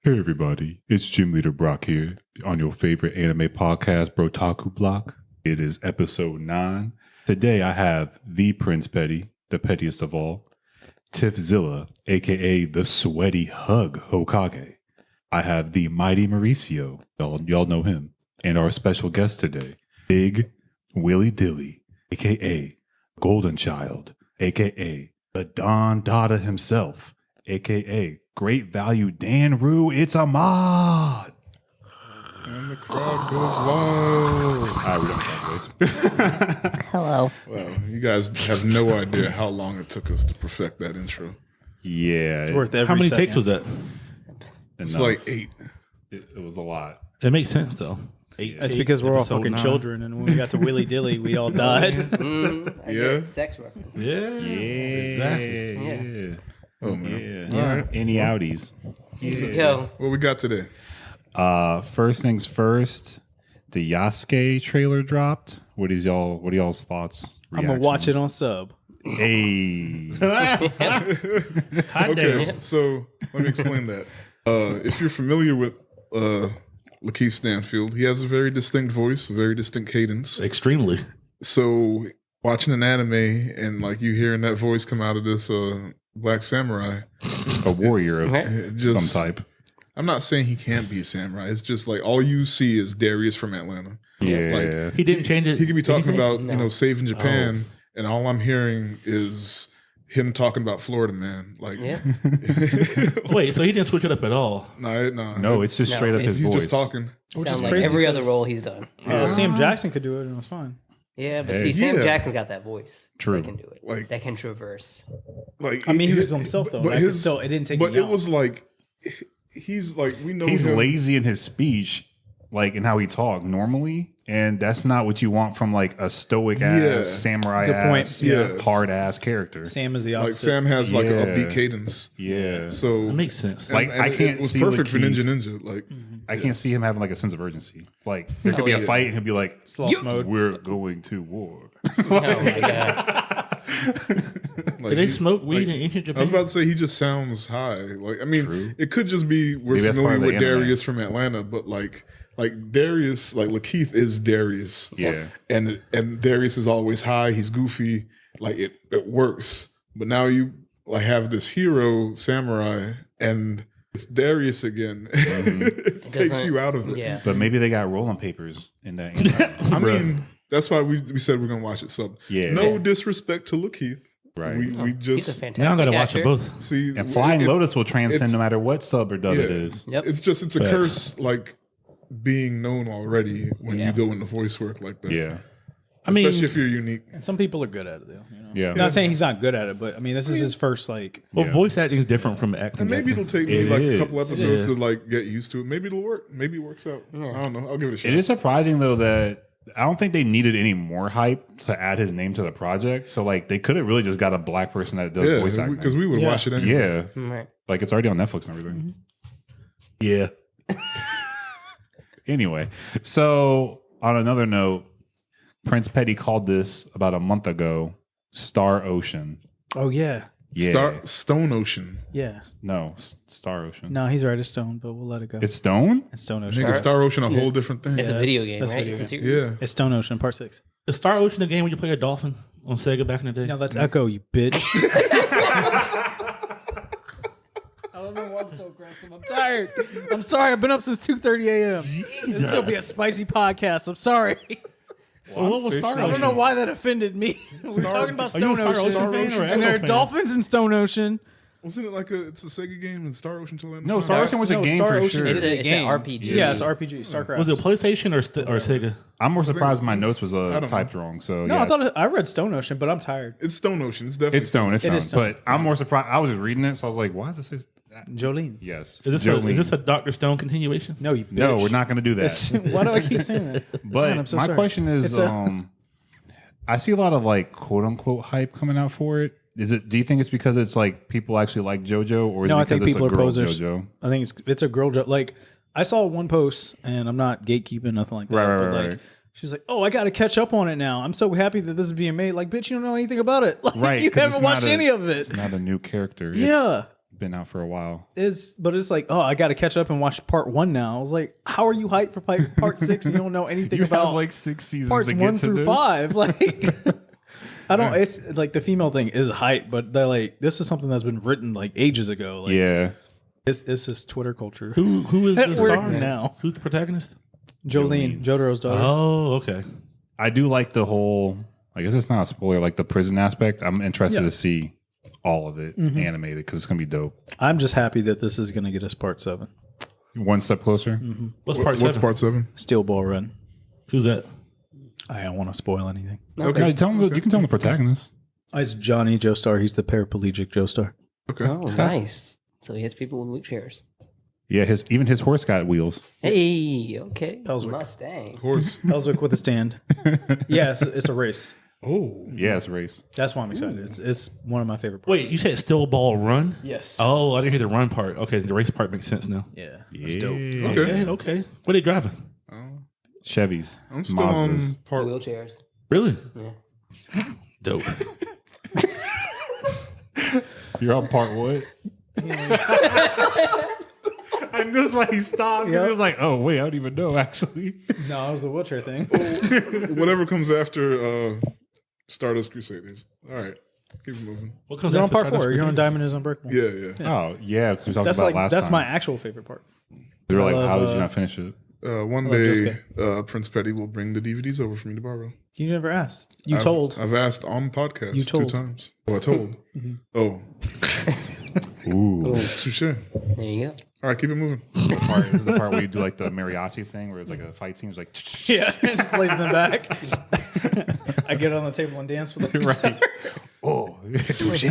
Hey everybody, it's Gym Leader Brock here on your favorite anime podcast, Brotaku Block. It is episode 9. Today I have the Prince Petty, the pettiest of all, Tiffzilla, aka the Sweaty Hug Hokage. I have the Mighty Mauricio, y'all know him, and our special guest today, Big Willy Dilly, aka Golden Child, aka the Don Dada himself, aka Great Value Dan Rue. It's Ahmad. And the crowd goes wild. All right, we don't have voice. Hello. Well, you guys have no idea how long it took us to perfect that intro. Yeah. It's worth every How many second. takes was that? It's enough. like 8. It was a lot. It makes sense though. That's because we're all episode fucking 9. children, and when we got to Willy Dilly, we all died. I Yeah. get sex reference. Yeah. Exactly. Yeah. Yeah. Oh, man. Yeah. All right. Any outies? Yeah. Yo, What we got today? First things first, the Yasuke trailer dropped. What are y'all's thoughts? I'm gonna watch it reactions? on sub. Hey. Hot Okay, damn. so let me explain that. If you're familiar with Lakeith Stanfield, he has a very distinct voice, a very distinct cadence. Extremely. So watching an anime and like you hearing that voice come out of this black samurai, A warrior of it just some type. I'm not saying he can't be a samurai. It's just like all you see is Darius from Atlanta. Yeah. He didn't change it. He could be talking anything? about, you know, saving Japan, and all I'm hearing is him talking about Florida Man. Like, yeah. Wait, so he didn't switch it up at all. No, it's just No, straight up it's- his he's voice. just talking. Which Sound is like crazy. every other 'cause, role he's done. Sam Jackson could do it, and it was fine. Yeah, but Hey. see, Sam Yeah. Jackson's got that voice. True. That can do it. Like- that can traverse. Like, I mean, he was himself though. But Like, still, it didn't take But me it out. was like he's like we know He's him. lazy in his speech, like in how he talk normally, and that's not what you want from like a stoic Yeah. ass samurai Good point. ass Yeah. hard ass character. Sam is the Like opposite. Sam has like a Yeah. beat cadence. Yeah, So That makes sense. Like, I can't It was see perfect for Lakeith. Ninja. Like I can't see him having like a sense of urgency. Like there could be a yeah. fight, and he'll be like, Sloth mode. "We're going to war." Oh my god. like Did they he- smoke weed like, in ancient I Japan? was about to say he just sounds high. Like I mean, True. it could just be we're Maybe that's part familiar of with the anime. Darius from Atlanta, but like Darius, like Lakeith is Darius. Yeah, and Darius is always high. He's goofy. Like it works. But now you like have this hero samurai, and it's Darius again. It takes doesn't- you out of it. Yeah. but maybe they got rolling papers in that. anime. I mean, that's why we said we're gonna watch it sub. Yeah. No disrespect to Lakeith. Right. We He's a just fantastic now I gotta watch actor. it both. see And Flying it- Lotus will transcend it's- no matter what sub or dub it Yeah. is. Yep. It's just it's a Facts. curse like being known already when Yeah. you go into voice work like that. Yeah, I mean, Especially if you're unique. And some people are good at it, though. You know? yeah. I'm not saying he's not good at it, but I mean, this is his first like. well, Yeah. voice acting is different from acting. And maybe it'll take me It like is. a couple episodes Yeah. to like get used to it. Maybe it'll work. Maybe it works out. I don't know. I'll give it a shot. It is surprising though that I don't think they needed any more hype to add his name to the project. So like they could have really just got a black person that does voice Yeah, acting. because we would Yeah. watch it anyway. Yeah, Right. like it's already on Netflix and everything. Yeah. Anyway, so on another note, Prince Petty called this about a month ago Star Ocean. Oh yeah, Yeah. Stone Ocean. yeah. No, Star Ocean. No, he's right. It's Stone, but we'll let it go. It's Stone? It's Stone I Ocean. think Star Ocean a whole different thing. It's a Yeah, video that's- game, that's right? video It's a game. series. Yeah. It's Stone Ocean Part 6. Is Star Ocean the game where you play a dolphin on Sega back in the day? No, that's Echo, you bitch. I don't know why I'm so aggressive. I'm tired. I'm sorry. I've been up since 2:30 a.m. This is gonna be a spicy podcast. I'm sorry. Well, what was Star I Ocean? don't know why that offended me. We're talking about Are you a Stone Star Ocean, Ocean fan or and there are Echo fan? dolphins in Stone Ocean. Wasn't it like it's a Sega game and Star Ocean to No, Star Ocean was a No, game Star for Ocean sure. is It's a an game. RPG. Yeah, it's RPG. StarCraft. Was it PlayStation or Sega? I'm more surprised my notes was I don't typed wrong. So No, yeah, I thought I read Stone Ocean, but I'm tired. It's Stone Ocean. It's definitely it's Stone. It's It Stone. is Stone. But I'm more surprised. I was just reading it, so I was like, why does it say Jolene. yes? Is Jolene. this a Dr. Stone continuation? No, you bitch. No, we're not going to do that. Why do I keep saying that? But Man, I'm so my sorry. question is, It's a- I see a lot of like quote unquote hype coming out for it. Is it? Do you think it's because it's like people actually like JoJo, or is No, it I because think it's people a are girl posers. JoJo? I think it's a girl. Like I saw one post, and I'm not gatekeeping nothing like that. Right, but like right. she's like, "Oh, I got to catch up on it now. I'm so happy that this is being made." Like, bitch, you don't know anything about it. Like, Right, you 'cause haven't it's not watched a- any of it. It's not a new character. It's- Yeah. been out for a while. But it's like, oh, I got to catch up and watch part 1 now. I was like, how are you hyped for part 6 and you don't know anything about like 6 seasons parts to 1 get to through this? 5? Like, I don't. It's like the female thing is hype, but they're like, this is something that's been written like ages ago. Like, Yeah. it's this Twitter culture. Who is the We're star now? Who's the protagonist? Jolene, Jotaro's daughter. Oh, okay. I do like the whole, I guess it's not a spoiler, like the prison aspect. I'm interested to see all of it animated because it's going to be dope. I'm just happy that this is going to get us part 7. One step closer. What's part What's 7? part 7? Steel Ball Run. Who's that? I don't want to spoil anything. Okay. Tell him, you can tell him the protagonist. It's Johnny Joestar. He's the paraplegic Joestar. Okay. Oh, nice. So he hits people with wheelchairs. Yeah, even his horse got wheels. Hey, okay. Ellsworth. Mustang. Horse. Ellswick with a stand. Yeah, it's a race. Oh. Yeah, it's a race. That's why I'm excited. It's one of my favorite parts. Wait, you said still ball run? Yes. Oh, I didn't hear the run part. Okay, the race part makes sense now. Yeah. That's dope. Okay. What are they driving? Chevys. I'm still on Mazdas. part. Wheelchairs. Really? Yeah. Dope. You're on part what? I knew that's why he stopped. He was like, oh, wait, I don't even know, actually. No, it was the wheelchair thing. Whatever comes after Stardust Crusaders. All right. Keep it moving. What comes You're on after part 4. Stardust You're on Crusaders? Diamond is Unbreakable. Yeah. Oh, yeah, because we talked That's about like last that's time. my actual favorite part. They were I like, love, how did you not finish it? One love day, Josuke. Prince Petty will bring the DVDs over for me to borrow. You never asked. You told. I've asked on podcast You told. 2 times. Oh, I told. Oh, Ooh. touche. There you go. All right, keep it moving. Part, this is the part where you do like the mariachi thing where it's like a fight scene. It's like, Yeah, just plays in the back. I get on the table and dance with it. right. Oh, touche.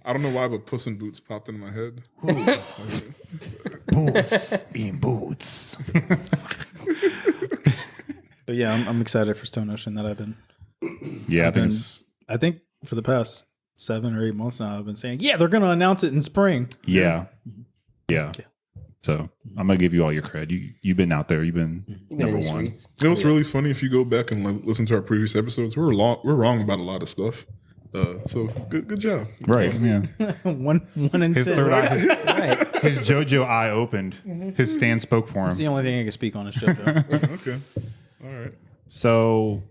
I don't know why, but Puss in Boots popped in my head. Boots in boots. But yeah, I'm excited for Stone Ocean that I've been. Yeah, I think been- it's, I think for the past 7 or 8 months now, I've been saying, yeah, they're going to announce it in spring. yeah. So I'm gonna give you all your cred. You've been out there. You've been You've been in number the one. streets. You know what's really funny? If you go back and listen to our previous episodes, we're wrong about a lot of stuff. So good job. Right. Yeah. one in His 10. third eye, Right. his JoJo eye opened. His stand spoke for It's the him. only thing I can speak on is JoJo. Okay. All right. So,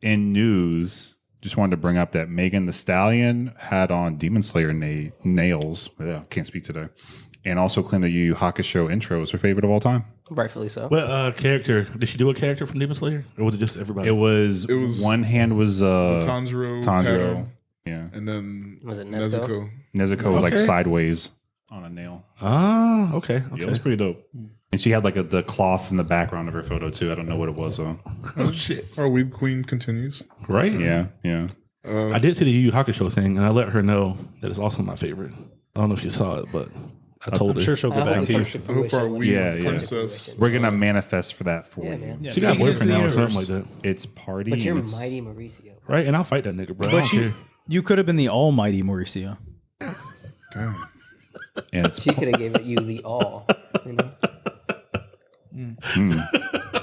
in news, just wanted to bring up that Megan the Stallion had on Demon Slayer nails. Yeah, can't speak today. And also claimed that Yu Yu Hakusho intro was her favorite of all time. Rightfully so. What character? Did she do a character from Demon Slayer? Or was it just everybody? It was one hand was Tanjiro, Tanjiro. Yeah. and then Was it Nezuko? Nezuko was like Okay. sideways on a nail. Ah, okay. Yeah, it was pretty dope. And she had like the cloth in the background of her photo too. I don't know what it was though. Oh, shit. our Weeb Queen continues. Right? Yeah, yeah. I did see the Yu Yu Hakusho thing, and I let her know that it's also my favorite. I don't know if she saw it, but I told I'm her. sure she'll I get hope back it to you. comes to I hope fruition our when Weeb it Yeah, comes to yeah. princess. We're gonna manifest for that for Yeah, you. man. Yeah, She got a speaking of boyfriend the now or something universe, like that. It's party. But you're and it's- mighty Mauricio. Right? And I'll fight that nigga, bro. I But don't care. you could have been the almighty Mauricio. Damn. and it's She could have gave it you the all. You know?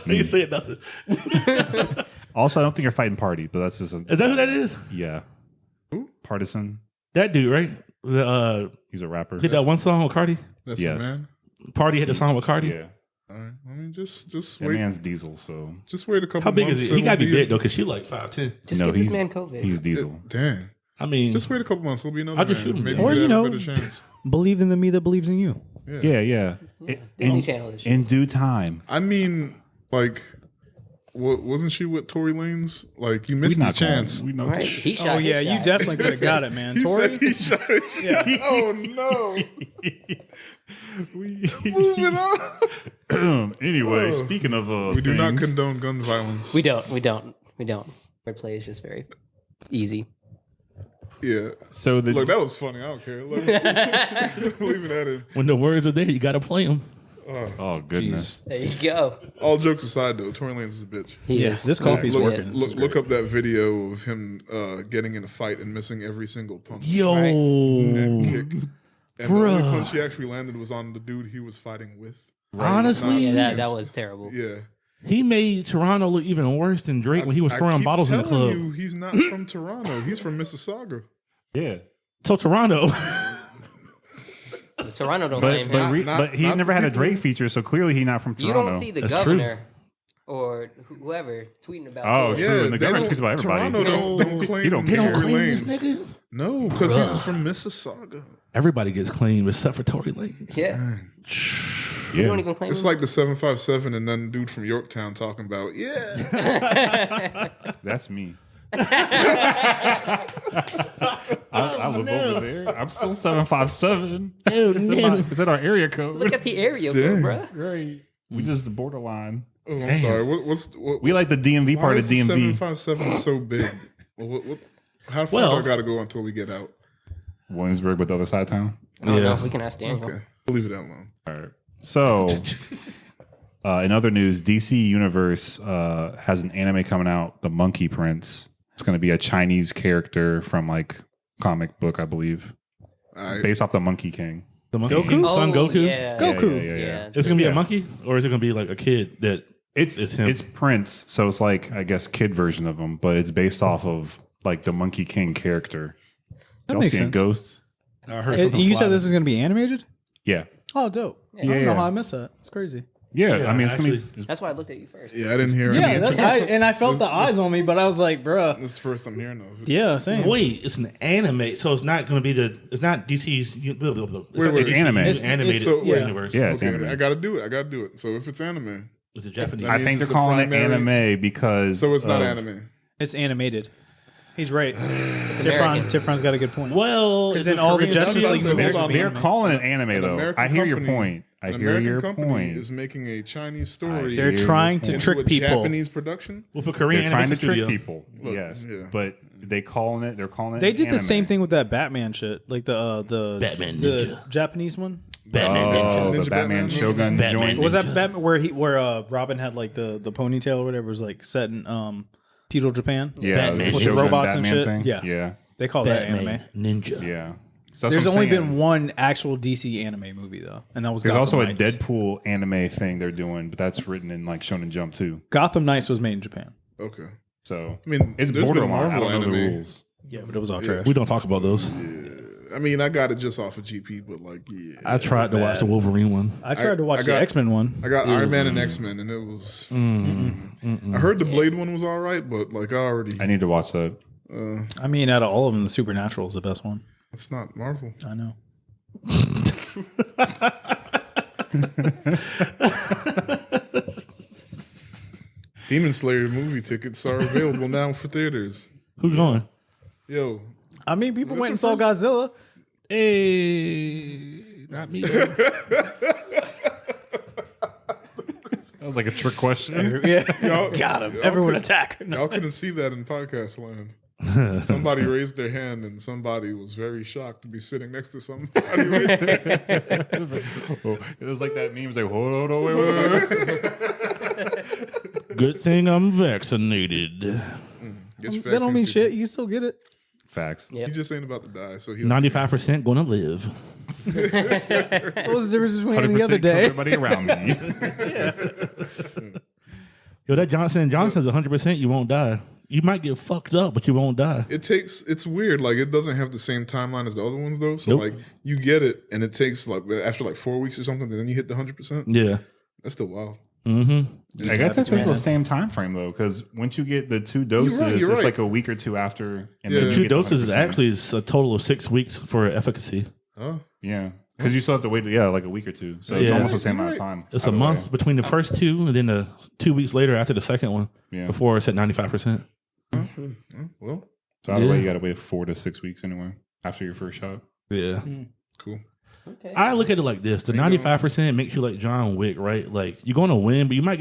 You saying nothing. also I don't think you're fighting party, but that's just Is that who that is? yeah. Partisan. That dude, right? The He's a rapper. did that one song with Cardi? That's Yes. my man. Party had the song with Cardi. Yeah. All right. I mean, just That wait. man's Diesel, so Just wait a couple. How big months is he? He and gotta be it'll big though, because she like 5'10". Just No, give this he's- man COVID. he's Diesel. Damn. I mean, Just wait a couple months. It'll be another I'll just man. shoot him Maybe then. Or, we'd you have know, a better chance. Believe in the me that believes in you. Yeah, yeah. Disney Channel is In due time. I mean, like, wasn't she with Tory Lanez? Like, you missed We the not chance. going- we know. right. He shot. Oh, his yeah, you shot. definitely could have got it, man. He Tori? said he shot it. Yeah. Oh no! Moving on. Anyway, speaking of We do not condone gun violence. We don't. Wordplay is just very easy. Yeah. so the Look, that was funny. I don't care. Look, leaving that in. when the words are there, you gotta play them. oh goodness. There you go. All jokes aside, though, Tory Lanez is a bitch. He Yeah, is. this coffee's Look, working. look up that video of him getting in a fight and missing every single punch Yo, and kick. And the only Bruh. punch he actually landed was on the dude he was fighting with. honestly, Yeah, that Against- was terrible. Yeah. he made Toronto look even worse than Drake when he was I throwing keep bottles in the telling club. You, he's not from Toronto. He's from Mississauga. Yeah. So Toronto, Toronto. Toronto don't claim him. But he not never the had a people. Drake feature, so clearly he's not from You Toronto. don't see the That's governor or whoever tweeting about. Oh, Toronto. true. And the they government don't- tweets about everybody. Toronto don't claim He don't They don't care. Tory claim this Lanez. nigga. No, because he's from Mississauga. Everybody gets claimed except for Tory Lanez. Yeah. You don't even claim It's him. like the 757 and then dude from Yorktown talking about, That's me. I live over there. I'm still 757. It's in our area code. Look at the area, Dang. bro. Right. We just the borderline. Oh, I'm sorry. What, We like the DMV why part of is the DMV. 757 so big? How far Well- do I got to go until we get out? Williamsburg, but the other side of town. I don't know. Yeah. We can ask Daniel. Okay. We'll leave it that alone. All right. So, in other news, DC Universe has an anime coming out, The Monkey Prince. It's going to be a Chinese character from like comic book, I believe, All right. based off the Monkey King. The monkey Goku? king, son Goku. Yeah. Goku. Yeah. It's gonna be Yeah. a monkey, or is it gonna be like a kid that It's him? It's Prince, so it's like I guess kid version of him, but it's based off of like the Monkey King character. That Y'all makes seen sense. Ghosts? I heard And something you said sliding. this is going to be animated? Yeah, Oh, dope. I don't Yeah. know how I missed that. It's crazy. yeah. Yeah, I mean, it's actually- gonna be. That's why I looked at you first. Yeah, I didn't hear Yeah, any. and I felt the eyes on me, but I was like, bruh. That's the first I'm hearing of it. Yeah, same. Wait, it's an anime, so it's not going to be it's not DC's. Blah, blah, blah. It's, Wait, like it's anime. anime. Animated So, wait. universe. Yeah, it's Okay, anime. I got to do it. So if it's anime, It's a Japanese. I I means think they're it's a calling it primary- anime because so it's not of- anime. It's animated. He's right. It's American. Tiffron's got a good point. well, Because it's then a all the Korean Justice Hold League on, movies hold would on. be They're anime. calling it anime An though. American I hear your company- point. I An hear American your company point. is making a Chinese story They're Hear trying your to point. trick into a people. Japanese production. Well, for Korean They're trying to animation trick studio. people. Look, Yes, yeah. but they're calling it. They did the anime. same thing with that Batman shit, like the Batman the Ninja. Japanese one. Batman Oh, Ninja. the Ninja Batman Batman? Shogun Batman joint. Was that Ninja. Batman where Robin had like the ponytail or whatever, was like set in feudal Japan? Yeah, Batman the Ninja. Shogun Robots and Batman shit? thing. Yeah. yeah, They call that anime. Batman Ninja. yeah. So that's There's what I'm only saying. been one actual DC anime movie though, and that was There's Gotham also a Knights. Deadpool anime thing they're doing, but that's written in like Shonen Jump too. Gotham Knights was made in Japan. Okay. So I mean, it's there's been borderline. I Marvel don't know the anime. rules. Yeah, but it was all trash. We don't talk about those. I mean, I got it just off of GP, but like, yeah. I tried to watch the Wolverine one. I tried to watch I the got- X-Men one. I got Iron Man and X-Men, and it was. I heard the Blade one was all right, but like I already, I need to watch that. I mean, out of all of them, the Supernatural is the best one. it's not Marvel. I know. Demon Slayer movie tickets are available now for theaters. Who's going? Yo, I mean, people This went and the saw Godzilla. Hey, not me. That was like a trick question. Yeah, y'all, got him. y'all Everyone could- attack. No. Y'all couldn't see that in podcast land. Somebody raised their hand, and somebody was very shocked to be sitting next to somebody. It was like that meme. It's like, hold on, wait. Good thing I'm vaccinated. Get your That don't mean vaccines, shit. You can still get it. Facts. people. Yep. He just ain't about to die, so he. 95% gonna live. So what's the difference between any 100% other day? Everybody around me. Yo, that Johnson & Johnson's 100% you won't die. You might get fucked up, but you won't die. It's weird. Like it doesn't have the same timeline as the other ones, though. So Nope. like you get it, and it takes like after like 4 weeks or something, and then you hit the 100%. Yeah. That's still wild. Mm-hmm. I guess that's the same time frame though, because once you get the 2 doses, you're it's right. like a week or 2 after. And Yeah. then you 2 get the doses is 100%. actually is a total of 6 weeks for efficacy. Huh? Yeah, because you still have to wait. Yeah, like a week or 2. So it's Yeah. almost the same amount of time. It's a either month way. between the first 2 and then the 2 weeks later after the second one. Yeah. Before it's at 95%. Well, So either way, Yeah. you got to wait 4 to 6 weeks anyway after your first shot. Yeah. cool. Okay. I look at it like this: the 95% makes you like John Wick, right? Like you're going to win, but you might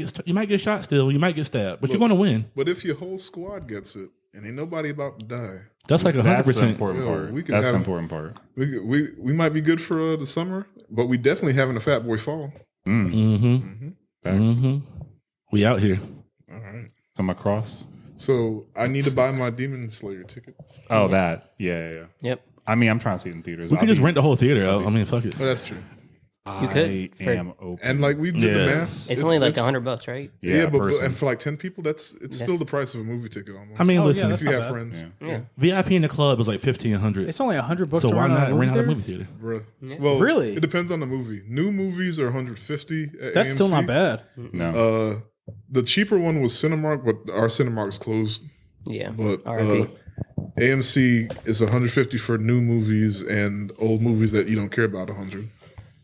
get shot still, you might get stabbed, but you're going to win. But if your whole squad gets it, and ain't nobody about to die, That's like That's the 100%. important Yo, part. we could That's the have- important part. we might be good for the summer, but we definitely having a Fat Boy Fall. Mm-hmm. Facts. Mm-hmm. We out here. All right. So my cross. So I need to buy my Demon Slayer ticket. Oh, that. Yeah. Yep. I mean, I'm trying to see it in theaters. We could just rent the whole theater out. I mean, fuck it. Oh, that's true. You could, I for- am open. And like we did the Yes. math. It's only like $100, right? Yeah, but person. and for like 10 people, it's still That's- the price of a movie ticket almost. I mean, Oh, yeah, listen, that's if you not have bad. friends, Yeah. Yeah. VIP in the club is like 1,500. It's only $100 So to why rent not out a rent out a movie movie theater? theater? bruh. Yeah. Well, Really? it depends on the movie. New movies are 150. At That's still not AMC. bad. No. The cheaper one was Cinemark, but our Cinemark's closed. Yeah. But R.I.P. AMC is 150 for new movies and old movies that you don't care about 100.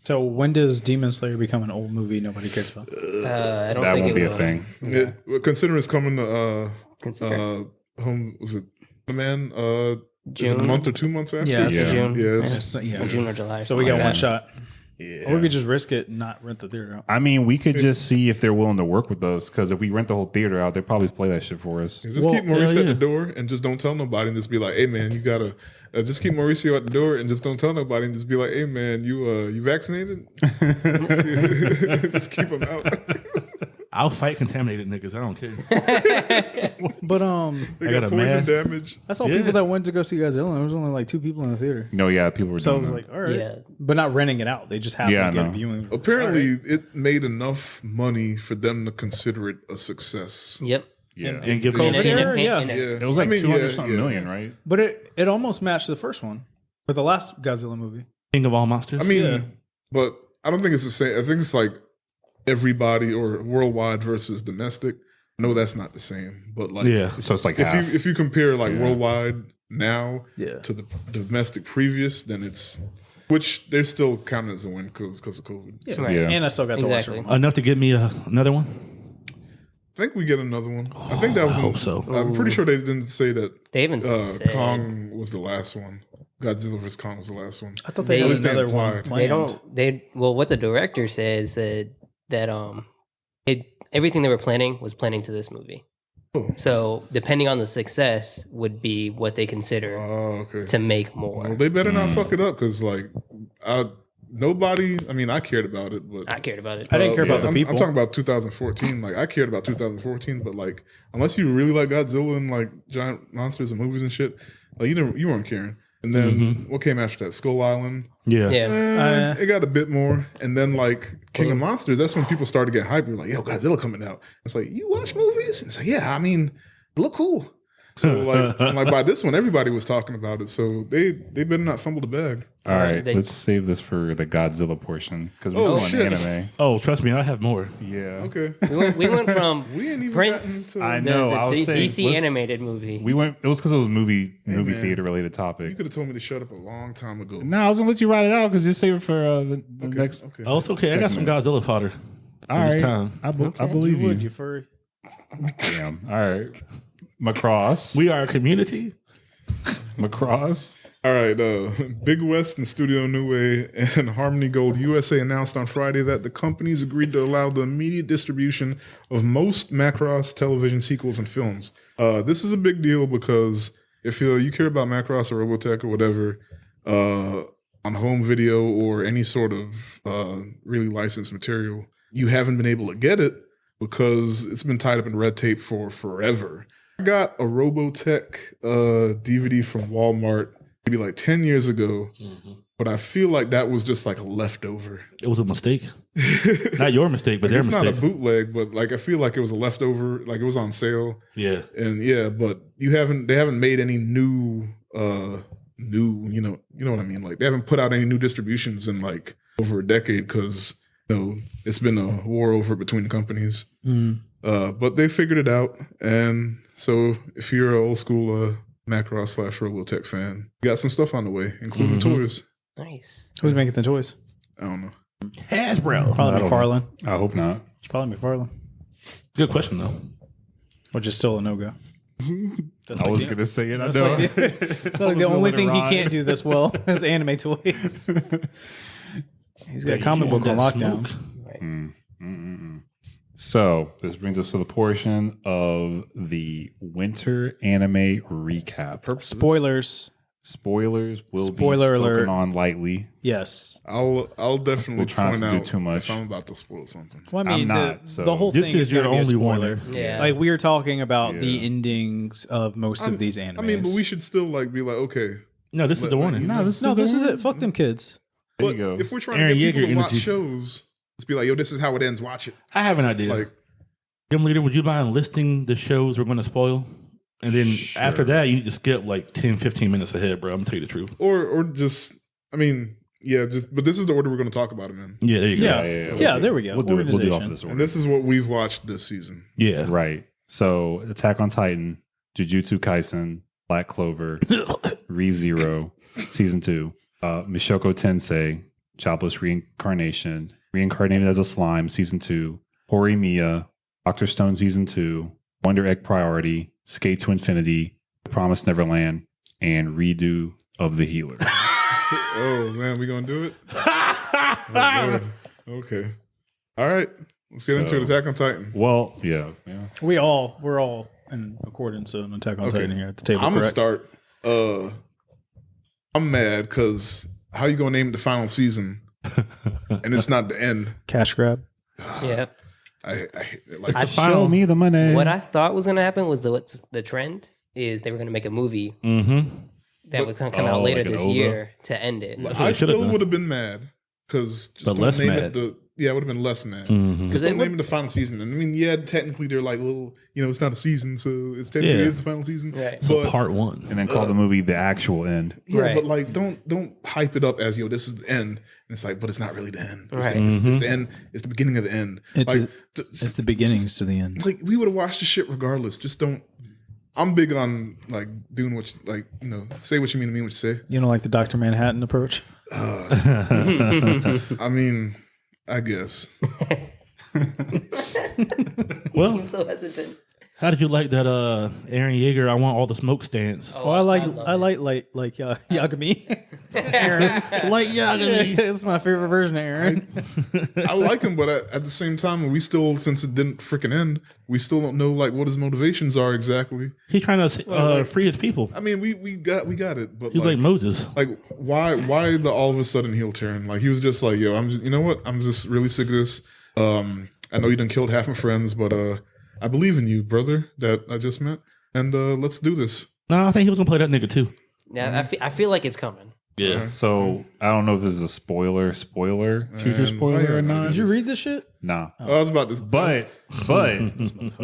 So when does Demon Slayer become an old movie nobody cares about? I don't That think won't it be a will. thing. Yeah. Well, considering it's coming to Consider home, was it the man? Is it a June? month or 2 months after? Yeah. Yeah. June. Yes. So, yeah. June or July. So we something got like one that. shot. Yeah. Or we could just risk it and not rent the theater out. I mean, we could just see if they're willing to work with us because if we rent the whole theater out, they'll probably play that shit for us. Just Well, keep Maurice hell at yeah. the door and just don't tell nobody and just be like, hey man, you gotta just keep Mauricio at the door and just don't tell nobody and just be like, hey man, you vaccinated? Just keep him out. I'll fight contaminated niggas. I don't care. But They I got got a poison mask. damage. I saw Yeah. people that went to go see Godzilla. There was only like 2 people in the theater. No, yeah, people were So I doing was that. like, all right. Yeah. But not renting it out. They just happened Yeah, to get no. viewing. Apparently, it made enough money for them to consider it a success. Yep. yeah. And give COVID them era, yeah. in a- Yeah, It was like I mean, 200 yeah, something yeah. million, right? But it almost matched the first one. For the last Godzilla movie. King of all monsters. I mean, Yeah. but I don't think it's the same. I think it's like everybody or worldwide versus domestic. No, that's not the same. But like, yeah. So it's like if half. you compare like Yeah. worldwide now Yeah. to the domestic previous, then it's which they're still counted as a win because of COVID. Yeah. Right. Yeah. And I still got to Exactly. watch it. Enough to get me another one? I think we get another one. I think that was. I hope so. I'm pretty sure they didn't say that They even said Kong was the last one. Godzilla vs Kong was the last one. I thought they They- had At least they another one. implied. they planned. don't. They well, what the director says said that everything they were planning was planning to this movie. Oh, So depending on the success would be what they consider okay. to make more. Well, they better not fuck it up because like nobody. I mean, I cared about it, but I cared about it. I didn't care about the I'm people. talking about 2014. Like I cared about 2014, but like unless you really like Godzilla and like giant monsters and movies and shit, like you weren't caring. And then what came after that? Skull Island. Yeah. Yeah. It got a bit more, and then like King of Monsters. That's when people started to get hyped. We're like, "Yo, Godzilla coming out!" It's like, you watch movies? And it's like, yeah, I mean, it look cool. So like, and, like by this one, everybody was talking about it. So they better not fumble the bag. All right, They- let's save this for the Godzilla portion because we're Oh, still on shit. anime. Oh, trust me, I have more. Yeah. Okay, We went from we ain't even Prince, gotten to. I the, know. the I was saying, DC let's- animated movie. We went. It was because it was movie man. theater related You topic. could have told me to shut up a long time ago. No, I was gonna let you write it out because just save it for the Okay, next. okay. Oh, it's okay. I got some Godzilla fodder. All this right, time. I Okay. believe You would, you. you furry. Damn. All right, Macross. We are a community. Macross. All right, Big West and Studio Nue and Harmony Gold USA announced on Friday that the companies agreed to allow the immediate distribution of most Macross television sequels and films. This is a big deal because if you care about Macross or Robotech or whatever, on home video or any sort of really licensed material, you haven't been able to get it because it's been tied up in red tape for forever. I got a Robotech DVD from Walmart maybe like 10 years ago, but I feel like that was just like a leftover. It was a mistake. Not your mistake, but their It's not a mistake. bootleg, but like I feel like it was a leftover, like it was on sale. Yeah. And yeah, but they haven't made any new you know what I mean? Like they haven't put out any new distributions in like over a decade because it's been a war over it between the companies. But they figured it out, and so if you're an old school Macross / Robotech fan, you got some stuff on the way, including toys. Nice. Who's making the toys? I don't know. Hasbro. Probably don't McFarlane. I hope not. It's probably McFarlane. Good question, though. Which is still a no-go. I was gonna say it. I That's know. like it's like I was the gonna only let it thing he ride. can't do this well is anime toys. He's got a comic book on lockdown. So this brings us to the portion of the winter anime recap. Spoilers. Spoilers will Spoiler be spoken alert. on lightly. Yes. I'll definitely We'll try not point to do out too much. if I'm about to spoil something. Well, I mean, I'm not, the, so- the whole This thing is is your going to be a only spoiler. warning. Yeah. Like we are talking about the Yeah. endings of most of these animes. I mean, but we should still like be like, okay, No, this is the warning. No, this No, is this the is one. it. Fuck them kids. There But you go. if we're trying Aaron to get people Yeager to watch energy. shows, let's be like, yo, this is how it ends. Watch it. I have an idea. Like, Gym leader, would you mind listing the shows we're going to spoil? And then after that, you need to skip like 10, 15 minutes ahead, bro. I'm going to tell you the truth. or just, I mean, yeah, just. But this is the order we're going to talk about them in. Yeah, there you go. Yeah, there we go. We'll do it. We'll do it off of Organization. this order. And this is what we've watched this season. Yeah. Right. So Attack on Titan, Jujutsu Kaisen, Black Clover, ReZero, Season 2, Mishoko Tensei, Jobless Reincarnation, Reincarnated as a Slime, Season 2, Horimiya, Dr. Stone Season 2, Wonder Egg Priority, Skate to Infinity, The Promised Neverland, and Redo of the Healer. Oh man, we gonna do it? Oh, Lord. Okay. All right. Let's get into it. Attack on Titan. Well, yeah. We're all in accordance on Attack on Okay. Titan here at the table. I'm gonna correct? start. I'm mad because how you gonna name it the final season and it's not the end? Cash grab. Yeah. I like I Show me the money. What I thought was going to happen was the trend is they were going to make a movie Mm-hmm. that would come out later like an this Oda? year to end it. what I they should've still done. would have been mad because just But don't less name mad. it I would have been less mad. Mm-hmm. Just it don't would- name it the final season. And I mean, yeah, technically they're like, well, it's not a season, so it's technically Yeah. is the final season. Right. So But part one. And then call the movie The Actual End. yeah, Right. but like, don't hype it up as this is the end. And it's like, but it's not really the end. It's, Right. it's the end. It's the beginning of the end. It's like, It's the beginnings to the end. like we would have watched the shit regardless. Just don't. I'm big on like doing what say what you mean to mean what you say. You know, like the Dr. Manhattan approach. I mean, I guess. Well, I'm so hesitant. how did you like that Aaron Yeager, I want all the smoke stands? Oh, I like love it. Yagami. Aaron. Like Yagami. It's my favorite version of Aaron. I like him, but at the same time, we still, since it didn't freaking end, we still don't know like what his motivations are exactly. He's trying to free his people. I mean, we got it, but He's like Moses. like why the all of a sudden heel turn? Like he was just like, yo, you know what? I'm just really sick of this. I know you done killed half my friends, but I believe in you, brother, that I just met, and let's do this. No, I think he was gonna play that nigga too. Yeah, I feel like it's coming. Yeah. So I don't know if this is a spoiler, future And- spoiler oh, yeah, or not. Did you read this shit? Nah. I was about to, But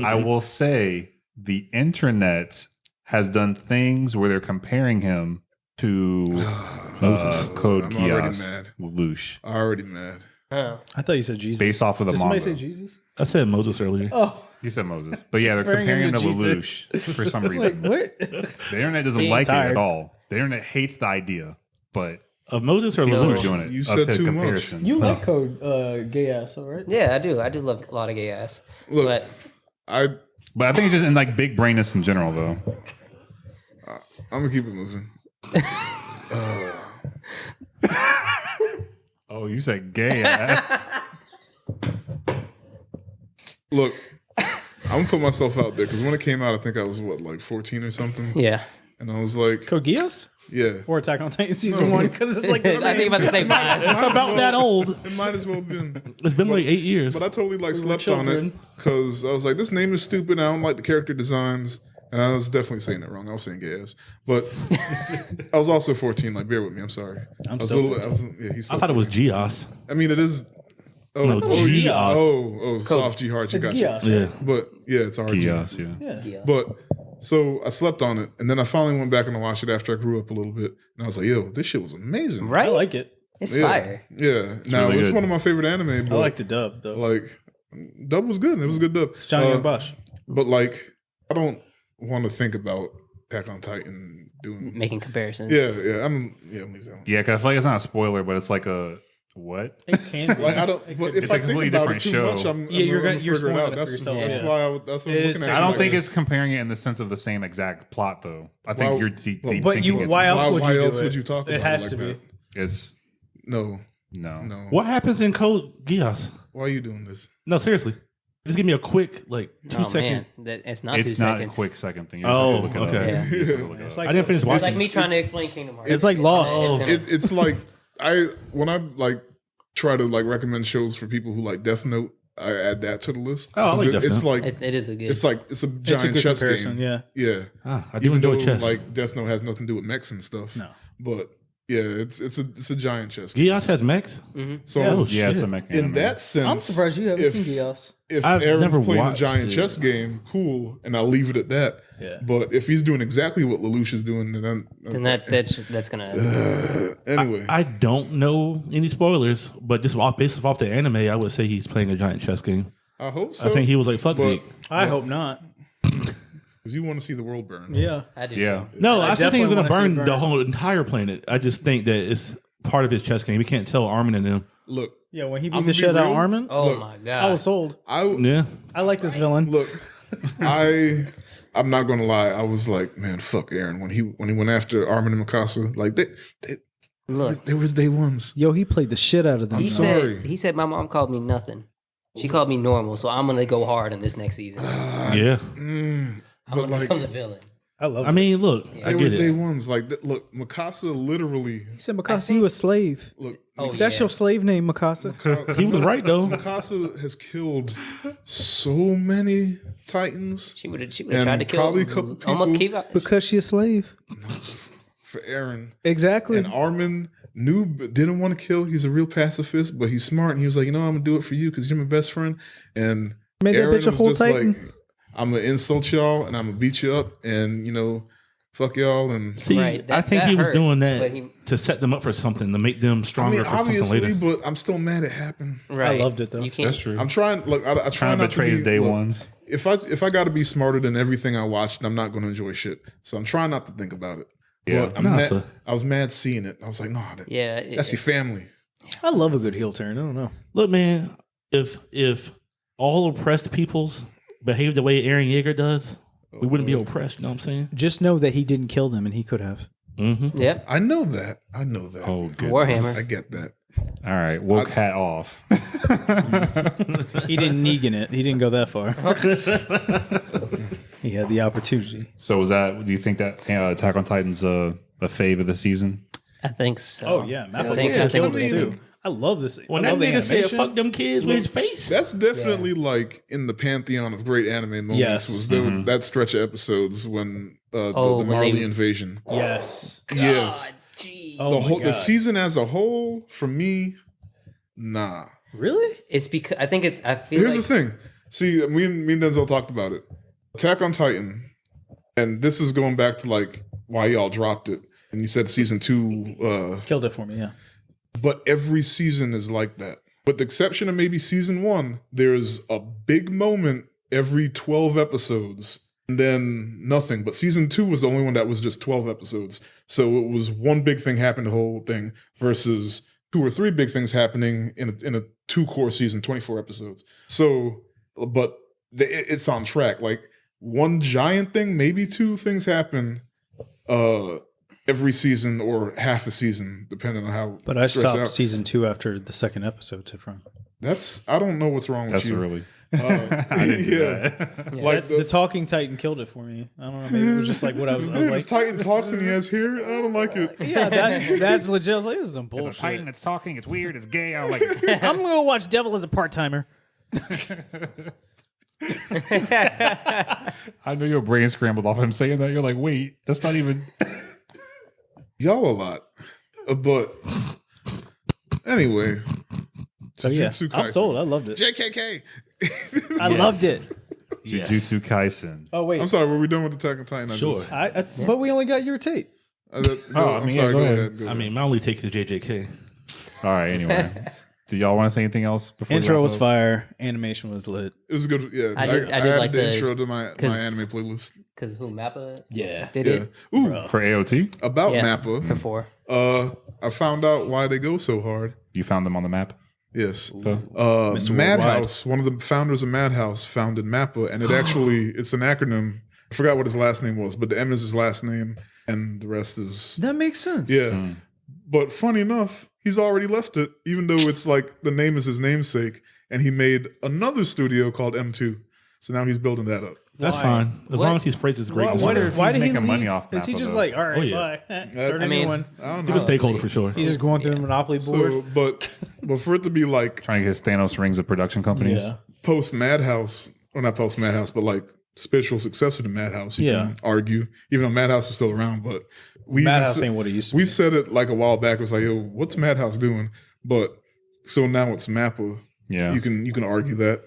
I will say the internet has done things where they're comparing him to Code I'm already Geass mad. Lelouch already mad. Oh. I thought you said Jesus. based off of the Did manga. somebody say Jesus? I said Moses earlier. Oh, He said Moses, but yeah, they're Comparing comparing him him to to Lelouch for some like reason. what? The internet doesn't See, like it tired. at all. The internet hates the idea, but Of Moses or So- we're Lelouch? doing it. You of said his too much. comparison. You like code gay ass, all right? Yeah, I do. I do love a lot of gay ass. Look, But But I think it's just in like big brainness in general, though. I'm gonna keep it moving. Oh, you said gay ass. Look, I'm gonna put myself out there because when it came out, I think I was like 14 or something, yeah, and I was like, Code Geass yeah, or Attack on Titan season 1 because it's like the I think about the same time. It's about that old. it might as well have been. It's been like 8 years. But I totally like were slept on it children. because I was like, this name is stupid. I don't like the character designs. And I was definitely saying that wrong. I was saying gay ass. But I was also 14. Like, bear with me. I'm sorry. I'm I was still yeah, he's I thought it was Geass. I mean, it is. Oh, No, you- Geass. oh, soft G hard. You It's got you. Geass. Yeah. But yeah, it's RG. Geass, yeah. Yeah. Yeah. But so I slept on it, and then I finally went back and watched it after I grew up a little bit, and I was like, "Yo, this shit was amazing." Right? I like it. It's Yeah, fire. yeah. Now really it's good. one of my favorite anime. But I like the dub though. like dub was good. It was a good dub. It's Johnny and Bosch. But like, I don't want to think about Attack on Titan doing. Making comparisons. Yeah, I'm leave that one. Yeah, because I feel like it's not a spoiler, but it's like a what? It can be. Like I don't. But if It's I a think completely about it different too show. much, I'm Yeah, you're gonna you're figure it spoiling out. it for That's yourself. yeah. that's Yeah. why that's what It I'm is looking at. I don't like think this. it's comparing it in the sense of the same exact plot, though. I think Well, you're deep but But thinking you, it's why else would why you else do would it? you talk about It has like to be. that? It's No, no. What happens in Code Geass? Why are you doing this? No, seriously. Just give me a quick, like, 2 Oh second. man, it's not It's 2 not seconds. a quick second thing. You Oh, have to look it okay. up. You just have to look it It's up. like I didn't finish It's watching. like me trying to It's- explain Kingdom Hearts. It's like Lost. It's like when I like try to like recommend shows for people who like Death Note, I add that to the list. Oh, I like Death it's Note. like It is a good. it's like it's a It's a giant good chess comparison. game. Yeah. Yeah, Ah, I do even enjoy though chess. like Death Note has nothing to do with mechs and stuff. No. But Yeah, it's a giant chess game. Gios has mechs. So Yeah, it's a mech in anime. that sense, I'm surprised you haven't if- seen Gios. If I've Aaron's never playing a watched giant it. chess game, cool, and I'll leave it at that. Yeah. But if he's doing exactly what Lelouch is doing, then That's gonna. anyway. I don't know any spoilers, but just based off the anime, I would say he's playing a giant chess game. I hope so. I think he was like, fuck But- Zeke. I hope not. because you want to see the world burn. Yeah. I do. Yeah. too. No, I still think he's definitely going to wanna see burn it the burn. whole entire planet. I just think that it's part of his chess game. We can't tell Armin and them. Look, Yeah, when he I'm beat the gonna be shit out of real. Armin, Oh Look, my I god. was sold. Yeah. I like this villain. look, I'm not gonna lie. I was like, man, fuck Aaron when he went after Armin and Mikasa. Like Look, they was day ones. Yo, he played the shit out of them. he sorry. said. He said my mom called me nothing. She called me normal, so I'm gonna go hard in this next season. Yeah. I'm but gonna like become the villain. I love I mean, look, I there was get day it. ones. Like look, Mikasa literally. He said Mikasa, you a slave. Look, Oh, That's yeah. your slave name, Mikasa. He was right, though. Mikasa has killed so many Titans She would have And tried to kill probably him. a couple Almost people- keep up. Because she a slave. for Aaron. Exactly. And Armin knew but didn't want to kill. He's a real pacifist, but he's smart. And he was like, I'm gonna do it for you because you're my best friend. And Made that Aaron bitch a was whole just Titan. like, I'm gonna insult y'all and I'm gonna beat you up and fuck y'all and See, Right, I think that he was hurt, doing but that he- to set them up for something, to make them stronger for something obviously, later. but I'm still mad it happened. Right. loved it, though. You can't. That's true. I'm trying. Look, I try Trying to not betray to his be, day look, ones. If I got to be smarter than everything I watched, I'm not going to enjoy shit. So I'm trying not to think about it. Yeah. But I'm Nah, mad, so- I was mad seeing it. I was like, no, Yeah. that's your family. I love a good heel turn. I don't know. Look, man, if all oppressed peoples behave the way Eren Yeager does, we wouldn't be oppressed. You know what I'm saying? Just know that he didn't kill them and he could have. Mm-hmm. Yep. I know that. Oh, good. Warhammer. I get that. All right. Woke hat off. He didn't Negan it. He didn't go that far. He had the opportunity. So was that? Do you think that Attack on Titan's a fave of the season? I think so. Oh yeah, Mappa I think- fucking I think killed it it too. did. I love this. When I that love the nigga said animation. "fuck them kids" with his face, That's definitely like in the pantheon of great anime moments. Yes. Was that stretch of episodes when the when Marley they- invasion? Yes. Yes. Gee. Oh my The God. season as a whole, for me, nah. Really? It's because I think it's. I feel Here's like the thing. See, me and Denzel talked about it. Attack on Titan, and this is going back to like why y'all dropped it. And you said season 2, Killed it for me. Yeah. but every season is like that. With the exception of maybe season 1, there's a big moment every 12 episodes, and then nothing. But season 2 was the only one that was just 12 episodes. So it was one big thing happened the whole thing versus 2 or 3 big things happening in a 2-core season, 24 episodes. So, but it's on track. Like one giant thing, maybe 2 things happen every season or half a season, depending on how. But I stretched stopped out. season 2 after the second episode. Tifron. I don't know what's wrong with That's you. early. I didn't do Yeah. Like The Talking Titan killed it for me. I don't know. Maybe it was just like what I was his like. Titan talks and he has hair. I don't like it. Yeah, that's legit. I was like, this is some bullshit. It's talking. It's weird. It's gay. I don't like it. I'm gonna watch Devil as a part timer. I know your brain scrambled off him saying that. You're like, wait, that's not even. Y'all a lot, but anyway. So yeah, Jujutsu I'm Kaisen. sold. I loved it. JKK. I loved it. Yes. Jujutsu Kaisen. Oh wait, I'm sorry. Were we done with Attack on Titan? Sure. but we only got your tape. I'm I mean, sorry. yeah, Go go ahead. Go I ahead. mean, my only take is JJK. All right. Anyway, do y'all want to say anything else before? we Intro wrap was up? fire. Animation was lit. it was good. Yeah, I did added like the- intro to my 'cause- anime playlist. because who Mappa Yeah. did Yeah. it Ooh, for AOT. about Yeah. Mappa. for 4. I found out why they go so hard. You found them on the map. Yes. Mr. Madhouse, one of the founders of Madhouse, founded Mappa, and it's an acronym. I forgot what his last name was, but the M is his last name, and the rest is That makes sense. yeah. But funny enough, he's already left it, even though it's like the name is his namesake, and he made another studio called M2. So now he's building that up. That's Why? fine as What? long as he spreads his greatness. Why, around. why did he making money leave? off Is he Mappa, just though. like, all right, Oh, yeah. bye. Start a I new mean- one. I don't He's know. a stakeholder for sure. He's just going through the Monopoly board. So, but for it to be like Trying to get his Thanos rings of production companies. Yeah. post Madhouse, or not post Madhouse, but like spiritual successor to Madhouse, you Yeah. can argue, even though Madhouse is still around. But Madhouse even ain't what it used to we be. said it like a while back. It was like, yo, what's Madhouse doing? But so now it's Mappa. Yeah. You can argue that.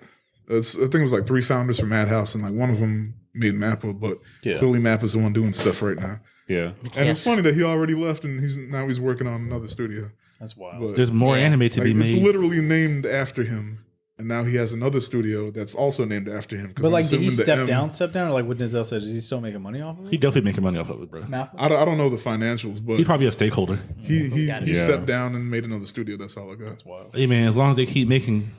I think it was like 3 founders from Madhouse, and like one of them made Mappa, but clearly Mappa's the one doing stuff right now. Yeah. And it's funny that he already left, and he's working on another studio. That's wild. But There's more anime to be it's made. literally named after him, and now he has another studio that's also named after him. But like, did he step down, or like what Denzel said? Is he still making money off of He it? definitely making money off of it, bro. I don't know the financials, but He's probably a stakeholder. he gotta be. stepped down and made another studio. That's all I got. That's wild. Hey man, as long as they keep making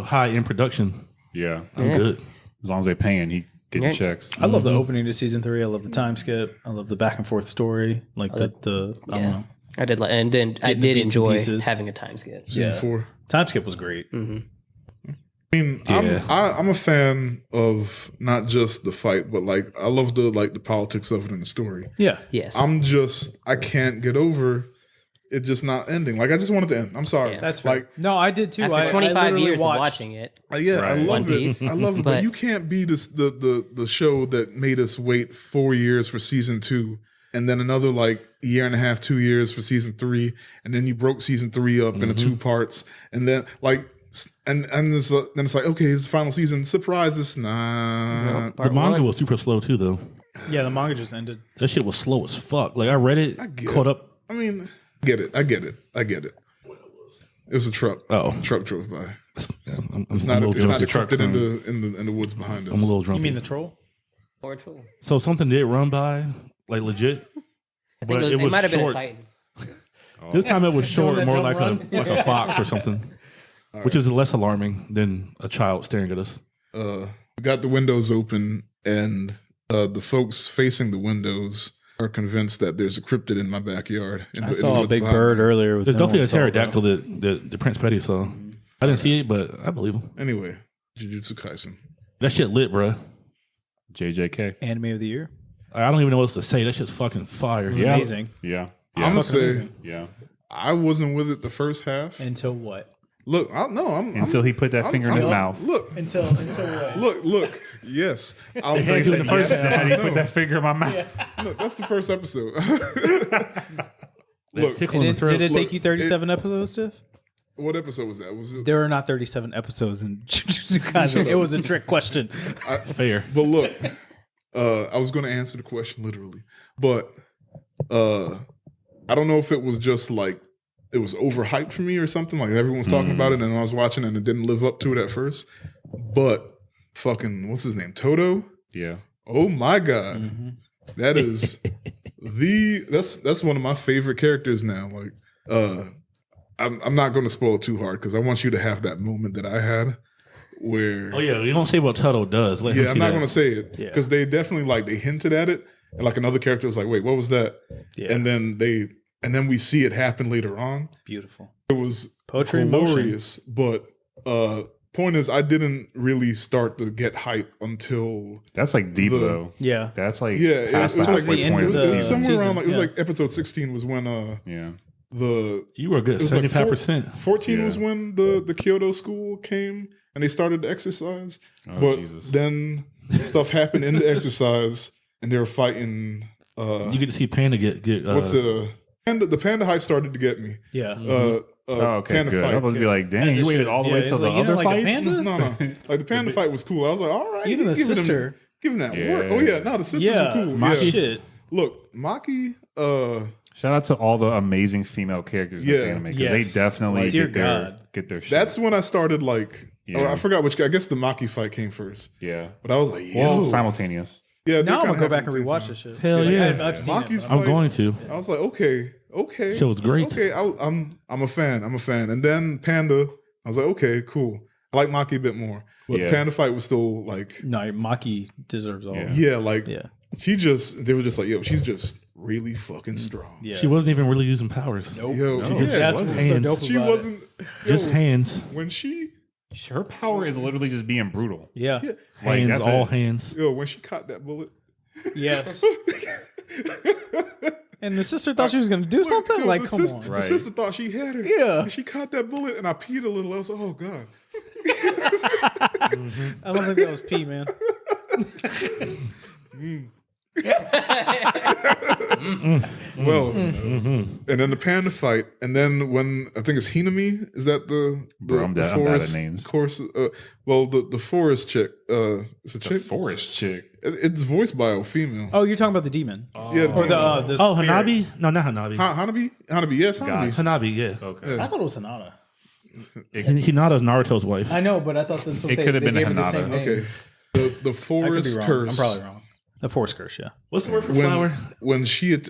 high end production, Yeah. I'm good. As long as they're paying, he getting Yeah. checks. I love the opening to season 3. I love the time skip. I love the back and forth story. Like I don't know. I did, and then I Getting the did bits and enjoy pieces. having a time skip. Season Yeah. 4. Time skip was great. I mean, I'm a fan of not just the fight, but like I love the politics of it in the story. Yeah. Yes, I can't get over it just not ending. Like I just want it to end. I'm sorry. Yeah. That's fair. like No, I did too. after I 25 literally years watched, of watching it. yeah, I Right. love One it. Piece. I love it, but But- you can't be the show that made us wait 4 years for season 2, and then another like year and a half, 2 years for season 3, and then you broke season 3 up into 2 parts, and then like. And then it's like, okay, it's the final season. Surprises, nah. No, The part manga one. was super slow too, though. Yeah, the manga just ended. That shit was slow as fuck. Like I read it, get caught it. up. I mean, I get it. It was a truck. Oh, Truck drove by. I'm It's not a little drunk. encrypted in the woods behind us. I'm a little drunk. You mean the troll? Or Troll. So something did run by, like legit. I think But it might have been a short. Titan. This time it was short, that more dumb like run? a fox or something, which is less alarming than a child staring at us. We got the windows open, and the folks facing the windows are convinced that there's a cryptid in my backyard. I saw a big bird earlier. There's definitely a pterodactyl that Prince Petty saw. I didn't see it, but I believe him. Anyway, Jujutsu Kaisen. That shit lit, bruh. JJK. Anime of the year. I don't even know what else to say. That shit's fucking fire. Yeah. Amazing. Yeah. I'm Yeah. gonna say amazing. Yeah. I wasn't with it the first half. Until what? Look, Until he put that finger in his mouth. Look, Until what? look. Yes, I was He said, The first yeah. time he put that finger in my mouth. Look, that's the first episode. That Look, tickle in the throat. Did it take Look, you 37 episodes, Steph? what episode was that? Was it? There are not 37 episodes in Jujutsu Kaisen. It was a trick question. Fair. But look, I was going to answer the question literally, but I don't know if it was just like it was overhyped for me or something. Like everyone was talking about it, and I was watching, and it didn't live up to it at first. But fucking, what's his name? Toto. Yeah. Oh my god, that is that's one of my favorite characters now. Like, I'm not going to spoil it too hard because I want you to have that moment that I had where. Oh yeah, you don't say what Tuttle does. Let him Yeah, see I'm not that. going to say it Yeah. because they definitely they hinted at it, and like another character was like, "Wait, what was that?" Yeah. And then we see it happen later on. Beautiful. It was Poetry in motion. glorious, but point is, I didn't really start to get hype until That's like deep The- though. Yeah. That's like yeah, it past was the like halfway the end point of of it the was season. somewhere season, around it was yeah. like episode 16 was when Yeah. You were good. it was like 75%. 14 Yeah. was when the Kyoto school came and they started the exercise. Oh, But Jesus. then stuff happened in the exercise and they were fighting You get to see Panda get what's the panda hype started to get me. Yeah. Oh, okay, panda good. I fight. was gonna be like, dang, As you it waited should. all the Yeah, way it's till like, the you didn't other like the fights. pandas? No. Like the panda fight was cool. I was like, all right, Even the giving sister. giving that Yeah. work. Oh yeah, no, the sisters Yeah. were cool. Maki. Yeah. Shit. Look, Maki, Shout out to all the amazing female characters in Yeah. this anime because Yes. they definitely Like, dear get their shit. that's when I started like Yeah. I forgot which I guess the Maki fight came first. yeah. But I was like, Well, yo. simultaneous. Yeah, Now I'm going to go back and rewatch this shit. Hell yeah. I've seen Maki's it. I'm fight- going to. I was like, okay. Show was great. Okay, I'm a fan. And then Panda, I was like, okay, cool. I like Maki a bit more. But Yeah. Panda fight was still like, No, Maki deserves all. Yeah. yeah, like Yeah. they were just like, yo, she's just really fucking strong. Yes. She wasn't even really using powers. Nope. Yo, No. yeah, That's wasn't. what's so Hands. dope she about wasn't yo, Just hands. when she Her power is literally just being brutal. it. Yeah. yeah, Like, Hands, that's all it. hands. yo, when she caught that bullet. Yes. And the sister thought she was going to do something? Yo, Like, the come sister, on. The Right. sister thought she had her. Yeah. And she caught that bullet and I peed a little. I was like, oh God. I don't think that was pee, man. Well, and then the panda fight, and then when I think it's Hinami, is that the Bro, I'm bad at forest names. course? The forest chick. It's a The chick. forest chick. It's voiced by a female. Oh, you're talking about the demon. Yeah, Or the Oh, spirit. Hanabi? No, not Hanabi. Hanabi, yes, Hanabi. Hanabi, yeah. Okay. Yeah. I thought it was Hinata. Hinata's Naruto's wife. I know, but I thought that's what It they, could have they been gave her the Hinata. same name. Okay, the I could be forest wrong. curse. I'm probably wrong. The forest curse, yeah. What's the word for flower? When she had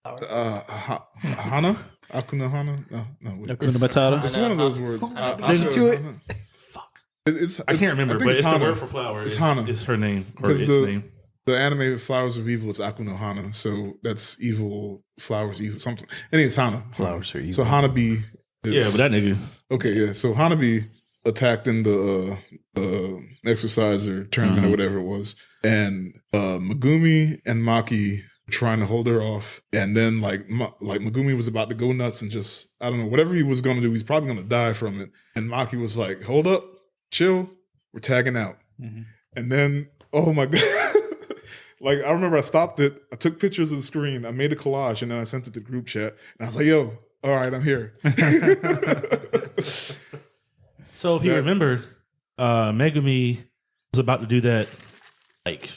Hana Akuna Hana no wait. Hakuna Matata. It's one of those words. Listen to it. I can't remember, but it's the Hana. word for flower. It's It's Hana. It's her name or Because its name. the anime Flowers of Evil is Akuna Hana, so that's evil. Flowers evil something. Anyway, it's Hana. Flowers are evil. So Hanabi. Yeah, but that nigga. Okay, yeah. So Hanabi attacked in the exerciser tournament or whatever it was, and Megumi and Maki were trying to hold her off, and then like Megumi was about to go nuts and just I don't know whatever he was going to do, he's probably going to die from it, and Maki was like, "Hold up, chill, we're tagging out," and then oh my god. Like, I remember I stopped it, I took pictures of the screen, I made a collage, and then I sent it to the group chat, and I was like, yo, all right, I'm here. So if you remember, Megumi was about to do that like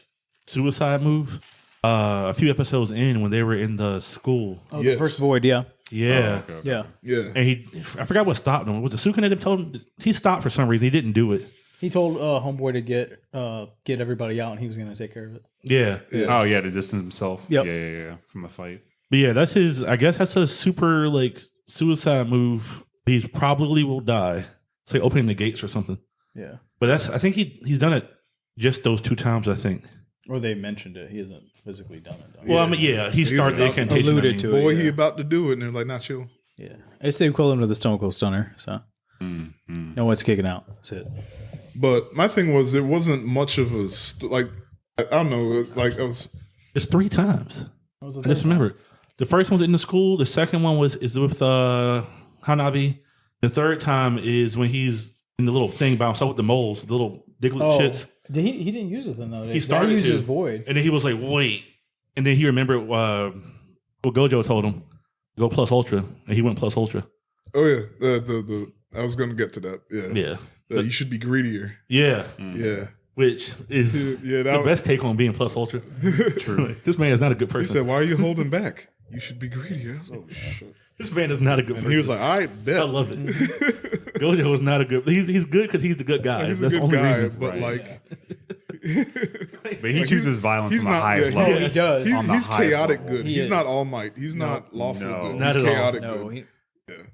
suicide move a few episodes in when they were in the school. Oh, Yes. the first void, yeah. Yeah. Oh, okay. Yeah. Yeah. And I forgot what stopped him. Was it Sukune that told him? He stopped for some reason. He didn't do it. He told Homeboy to get everybody out and he was going to take care of it. Yeah. Oh yeah, to distance himself. Yep. Yeah, from the fight. But yeah, that's his, I guess that's a super like suicide move. He probably will die. It's like opening the gates or something. Yeah. But I think he's done it just those 2 times, I think. Or they mentioned it. He hasn't physically done it, though. Well, I mean, yeah, he started the about- incantation. alluded I mean. to it. Boy, yeah. he about to do it, and they're like, not chill. Yeah. It's the equivalent of the Stone Cold Stunner, so no one's kicking out. That's it. But my thing was, it wasn't much of a, I don't know, like I was, It's 3 times. What was the I just third time? remember. The first one's in the school. The second one is with Hanabi. The third time is when he's in the little thing by himself with the moles, the little Diglett Oh, shits. he didn't use it then, though. He started used to. his void. And then he was like, wait. And then he remembered what Gojo told him. Go plus ultra. And he went plus ultra. oh yeah, the I was going to get to that. Yeah. Yeah. You should be greedier. Yeah. Yeah. Which is Yeah, the best take on being plus ultra. True. This man is not a good He person. said, why are you holding back? You should be greedier. I was like, oh, shit. This man is not a good And person. he was like, all right, bet. I love it. Gojo is not a good. He's good because he's the good guy. He's a That's the good only guy, reason. but Right. like, But he chooses violence he's on the not- highest yeah, level. he does. he's, On the he's highest chaotic level. good. He He's is. not all might. He's not lawful no. good. Not He's at all. chaotic No, good.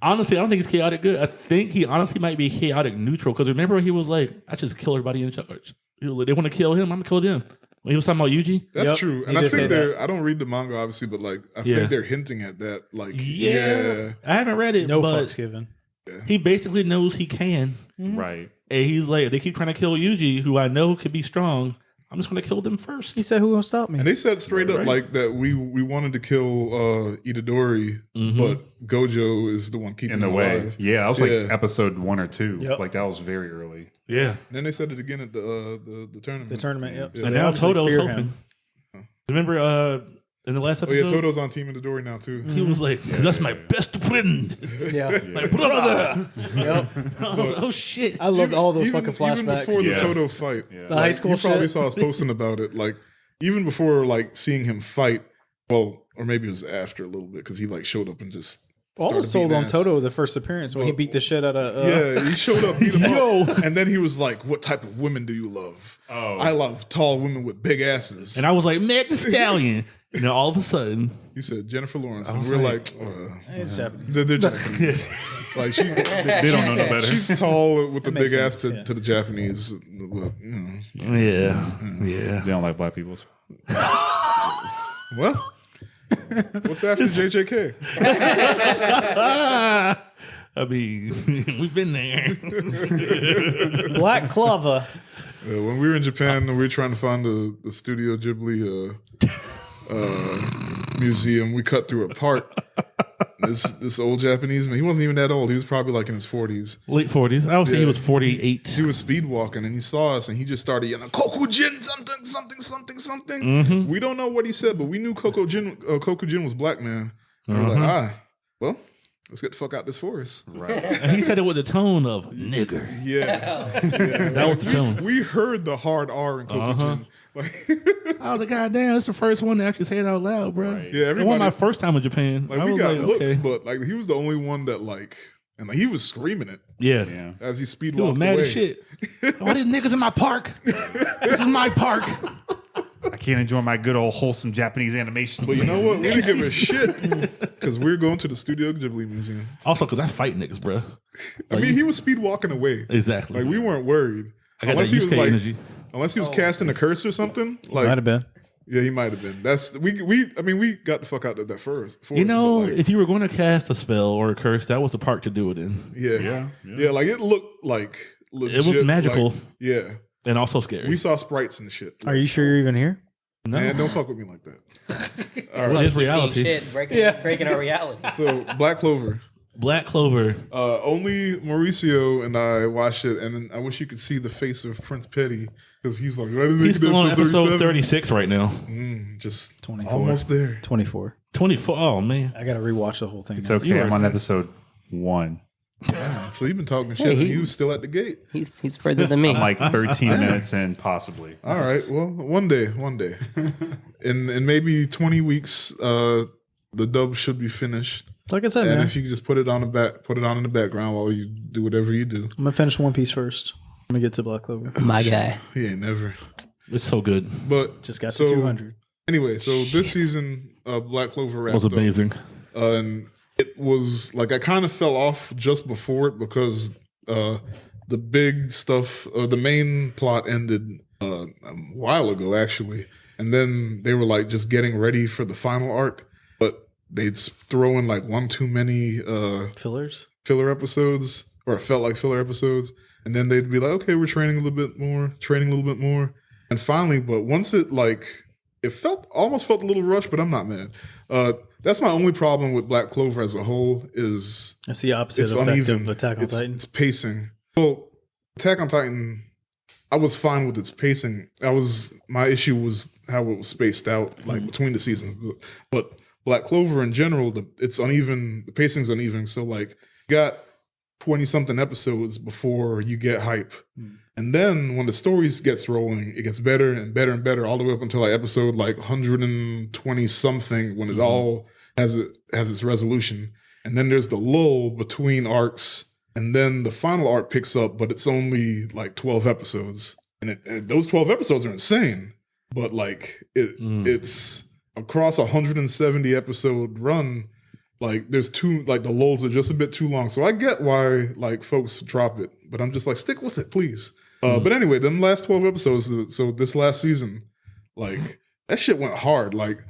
Honestly, I don't think he's chaotic good. I think he honestly might be chaotic neutral. Because remember, he was like, "I just kill everybody in charge." He was like, "They want to kill him. I'm gonna kill them." When he was talking about Yuji, That's Yep, true. he And I did think say they're, I don't read the manga, obviously, but like, I Yeah. think they're hinting at that. Like, I haven't read it. No but fucks given. he basically knows he can, Right. and he's like, they keep trying to kill Yuji, who I know could be strong. I'm just gonna kill them first. He said, "Who gonna stop me?" And they said straight up Right. like that we wanted to kill Itadori, but Gojo is the one keeping In the him way. alive. Yeah, that was like Yeah. episode 1 or 2. Yep. Like that was very early. Yeah, And then they said it again at the tournament. The tournament, yep. So and they now obviously Toto's fear helping. him. Remember, in the last Oh yeah, episode, Toto's on Team Itadori now too. he was like, "Cause that's my best friend, Yeah. my brother." Yep. I was like, "Oh shit!" I loved all those Even fucking flashbacks. before the Yeah. Toto fight, The high school you probably shit. saw us posting about it. Like even before like seeing him fight, well, or maybe it was after a little bit because he like showed up and just. I was started sold beating on ass. Toto the first appearance when he beat the shit out of. Yeah, he showed up, beat him up, and then he was like, "What type of women do you love?" Oh. I love tall women with big asses. And I was like, "Meg the Stallion," and then all of a sudden, He said Jennifer Lawrence, and was we're like, like, It's Japanese. they're Japanese. Like They don't know no better. she's tall with the big makes ass sense, yeah. to the Japanese. But, you know. yeah. They don't like black people. Well, what's after JJK? I mean, we've been there. Black Clover. When we were in Japan, we were trying to find the Studio Ghibli museum. We cut through a part. this old Japanese man. He wasn't even that old. He was probably like in his 40s. Late 40s. I would say he Yeah. was 48. He was speed walking and he saw us and he just started yelling, Kokujin, something, something, something, something. Mhm. We don't know what he said, but we knew Kokujin was black man. And we're like, well, let's get the fuck out this forest. Right. And he said it with the tone of nigger. Yeah. That was the tone. We heard the hard R in Kokujin. Like, I was like, God damn, it's the first one to actually say it out loud, bro. Right. Yeah, It everybody. was my first time in Japan. Like I we was got like, looks, okay. but like he was the only one that like, and like, he was screaming it Yeah. Yeah. as he speed He was walked mad away. as shit. All these niggas in my park. This is my park. I can't enjoy my good old wholesome Japanese animation. But you know what? We didn't give a shit because we're going to the Studio Ghibli Museum. Also, because I fight niggas, bro. I mean, he was speed walking away. Exactly. Like we weren't worried. I got that Yusuke energy. Unless he was casting a curse or something. Like Might have been. yeah, he might have been. That's we. I mean, we got the fuck out of that first. You know, but, like, if you were going to cast a spell or a curse, that was the park to do it in. yeah. Like it looked like legit, It was magical. like, yeah, And also scary. we saw sprites and shit. Are you sure you're even here? no. Man, don't fuck with me like that. All Well, right. it's reality. Shit, breaking our reality. So Black Clover. Black Clover. Only Mauricio and I watched it, and then I wish you could see the face of Prince Petty because he's like, "Why did they He's get still on episode 37?" 36 right now. Just 24. almost there. 24. 24. Oh, man. I got to rewatch the whole thing. It's now. okay. You are I'm on sick. episode 1. So you've been talking shit, Hey, and he- he was still at the gate. He's further than me. I'm like 13 minutes in, possibly. All right. Well, one day. In maybe 20 weeks, the dub should be finished. Like I said, And man, if you could just put it on in the background while you do whatever you do. I'm going to finish One Piece first. Let me get to Black Clover. My guy. He ain't never. It's so good. But Just got so, to 200. Anyway, so this season, Black Clover It wrapped was up. amazing. And it was like I kind of fell off just before it because the big stuff, the main plot ended a while ago actually, and then they were like just getting ready for the final arc, but they'd throw in like one too many Fillers? filler episodes, or it felt like filler episodes, and then they'd be like, okay, we're training a little bit more, and finally, but once it like it almost felt a little rushed, but I'm not mad. That's my only problem with Black Clover as a whole is That's the opposite it's effect uneven. of Attack on it's, Titan. It's pacing. Well, Attack on Titan, I was fine with its pacing. My issue was how it was spaced out, like between the seasons. But Black Clover in general, it's uneven. The pacing's uneven. So like, you got 20 something episodes before you get hype. And then when the stories gets rolling, it gets better and better and better all the way up until like episode like 120 something when it all has its resolution. And then there's the lull between arcs, and then the final arc picks up, but it's only like 12 episodes. And those 12 episodes are insane. But like it's across a 170 episode run, like there's the lulls are just a bit too long. So I get why like folks drop it, but I'm just like, stick with it, please. But anyway, them last 12 episodes, so this last season, like that shit went hard. Like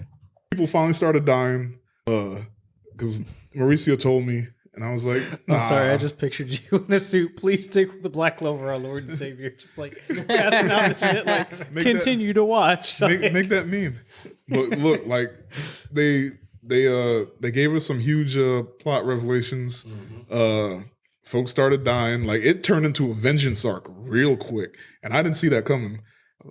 people finally started dying because Mauricio told me, and I was like, nah. I'm sorry, I just pictured you in a suit. Please stick with the Black Clover, our Lord and Savior. Just like passing out the shit, like Make continue to watch. make that meme. But look, like they gave us some huge plot revelations. Folks started dying. Like it turned into a vengeance arc real quick, and I didn't see that coming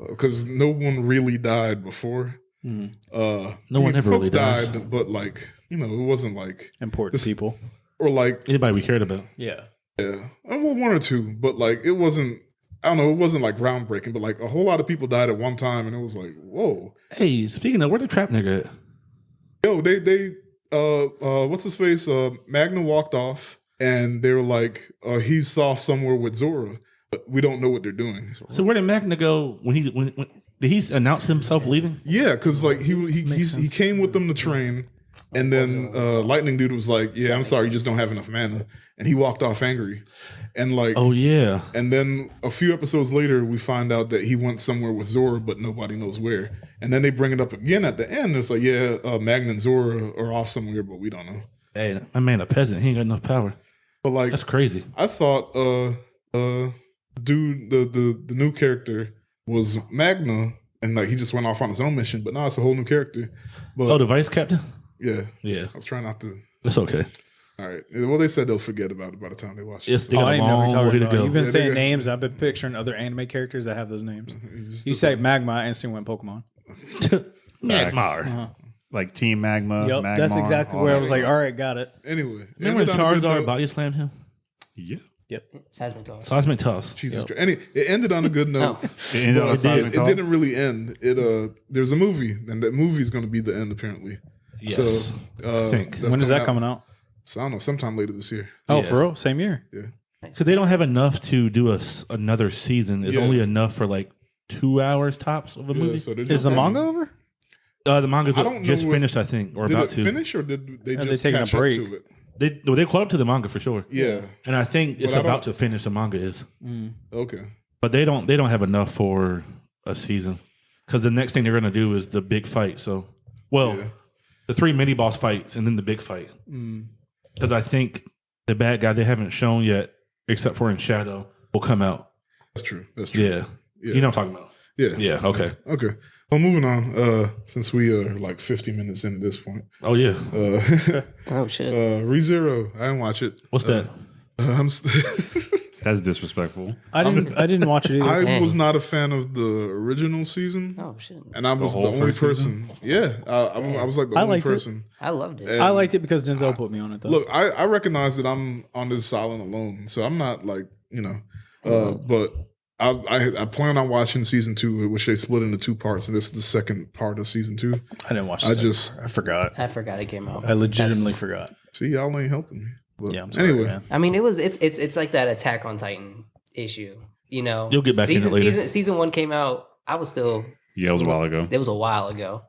because no one really died before. No one ever folks really dies. died, but like it wasn't like Important people. or like Anybody we cared about. Yeah. well, one or two, but like it wasn't. I don't know. It wasn't like groundbreaking, but like a whole lot of people died at one time, and it was like, whoa. Hey, speaking of, where the trap nigga at? Yo, they what's his face? Magna walked off, and they were like, he's off somewhere with Zora, but we don't know what they're doing. So where did Magna go when did he announce himself leaving? Yeah, because like he came with them to train, and then Lightning Dude was like, yeah, I'm sorry, you just don't have enough mana, and he walked off angry, and like, Oh yeah. and then a few episodes later, we find out that he went somewhere with Zora, but nobody knows where. And then they bring it up again at the end. It's like, yeah, Magna and Zora are off somewhere, but we don't know. Hey, my man, a peasant. He ain't got enough power. But like, That's crazy. I thought dude, the new character was Magna, and like he just went off on his own mission. But now it's a whole new character. But Oh, the vice captain. yeah, Yeah. I was trying not to It's okay. All right. Well, they said they'll forget about it by the time they watch it. It's So they got I a don't even know what long you're talking way to about. go. You've been Yeah, saying they got- names. I've been picturing other anime characters that have those names. It's You just say Magma, I instantly went Pokemon. Magmar. Uh-huh. Like Team Magma. Yep, Magmar, that's exactly all where I that was like, stuff. all right, got it. Anyway, Remember when ended on a good Charizard note. body slammed him? Yeah. Seismic toss. Seismic toss. Jesus Christ. It ended on a good note. No. It ended on a But seismic it toss? didn't really end. There's a movie, and that movie is going to be the end apparently. Yes. So I think. that's When is that coming out? So I don't know, sometime later this year. Oh, Yeah. for real? Same year? Because they don't have enough to do another season. It's Yeah. only enough for like 2 hours tops of a movie. So they're Is just the manga over? The manga's I don't know just if- finished, I think, or Did about it to. finish or did they Are they just taking a catch break? up to it? They caught up to the manga for sure. Yeah. And I think it's But I about don't- to finish. The manga is, Okay. but they don't have enough for a season because the next thing they're gonna do is the big fight. So, Yeah. the 3 mini boss fights and then the big fight. Because I think the bad guy they haven't shown yet, except for in Shadow, will come out. That's true. That's true. Yeah, Yeah. you know what I'm talking about. Yeah. Yeah. Okay. Okay. Well, moving on. Since we are like 50 minutes into this point, Oh yeah. Oh shit. ReZero. I didn't watch it. What's that? I'm That's disrespectful. I didn't watch it either. I Dang. was not a fan of the original season, Oh shit. and I was the whole only first person. Yeah, I was like the I only liked it. person. I loved it. And I liked it because Denzel put me on it, though. Look, I recognize that I'm on this island alone, so I'm not like but I plan on watching season 2, which they split into 2 parts, and this is the second part of season 2. I didn't watch I it. just I forgot. I forgot it came out. I legitimately That's- forgot. see y'all ain't helping me. But Yeah, I'm sorry, anyway, man. I mean, it's like that Attack on Titan issue. You know, You'll get back in it season, later. Season 1 came out. I was still. Yeah, it was a while ago. It was a while ago.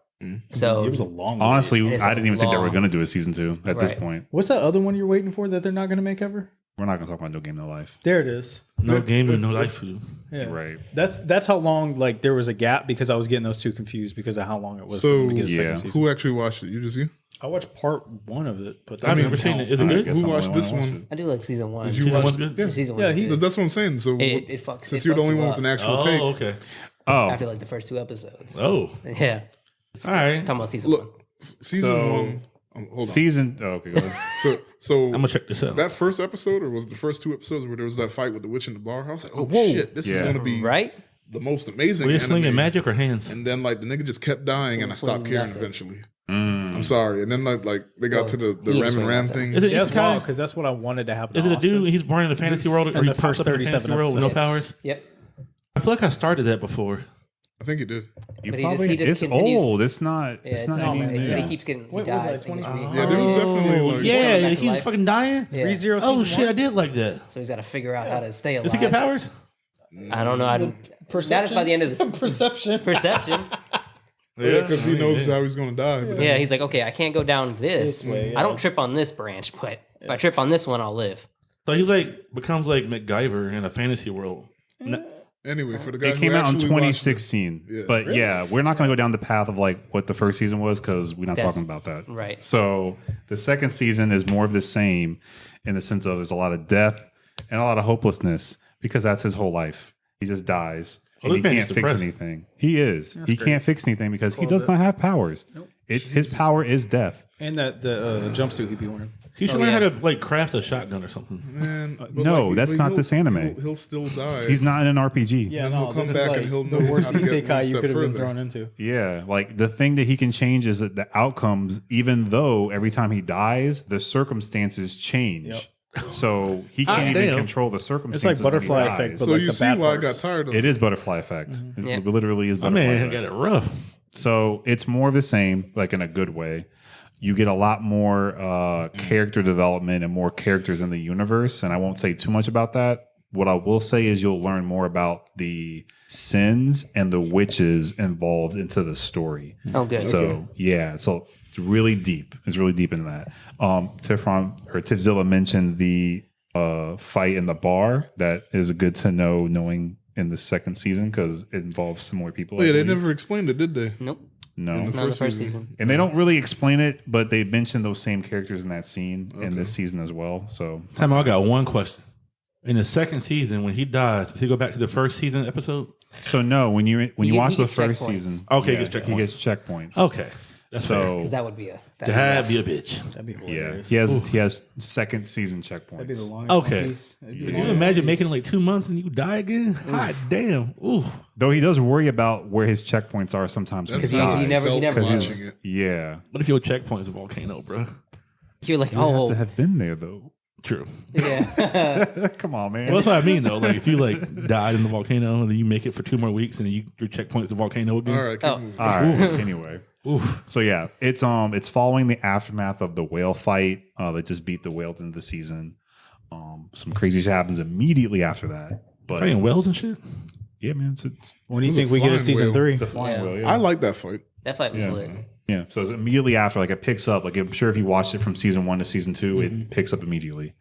So It was a long Honestly, It is I a didn't even think they were long- going to do a season 2 at this Right. point. What's that other one you're waiting for that they're not going to make ever? We're not going to talk about No Game No Life. There it is. No game and no life for you. Yeah. Right. That's how long like there was a gap because I was getting those two confused because of how long it was for So, them to get a yeah. second season. who actually watched it? You just you? I watched part 1 of it, but that I've doesn't never seen count. it. Is it I good? guess Who I'm the watched only this who one? watched I do like season 1. Did you Season watch? one's good? Yeah, Season 1 Yeah, is he- good. that's what I'm saying. So It fucks. since it you're the fucks only you one with up an actual Oh, take, okay. Oh, after like the first 2 episodes. Oh, Yeah, all right. talking about season 1. look, season So- 1. Hold on. season. Oh, okay, go ahead. So I'm gonna check this out. that first episode, or was it the first 2 episodes where there was that fight with the witch in the bar? I was like, oh Whoa. shit, this is Yeah. going to be Right? the most amazing. Were you anime. slinging magic or hands? And then like the nigga just kept dying, and I stopped Swinging caring nothing. eventually. Mm. I'm sorry. And then like they got Well, to the he Ram ain't and swinging Ram nothing. thing. Is it Yeah, that's Isekai? wild because that's what I wanted to happen. Is to it a dude? Austin. He's born in a fantasy world, In or he the pops first up in a 37 fantasy world with no episodes. powers? Yep. I feel like I started that before. I think he did. You But he probably, just it's continues- old. It's not. Yeah, it's not. not, any man. new. But he keeps getting. He What was dies. that, and gets 20? Yeah, there was definitely Oh, like yeah, back to he keeps life. fucking dying. Yeah. ReZero Oh season shit, 1? I did like that. So he's got to figure out how to stay alive. Does he get powers? I don't know. I don't. That is by the end of the Perception. perception. yeah, because he knows how he's going to die. But Yeah, he's like, okay, I can't go down this. This way, I yeah. don't trip on this branch, but if I trip on this one, I'll live. So he's like becomes like MacGyver in a fantasy world. anyway, for the guy It who came out in actually watched it, 2016. Yeah. But yeah, we're not going to go down the path of like what the first season was because we're not That's- talking about that. Right. So the second season is more of the same in the sense of there's a lot of death and a lot of hopelessness because that's his whole life. He just dies Oh, and he this man can't is fix depressed. anything. He is. He great. can't fix anything because he does not have powers. It's his power is death. And that the jumpsuit he'd be wearing. He should Oh, learn yeah. how to like craft a shotgun or something. Man, but no, that's not he'll- this anime. He'll still die. He's not in an RPG. Yeah, Then no, he'll come this is back and like he'll the know worst how to get one isekai you step could have been further. thrown into. Yeah, like the thing that he can change is that the outcomes, even though every time he dies, the circumstances change. Yep. So he can't even damn. control the It's circumstances. like when he butterfly dies. effect, but So like you the see bad why I parts. got tired of It is butterfly effect. Yeah. It literally is My butterfly man effect. got it rough. So it's more of the same, like in a good way. You get a lot more character development and more characters in the universe. And I won't say too much about that. What I will say is you'll learn more about the sins and the witches involved into the story. Oh, good. So yeah, so it's really deep. It's really deep into that. Tifzilla mentioned the fight in the bar. That is good to know, knowing in the second season because it involves some more people. Oh, I yeah, they believe. never explained it, did they? Nope. No. in the Not the first season. And they don't really explain it, but they mention those same characters in that scene in this season as well. So Time out, I got one question. In the second season, when he dies, does he go back to the first season episode? no, when you He watch the gets first checkpoints. season, Okay, he yeah, gets he checkpoints. gets checkpoints. Okay. That's fair. Because that would be a That'd be a bitch. That'd be Yeah, hilarious. he has second season checkpoints. That'd be the longest. Okay. One Piece. That'd be the Could you longest imagine One making Piece. like 2 months and you die again? God damn. Ooh. Though he does worry about where his checkpoints are sometimes. when That's he he how I dies. never- he felt never watching knows. it. Yeah, What if your checkpoint's a volcano, bro? You're like, you have oh, to have been there though. True. yeah. Come on, man. Well, that's what I mean, though. Like, if you like died in the volcano and then you make it for 2 more weeks and then your checkpoint's the volcano again. All right, keep moving. All right. Anyway, Oof. so yeah, it's following the aftermath of the whale fight. That just beat the whales into the season. Some crazy shit happens immediately after that. But Fighting whales and shit. yeah, man, When do you It was think a we get a flying season whale. 3? it's a flying Yeah. whale. Yeah. I like that fight. That fight was Yeah. lit. Yeah, so it's immediately after, like it picks up. Like I'm sure if you watched it from season 1 to season 2, it picks up immediately.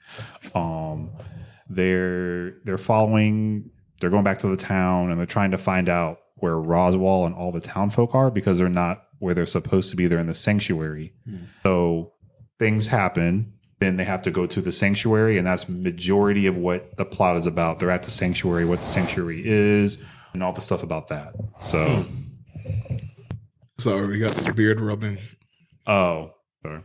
They're following. They're going back to the town and they're trying to find out where Roswell and all the town folk are because they're not where they're supposed to be. They're in the sanctuary. So things happen. Then they have to go to the sanctuary, and that's majority of what the plot is about. They're at the sanctuary, what the sanctuary is, and all the stuff about that. So. Sorry, we got the beard rubbing. Oh, sorry.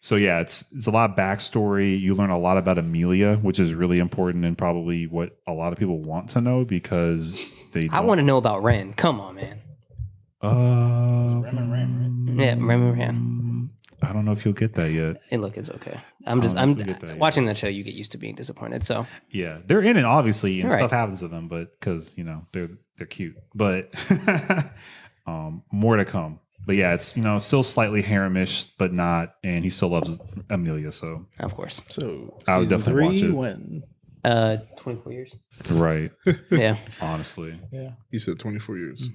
So yeah, it's a lot of backstory. You learn a lot about Amelia, which is really important and probably what a lot of people want to know because they. I want to know about Ren. Come on, man. Rem and Ram, right? Yeah, Ren and Ren. I don't know if you'll get that yet. Hey, look, it's okay. I don't know if we get that yet. Watching that show. You get used to being disappointed. So Yeah, they're in it obviously, and Right. stuff happens to them, but because they're cute. But more to come. But yeah, it's still slightly haremish, but not, and he still loves Amelia. So of course, So I would season definitely watch 3 it. when? 24 years. right, Yeah. honestly. Yeah. He said 24 years.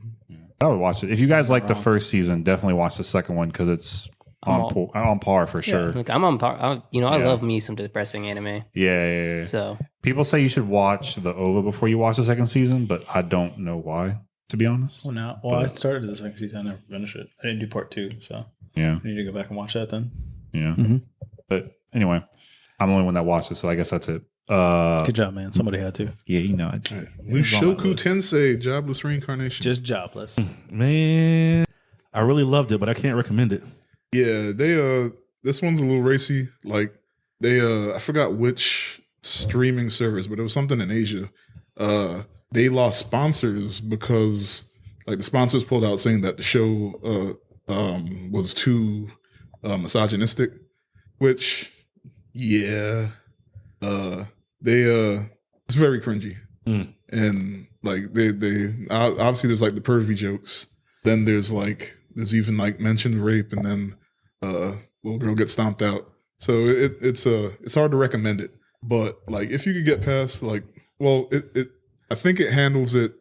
I would watch it. If you guys like the first season, definitely watch the second one because it's on par for sure. Look, I'm on par. I Yeah. love me some depressing anime. Yeah. So People say you should watch the OVA before you watch the second season, but I don't know why, to be honest. Well, I started the second season. I never finished it. I didn't do part 2, so Yeah. I need to go back and watch that then. Yeah. Mhm. But anyway, I'm the only one that watched it, so I guess that's it. Good job, man. Somebody had to. Yeah, Mushoku Tensei, Jobless Reincarnation. Just jobless. Man, I really loved it, but I can't recommend it. Yeah, they this one's a little racy. Like they I forgot which streaming service, but it was something in Asia. They lost sponsors because like the sponsors pulled out saying that the show was too misogynistic, which yeah, it's very cringy. And like they obviously there's like the pervy jokes. Then there's even like mentioned rape, and then little girl gets stomped out. So it's hard to recommend it. But like if you could get past I think it handles it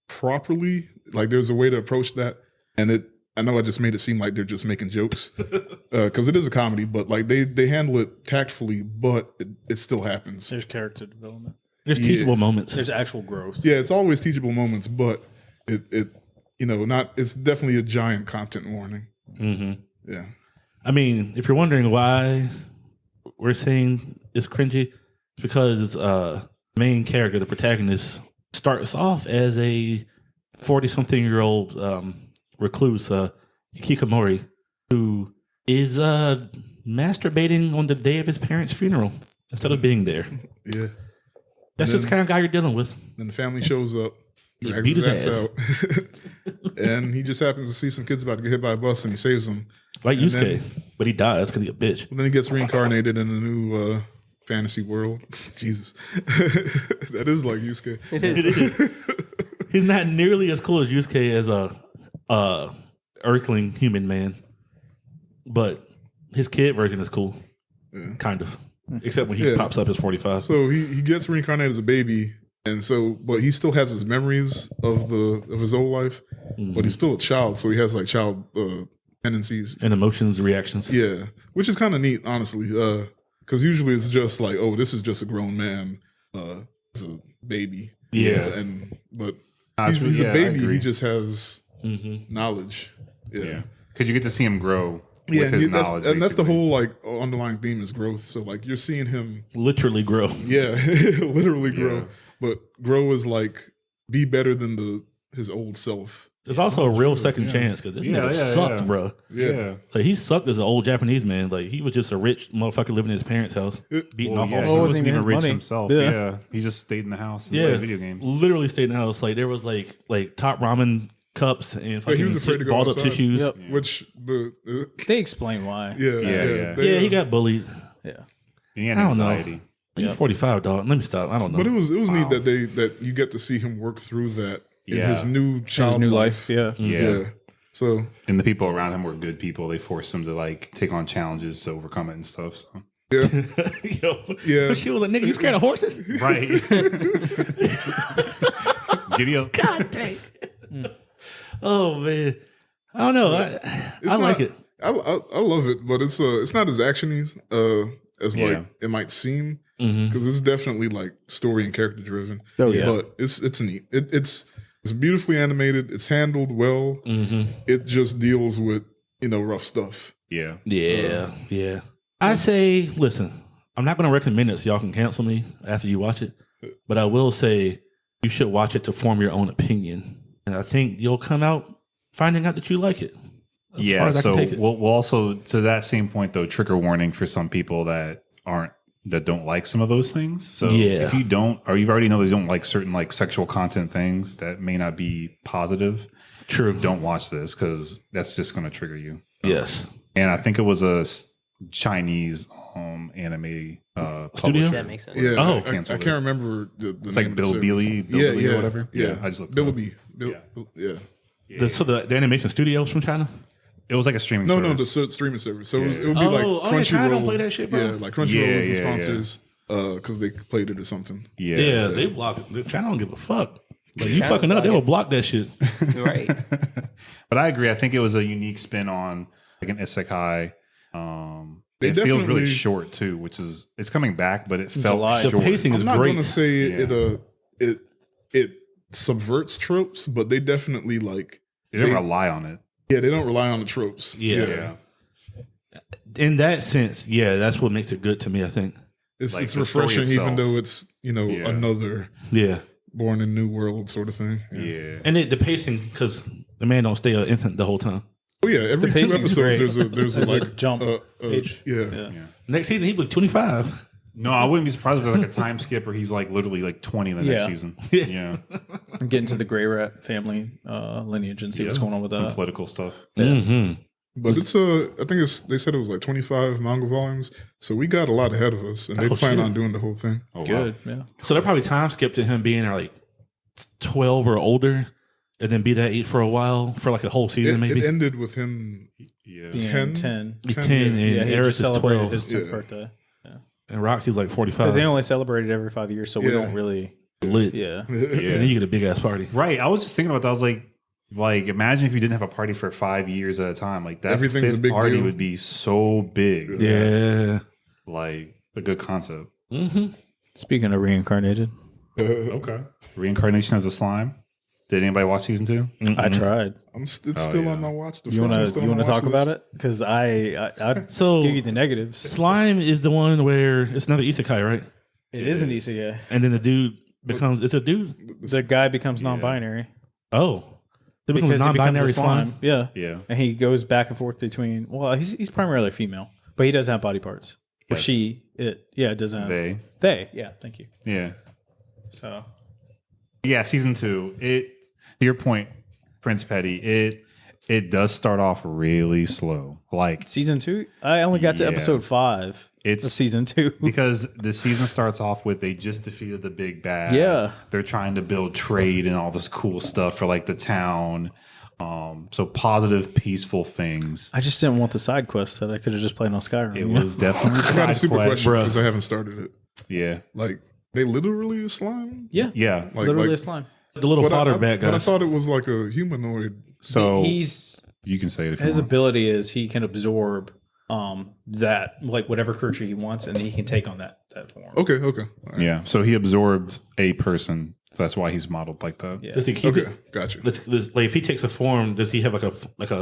properly. Like there's a way to approach that, and I know I just made it seem like they're just making jokes because it is a comedy, but like they handle it tactfully, but it still happens. There's character development. There's teachable moments. There's actual growth. Yeah, it's always teachable moments, but it's definitely a giant content warning. Mm-hmm. Yeah. I mean, if you're wondering why we're saying it's cringy, it's because the main character, the protagonist, starts off as a 40-something-year-old recluse, Hikikomori, who is masturbating on the day of his parents' funeral instead of being there. Yeah. That's just the kind of guy you're dealing with. Then the family shows up, He drags beat his his ass ass. out, and he just happens to see some kids about to get hit by a bus, and he saves them. Like And Yusuke, then- but he dies because he's a bitch. Then he gets reincarnated in a new fantasy world. Jesus, that is like Yusuke. He's not nearly as cool as Yusuke as a earthling human man, but his kid version is cool, kind of. Except when he Yeah. pops up as 45. So he gets reincarnated as a baby, and so but he still has his memories of his old life, but he's still a child, so he has like child tendencies. And emotions, reactions. Yeah, which is kind of neat, honestly, because usually it's just like, oh, this is just a grown man, it's a baby. Yeah. But That's he's what- a yeah, I baby. agree. He just has Mm-hmm. knowledge. Yeah, because you get to see him grow Yeah, with his and knowledge, that's the basically. whole like underlying theme is growth. So like you're seeing him, Literally grow. yeah, literally grow. Yeah. But grow is like be better than his old self. There's also a real second chance because this nigga sucked, bro. Yeah. Like he sucked as an old Japanese man. Like he was just a rich motherfucker living in his parents' house, beating off yeah, all he the wasn't wasn't even even his rich money. himself. Yeah. Yeah. He just stayed in the house and yeah, played video games. Literally stayed in the house. Like there was like top ramen cups and fucking he was afraid to go balled up outside. tissues. Yep. Which They explain why. Yeah. Yeah, he got bullied. Yeah. He had I don't anxiety. know. He's 45, dog. Let me stop. I don't know. But it was neat that you get to see him work through that in Yeah. his new child His new life. Yeah. Yeah. So And the people around him were good people. They forced him to like take on challenges to overcome it and stuff. So Yo, Yeah. she was like, "Nigga, you scared of horses?" right. Giddy up. God dang. Oh man, I don't know. I like it. I love it, but it's not as actiony as like Yeah. it might seem, Mhm. because it's definitely like story and character driven. Oh, yeah. But it's neat. It's beautifully animated. It's handled well. Mm-hmm. It just deals with rough stuff. Yeah. Yeah. I say, listen, I'm not going to recommend it so y'all can cancel me after you watch it, but I will say you should watch it to form your own opinion, and I think you'll come out finding out that you like it. As far Yeah. as I can So take it. we'll also, to that same point though, trigger warning for some people that don't like some of those things. So Yeah. if you don't, or you already know they don't like certain like sexual content things that may not be positive, True. don't watch this because that's just going to trigger you. Yes. And I think it was a Chinese anime Studio? publisher. That makes sense. Yeah, Oh, I canceled can't it. remember the It's name like of the Bilibili, service. Bilibili or whatever. Yeah, I just looked it up. Bilibili. Yeah. So the animation studios from China? It was like a streaming No, service. the streaming service. So Yeah. it would be like Oh, China don't Crunchyroll. play that shit, bro. Yeah, like Crunchyroll Yeah, was the yeah, yeah. sponsors because they played it or something. Yeah, they block it. China don't give a fuck. Like you China fucking up, block they will it. block that shit. Right. But I agree. I think it was a unique spin on like an isekai. They It feels really definitely- short too, which is it's coming back, but it felt July. The short. pacing is I'm not great. going to say Yeah. it subverts tropes, but they definitely like They didn't rely on it. they don't rely on the tropes. Yeah. In that sense, yeah, that's what makes it good to me, I think. It's Like it's the story refreshing, even itself. though it's Yeah. another Yeah. born in new world sort of thing. Yeah. And the pacing, because the man don't stay an infant the whole time. Oh yeah, every The 2 pacing is episodes great. there's a There's a like jump age. Yeah. Yeah. Next season, he was 25. No, I wouldn't be surprised if there's like a time skip or he's like literally like 20 in the next Yeah. season. Yeah. Yeah. And get into the Gray Rat family lineage and see what's going on with Some that. political stuff. Mm-hmm. But it's I think they said it was like 25 manga volumes, so we got a lot ahead of us, and they Oh, plan shit. on doing the whole thing. Oh, wow. Good. Yeah. So they're probably time skipped to him being like 12 or older and then be that age for a while, for like a whole season, maybe. It ended with him. Yeah. Being 10? 10. He's 10, 10 yeah. and Yeah, he Eris just is celebrated 12. his 10th Yeah. birthday. And Roxy's like 45. Because they only celebrate it every 5 years, so we Yeah. don't really. Lit. Yeah. And then you get a big ass party. Right. I was just thinking about that. I was like, imagine if you didn't have a party for 5 years at a time. Like that Everything's a fifth big party deal. would be so big. Yeah. Like a good concept. Mm-hmm. Speaking of reincarnated, Okay. Reincarnation as a slime. Did anybody watch season 2? I tried. It's Oh, still yeah. on my watch. The You first wanna one's still on my talk watch about list. it? Because I So give you the negatives. slime is the one where it's another isekai, right? It is an isekai. And then the dude becomes, it's a dude. The guy becomes non-binary Oh. They become a because he becomes non-binary a slime. Yeah, Yeah. and he goes back and forth between. Well, he's primarily female, but he does have body parts. Or Yes. she, it doesn't have. They, yeah. Thank you. Yeah. So Yeah, season 2. To your point, Prince Petty, it does start off really slow. Like season 2, I only got to Yeah. episode 5 it's of season 2. because the season starts off with they just defeated the big bad. Yeah. They're trying to build trade and all this cool stuff for like the town. So positive, peaceful things. I just didn't want the side quests that I could have just played on Skyrim. It you know? was definitely I got a side super quest. question because I haven't started it. Yeah. Like they literally a slime. yeah, Yeah. Like, literally a slime. The little But fodder bad But I guys. thought it was like a humanoid. So he's you can say it if you his want. ability is he can absorb that like whatever creature he wants, and then he can take on that form. Okay. All right. Yeah. So he absorbed a person. So that's why he's modeled like that. Yeah. Does he keep Okay. it? Gotcha. Like if he takes a form, does he have like a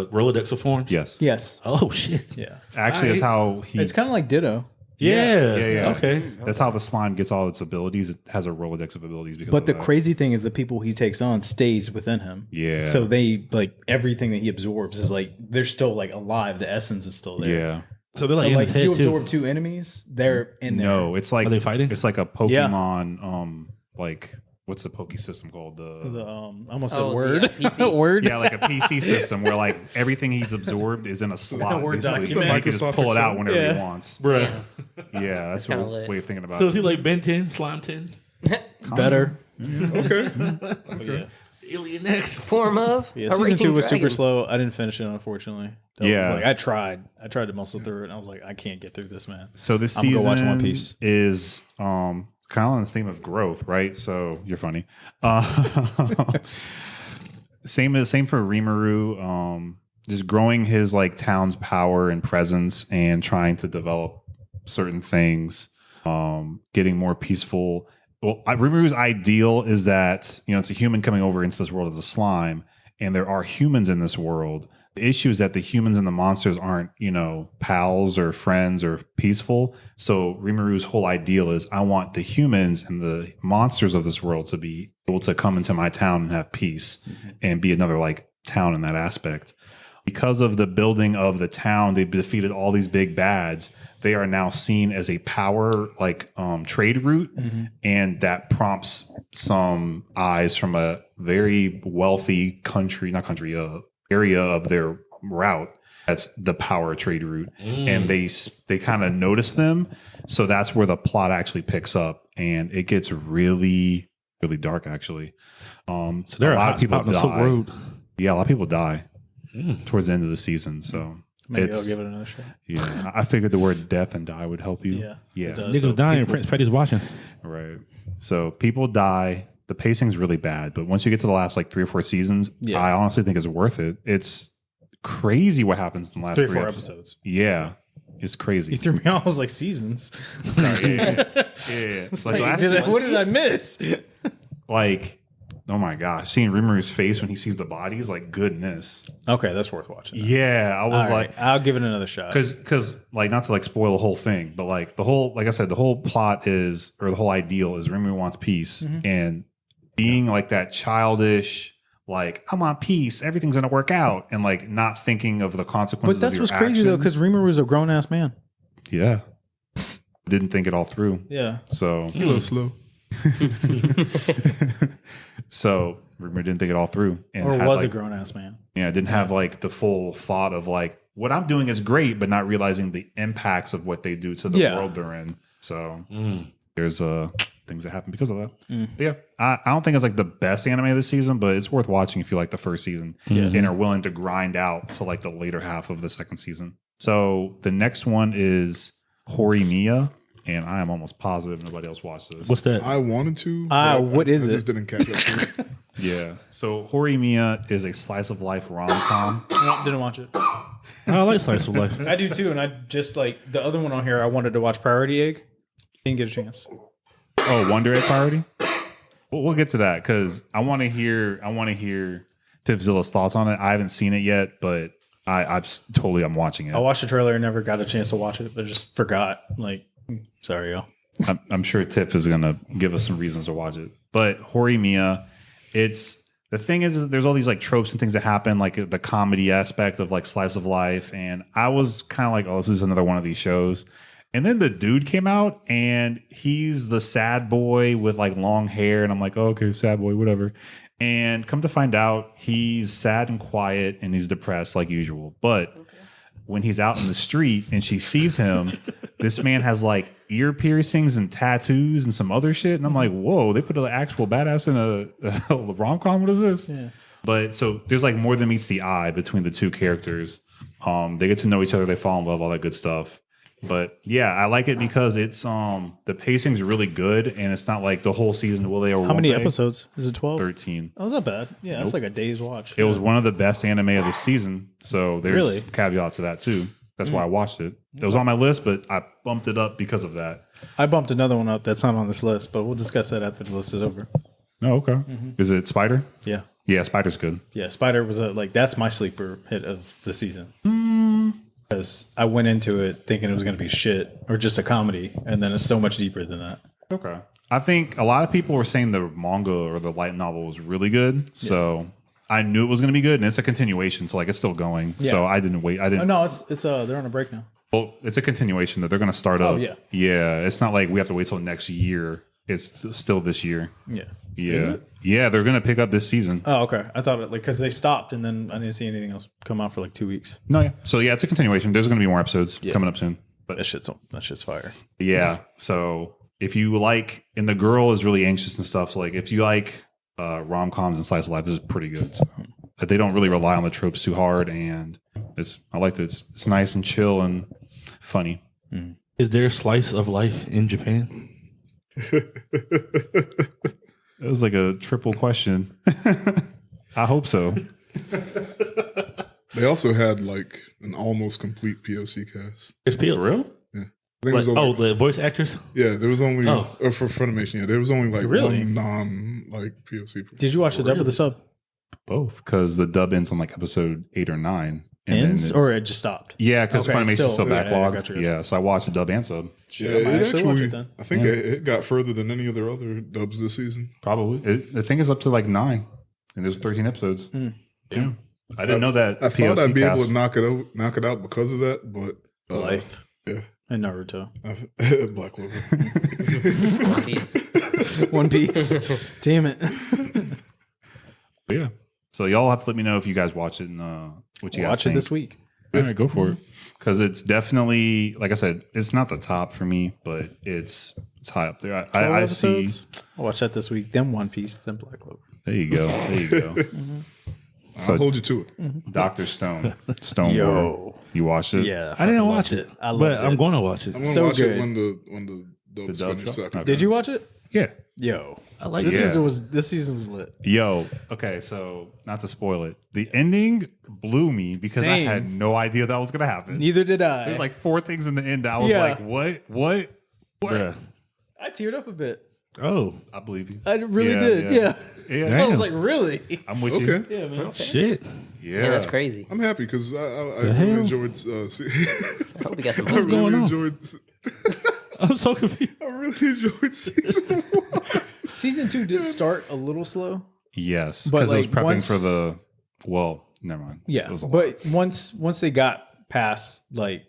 Rolodex of forms? Yes. Yes. Oh shit. Yeah. Actually, that's how he. It's kind of like Ditto. Yeah. Okay. That's how the slime gets all its abilities. It has a Rolodex of abilities because. But of the that. crazy thing is the people he takes on stays within him. Yeah. So they like everything that he absorbs is like they're still like alive. The essence is still there. Yeah. So they're So like in like his if you head too. absorb two enemies, they're in there. No, it's like Are they fighting? It's like a Pokemon. Like what's the Poke system called? The I almost Oh, said word. yeah, PC. Word. Yeah, like a PC system where like everything he's absorbed is in a slot. Word basically. So document. he can just Microsoft pull it out Excel. whenever Yeah. he wants. Bruh. Yeah, that's kinda a lit. way of thinking about So it. is he like Ben 10, Slime 10? Better. Okay. Alien X. Form of Yeah, a season raging 2 was super dragon. slow. I didn't finish it, unfortunately. That was Yeah. like, I tried to muscle through it, and I was like, I can't get through this, man. So this I'm gonna season go watch One Piece. is kind of on the theme of growth, right? So you're funny. Same for Rimuru. Just growing his like town's power and presence and trying to develop certain things. Getting more peaceful. Well, Rimuru's ideal is that it's a human coming over into this world as a slime, and there are humans in this world. The issue is that the humans and the monsters aren't, pals or friends or peaceful. So Rimuru's whole ideal is I want the humans and the monsters of this world to be able to come into my town and have peace and be another like town in that aspect. Because of the building of the town, they've defeated all these big bads. They are now seen as a power like trade route, and that prompts some eyes from a very wealthy area of their route. That's the power trade route, and they kind of notice them. So that's where the plot actually picks up, and it gets really, really dark. Actually, So they're a lot of people on the Silk Road. Yeah, a lot of people die towards the end of the season. So. Maybe I'll give it another shot. Yeah, I figured the word death and die would help you. Yeah, it does. Niggas So dying. people- Prince Petty's watching. Right. So people die. The pacing's really bad, but once you get to the last like 3 or 4 seasons, Yeah. I honestly think it's worth it. It's crazy what happens in the last 3 or 3 4 episodes. episodes. Yeah, it's crazy. You threw me off. I was like, seasons. yeah. It's like, Like, last what did I miss? like, oh my gosh, seeing Rimuru's face when he sees the bodies, like goodness. Okay, that's worth watching. Yeah, I was All right, I'll give it another shot. because like not to like spoil the whole thing, but like the whole, like I said, the whole plot is, or the whole ideal is Rimuru wants peace, and being like that childish, like I want peace, everything's gonna work out, and like not thinking of the consequences. But that's of your what's crazy though, actions. because Rimuru's a grown ass man. Yeah, didn't think it all through. Yeah. So A little slow. so Rimuru didn't think it all through, and Or had, was a like, grown ass man. Yeah, didn't have like the full thought of like what I'm doing is great, but not realizing the impacts of what they do to the Yeah. world they're in. So there's things that happen because of that. But yeah, I don't think it's like the best anime this season, but it's worth watching if you like the first season and are willing to grind out to like the later half of the second season. So the next one is Horimiya, and I am almost positive nobody else watched this. What's that? I wanted to. but what is I it? just didn't catch up to it. Yeah. So Horimiya is a slice of life rom-com. No, didn't watch it. I like slice of life. I do too, and I just like the other one on here. I wanted to watch Priority Egg. Didn't get a chance. Oh, Wonder Egg Priority? We'll get to that because I want to hear Tipzilla's thoughts on it. I haven't seen it yet, but I'm watching it. I watched the trailer and never got a chance to watch it, but just forgot. Like, sorry, y'all. I'm sure Tiff is gonna give us some reasons to watch it. But Horimiya, the thing is there's all these like tropes and things that happen, like the comedy aspect of like slice of life, and I was kind of like, oh, this is another one of these shows. And then the dude came out and he's the sad boy with like long hair, and I'm like, oh, okay, sad boy, whatever. And come to find out, he's sad and quiet and he's depressed like usual. But when he's out in the street and she sees him, this man has like ear piercings and tattoos and some other shit. And I'm like, whoa, they put an actual badass in a rom-com? What is this? Yeah. But so there's like more than meets the eye between the two characters. They get to know each other, they fall in love, all that good stuff. But yeah, I like it because it's the pacing's really good, and it's not like the whole season will they or How many won't they? episodes? Is it 12? 13. Oh, it's not bad. Yeah, that's like a day's watch. It was one of the best anime of the season, so there's Really? caveats to that too. That's why I watched it. It was on my list, but I bumped it up because of that. I bumped another one up that's not on this list, but we'll discuss that after the list is over. Oh, okay. Is it Spider? Yeah. Yeah, Spider's good. Yeah, Spider was that's my sleeper hit of the season. because I went into it thinking it was going to be shit or just a comedy, and then it's so much deeper than that. Okay. I think a lot of people were saying the manga or the light novel was really good. So I knew it was going to be good, and it's a continuation. So like it's still going. Yeah. So I didn't wait. I Oh, didn't. no, it's they're on a break now. Well, it's a continuation that they're going to start Oh, up. yeah. Yeah. It's not like we have to wait till next year. It's still this year. Yeah. Yeah. Is it? Yeah. They're going to pick up this season. Oh, okay. I thought it because they stopped and then I didn't see anything else come out for like 2 weeks. No. Yeah. So yeah, it's a continuation. There's going to be more episodes coming up soon. But That shit's fire. yeah. So if you like, and the girl is really anxious and stuff. So like if you like rom-coms and slice of life, this is pretty good. So, they don't really rely on the tropes too hard, and I liked it. It's nice and chill and funny. Is there a slice of life in Japan? It was like a triple question. I hope so. They also had like an almost complete POC cast. It's For real? Yeah. I think it was Like, only, the voice actors? yeah, there was only Oh. for Funimation. Yeah, there was only like Really? one non like POC. Did you watch the dub or the sub? Both, because the dub ends on like episode 8 or 9. And Ends then or it just stopped? yeah, because Okay, Funimation's still yeah, backlogged. gotcha. Yeah, so I watched the dub and sub. Yeah, I might it actually watch actually. it then. I think Yeah. it got further than any of their other dubs this season. Probably. I think it's up to like 9, and there's 13 episodes. Yeah. I didn't know that. I thought POC I'd be able cast- to knock it out because of that, but Life. Yeah, And Naruto. Black Clover. One Piece. One Piece. Damn it. But yeah. So y'all have to let me know if you guys watch it and what you guys Watch think. it this week. All right, go for it. Because it's definitely, like I said, it's not the top for me, but it's high up there. I see. I'll watch that this week. Then One Piece. Then Black Clover. There you go. There you go. So- I'll hold you to it. Dr. Stone. Stone Yo. World. You watched it? Yeah. I didn't fucking watch loved it, I but loved I'm it. going to watch it. I'm gonna So watch good. it when the dub's dub finished. show? So I can- Okay. Did you watch it? Yeah. Yo. I like This it. Yeah. season was lit. Yo, okay, so not to spoil it, the ending blew me because Same. I had no idea that was going to happen. Neither did I. There's like 4 things in the end that I was Yeah. like, what? Bruh. I teared up a bit. Oh, I believe you. I really Yeah, did. yeah. Yeah. Yeah, I Damn. was like, really? I'm with you. Okay, Yeah, man. Okay. shit. Yeah. Yeah, that's crazy. I'm happy because I The really hell? enjoyed. I hope we got some I pussy. really going on? enjoyed. I'm so confused. I really enjoyed season 1. Season 2 did start a little slow. Yes, But, because it was like, prepping once- for the, well, never mind. Yeah, It was a lot. but once they got past like,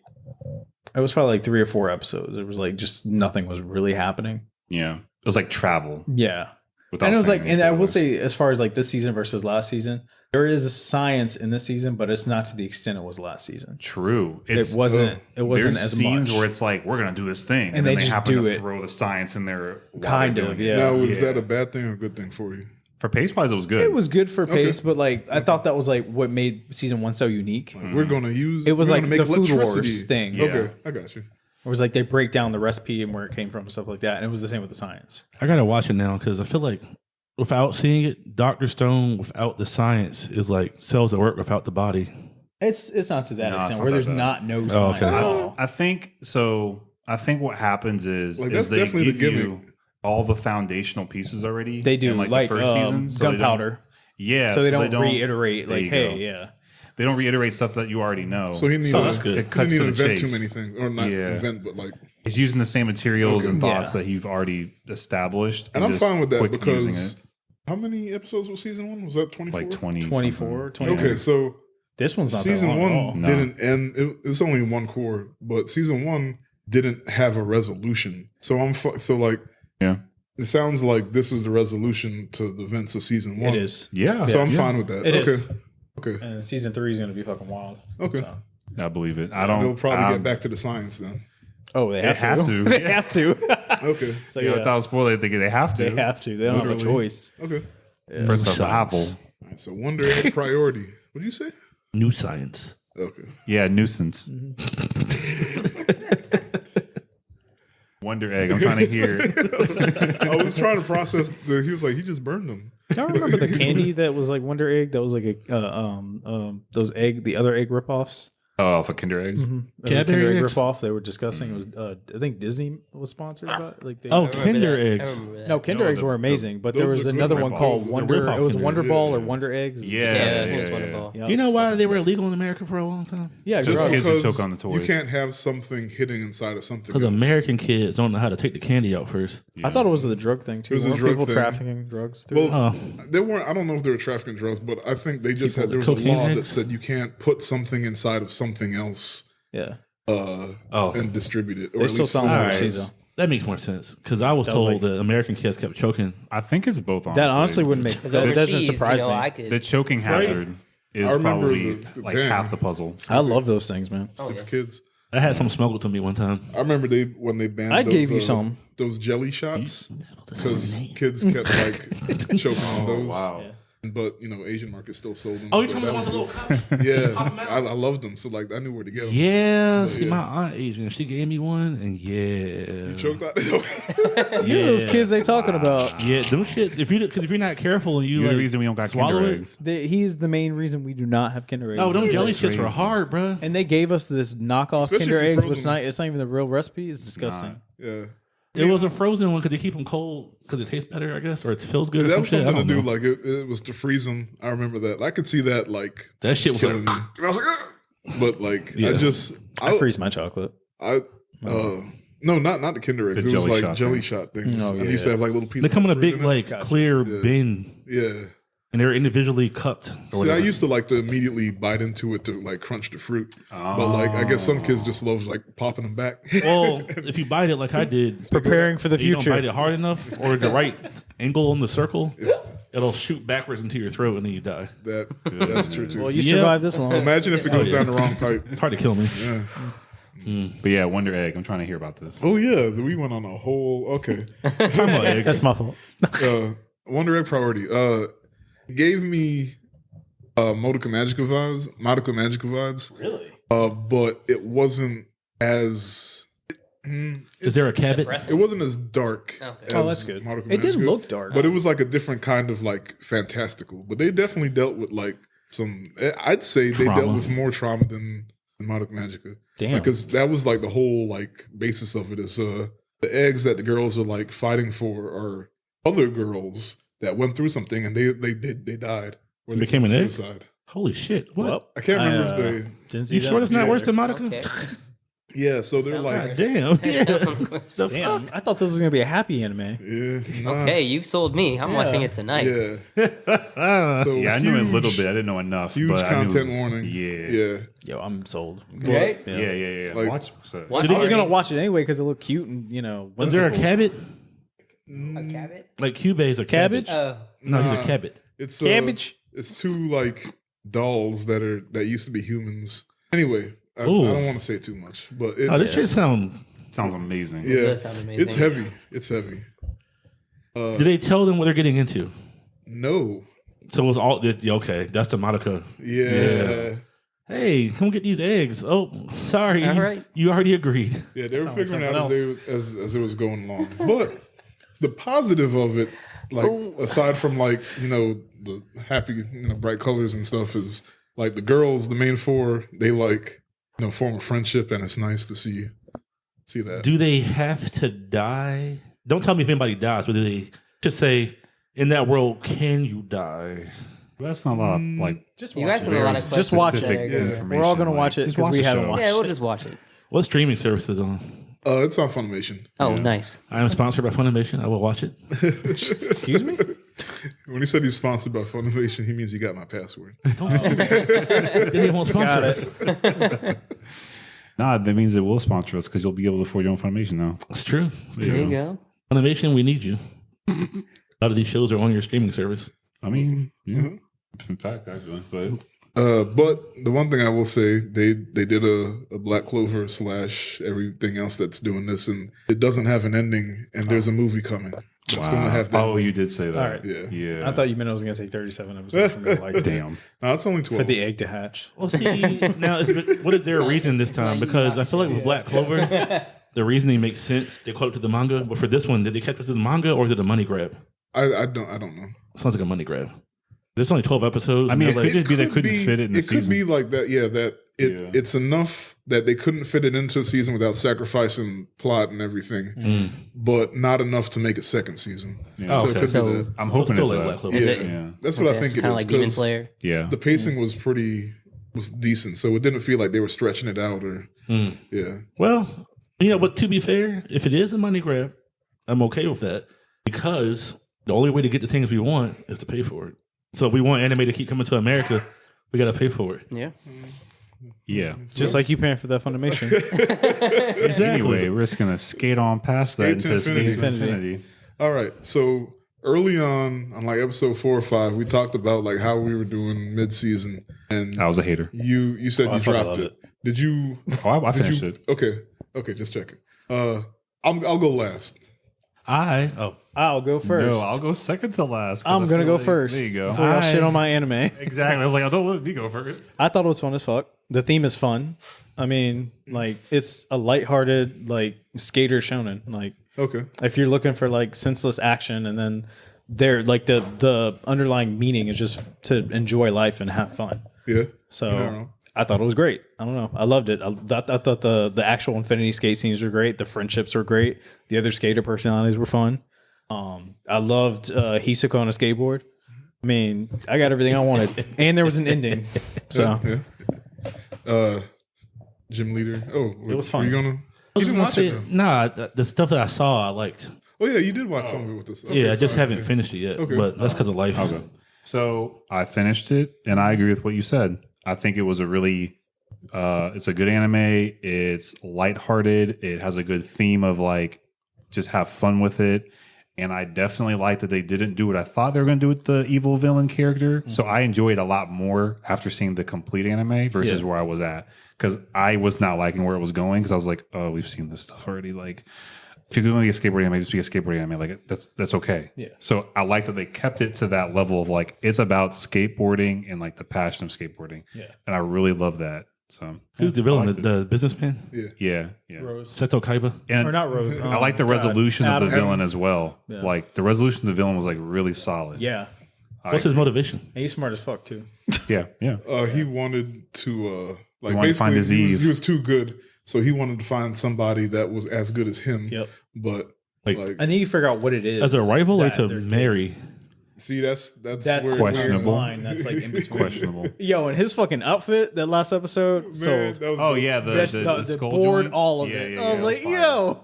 it was probably like 3 or 4 episodes. It was like just nothing was really happening. Yeah. It was like travel. Yeah, without and it was saying like, any and I will spoilers. say, as far as like this season versus last season, there is science in this season, but it's not to the extent it was last season. True. It wasn't. It wasn't There's as scenes much. where it's like, we're going to do this thing. And then they just happen do to it. throw the science in there. while Kind they're of, doing it. yeah. Now, was Yeah. that a bad thing or a good thing for you? For pace wise, it was good. It was good for pace, but like I thought that was like what made season 1 so unique. We're gonna use. It was we're like gonna the make Food electricity. Wars thing. Yeah. Okay, I got you. It was like they break down the recipe and where it came from and stuff like that. And it was the same with the science. I gotta watch it now because I feel like without seeing it, Dr. Stone without the science is like cells that work without the body. It's not to that No, it's extent not where that there's bad. not no Oh, science okay. at all. I think so. I think what happens is, Like, is that's they definitely give the you gimmick. all the foundational pieces already. They do in, like the first season. So they don't- gunpowder, Yeah. so they don't reiterate there like, you hey, go. yeah, They don't reiterate stuff that you already know. So he needs. that's good. It cuts he to needs the to invent chase. too many things, or not Yeah. invent, but like. He's using the same materials Okay. and thoughts Yeah. that you've already established. And I'm just fine with that quick using because it. how many episodes was season 1? Was that 24? Like 20. 24, something. 20. Okay, so This one's not season that long 1 at all. No. didn't end. It's only one core, but season 1 didn't have a resolution. So so like Yeah. it sounds like this is the resolution to the events of season 1. It is, Yeah. So I'm Yes. fine with that. It okay. is. Okay. and season 3 is going to be fucking wild. Okay. So- I believe it. I don't. They'll probably I'm- get back to the science then. Oh, they have They have to. they have to. Okay. So Yeah, yeah, without spoiling, they have to. they have to. They don't have a Literally. choice. Okay. For survival. All right, so Wonder Egg priority. What do you say? New science. Okay. Yeah, nuisance. Wonder Egg. I'm trying to hear it. I was trying to process he was like, he just burned them. Y'all remember the candy that was like Wonder Egg? That was like a the other egg ripoffs. Oh, for Kinder Eggs? Mm-hmm. Cadbury Kinder Egg eggs? ripoff. They were discussing. It was I think Disney was sponsored by like they Oh, I remember Kinder that. I eggs. remember that. no Kinder No, eggs the- were amazing, but there those was are good another one ripoffs. called Those are Wonder. ripoff It was Kinder Wonder Eggs. Ball or Yeah. Wonder Eggs. It was Yeah, Yeah, I disgusting. think it was yeah, Wonderball. Yeah. You know why they were Disgusting. illegal in America for a long time? Yeah, Just drugs. kids that because choke on the toys. you can't have something hidden inside of something. Because else. American kids don't know how to take the candy out first. I thought it was the drug thing too. It was a Weren't drug people thing. trafficking drugs through? Well, Oh, they weren't. I don't know if they were trafficking drugs, but I think they just People had. There with was a cocaine law that eggs? said you can't put something inside of something else yeah, and distribute it. Or they at still least sell them food. All right. overseas though. that makes more sense. Because I was That was told like- that American kids kept choking. I think it's both. That honestly wouldn't make sense. Because That doesn't overseas, surprise me. I could. The choking hazard is I remember probably the like gang. half the puzzle. I love those things, man. Stupid kids. I had some smuggled to me one time. I remember when they banned. I those, gave you some. those jelly shots because kids kept like choking on those. Wow. But Asian market still sold them. Oh, you so told me that that was a was little cup? good. Yeah, I loved them. So like I knew where to get them. Yeah, see, yeah. my aunt Asian, she gave me one, and yeah, Choked out. You're those kids they talking about. yeah, them shits. Because if you're not careful and you You're like, the reason we don't got swallow Kinder it. Eggs. He's the main reason we do not have Kinder eggs. No, them It's jelly just- shits were hard, bro. And they gave us this knockoff Especially Kinder for eggs, frozen. but it's not even the real recipe. It's disgusting. Yeah. It was a frozen one because they keep them cold because it tastes better, I guess, or it feels good. Or That some was shit. I something to don't do. know. Like it was to freeze them. I remember that. I could see that like That shit was killing me. like, And I was like, "Ah!" But like Yeah. I freeze my chocolate. No, not the Kinder eggs. The It was jelly like shot jelly thing. shot things. Oh, And they used to yeah. have like little pieces. they come in a of big fruit like it. clear Yeah. bin, Yeah. and they're individually cupped. Or See, I whatever. used to like to immediately bite into it to like crunch the fruit. But like I guess some kids just love like popping them back. Well, if you bite it like I did, Preparing for the you don't future. bite it hard enough or the right angle on the circle, it'll shoot backwards into your throat and then you die. That's true too. Well, you Yep. survived this long. Imagine if it goes down the wrong pipe. It's hard to kill me. Yeah. But yeah, Wonder Egg. I'm trying to hear about this. Oh yeah, we went on a whole okay. Talking about eggs. That's my fault. Wonder Egg priority. Gave me Modica Magica vibes. Really? But it wasn't as Is there a cabot? it Depressing. wasn't as dark. Okay. As Oh, that's good. Modica It didn't Magica, look dark. but it was like a different kind of like fantastical. But they definitely dealt with like some. I'd say they Trauma. dealt with more trauma than Modica Magica. Damn. Because that was like the whole like basis of it is the eggs that the girls are like fighting for are other girls that went through something and they died. Or they Became an egg? suicide. Holy shit! What? Well, I can't remember if they. didn't see you that sure it's not Yeah. worse than Monica? Okay. Yeah, so they're Sounds like, right. Damn. Yeah. That sounds worse. The Damn, fuck? I thought this was gonna be a happy anime. yeah, nah, Okay, you've sold me. I'm watching it tonight. yeah. So Yeah, I knew a little huge- bit. I didn't know enough. Huge but I knew- content warning. Yeah. Yeah. Yo, I'm sold. Right? Yeah. Like- Watch. So, Watch I was it. gonna watch it anyway because it looked cute and Was there a whimsical. cabot? A cabot? Like Cube is a Cabbage? cabbage? Oh. No, he's Nah. a cabot. It's Cabbage? It's two like dolls that used to be humans. Anyway, I Ooh. don't want to say too much, but it, Oh, this shit sound. sounds amazing. yeah, does sound amazing. it's heavy. It's heavy. Do they tell them what they're getting into? No. So it was all okay. That's the Monica. Yeah. Hey, come get these eggs. Oh, sorry. All right. You already agreed. Yeah, they were Sound like figuring out something as it was going along. But the positive of it, like aside from like the happy bright colors and stuff, is like the girls, the main four, they like form a friendship, and it's nice to see that. Do they have to die? Don't tell me if anybody dies, but do they just say, in that world, can you die? That's not a lot. Like Just You watch guys it. have a lot of Just watch questions it. that are good. Yeah. We're all gonna watch it Just because watch we the haven't show. watched Yeah, we'll it. just watch it. What streaming service is it on? It's on Funimation. Oh, nice. I am sponsored by Funimation. I will watch it. Excuse me? When he said he's sponsored by Funimation, he means he got my password. Don't say that. Then they won't sponsor Got us. it. nah, that means it will sponsor us because you'll be able to afford your own Funimation now. It's true. There you go. Funimation, we need you. A lot of these shows are on your streaming service. I mean, yeah, Mm-hmm. in fact, actually, but But the one thing I will say, they did a Black Clover / everything else that's doing this, and it doesn't have an ending, and there's a movie coming that's going to have that. Oh, you did say that. All right. Yeah. I thought you meant I was gonna say 37 episodes for me to like Damn. No, it's only 12. for the egg to hatch. Well, see, now, what is their reason this time? Because I feel like with Black Clover, the reasoning makes sense. They caught up to the manga. But for this one, did they catch up to the manga or is it a money grab? I don't know. Sounds like a money grab. There's only 12 episodes. I mean, and it they're could just be they could couldn't fit it in the It could season. be like that. Yeah, that it's enough that they couldn't fit it into a season without sacrificing plot and everything, but not enough to make a second season. Yeah. So it could So- be that. I'm hoping still it's like that. West Level. Is Yeah, it? Yeah. that's what I think it Kind of is. like Demon 'cause Slayer. Yeah. The pacing was decent, so it didn't feel like they were stretching it out or yeah. Well, but to be fair, if it is a money grab, I'm okay with that because the only way to get the things we want is to pay for it. So if we want anime to keep coming to America, we got to pay for it. Yeah. Yeah. Just like you paying for that Funimation. Anyway, we're just gonna skate on past that Skate to into Skate to infinity. Infinity. All right, so early on like episode 4 or 5, we talked about like how we were doing mid-season, and I was a hater. you said I you fucking dropped love it. Did you? I Did finished you? it. Okay, just checking. I'll go last. I'll go first. No, I'll go second to last. 'cause I'm I gonna feel go like- first. There you go. Before y'all shit on my anime. Exactly. I was like, don't let me go first. I thought it was fun as fuck. The theme is fun. I mean, like it's a lighthearted like skater shonen. Like Okay. if you're looking for like senseless action, and then there like the underlying meaning is just to enjoy life and have fun. Yeah. So You're not wrong. I thought it was great. I don't know. I loved it. I thought the actual Infinity skate scenes were great. The friendships were great. The other skater personalities were fun. I loved Hisoka on a skateboard. I mean, I got everything I wanted, and there was an ending. So Yeah. Gym leader. Oh, It was fun. Were you gonna? I You was didn't gonna watch say, it. Though. nah, the stuff that I saw, I liked. Oh yeah, you did watch some of it with us. Okay, Yeah, I just sorry. haven't finished it yet, Okay. but that's because of life. Okay. So I finished it, and I agree with what you said. I think it was a really, it's a good anime. It's lighthearted. It has a good theme of like, just have fun with it. And I definitely like that they didn't do what I thought they were going to do with the evil villain character. So I enjoyed it a lot more after seeing the complete anime versus where I was at. Because I was not liking where it was going. Because I was like, oh, we've seen this stuff already. Like, if you're going to get skateboard anime, just be a skateboard anime. Like, that's okay. Yeah. So I like that they kept it to that level of like, it's about skateboarding and like the passion of skateboarding. Yeah. And I really love that. So Who's the I villain? liked The businessman? yeah. Rose Seto Kaiba? And or not Rose? I like the God. resolution of the Adam. villain as well. Yeah. Like the resolution of the villain was like really solid. Yeah, What's his motivation? and he's smart as fuck too. Yeah. He wanted to like He wanted to find basically his Eve. he was too good, so he wanted to find somebody that was as good as him. Yep. But Like, like, And then you figure out what it is as a rival or that to they're marry? see, that's That's where the weird Questionable. line. That's like in between. Questionable. Yo, and his fucking outfit that last episode. Man, So that was Oh dope. yeah, that's the skull board, joint? all of Yeah, it. yeah, I was yeah, like, it fire. yo.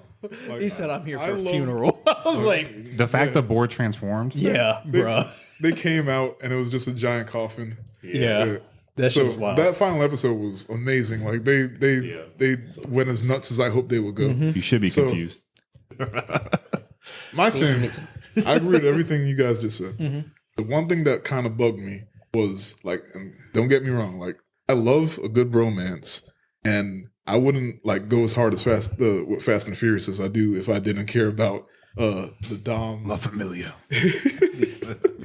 Like, He said, "I'm here I for a love- funeral." I was like, The fact the board transformed. "Yeah, bruh. They came out and it was just a giant coffin. Yeah, that shit So was wild." that final episode was amazing. Like they went as nuts as I hoped they would go. You should be So- confused. My thing, I agree with everything you guys just said. Mm-hmm. The one thing that kind of bugged me was like, and don't get me wrong, like I love a good bromance, and I wouldn't like go as hard as with Fast and Furious as I do if I didn't care about the Dom. La Familia.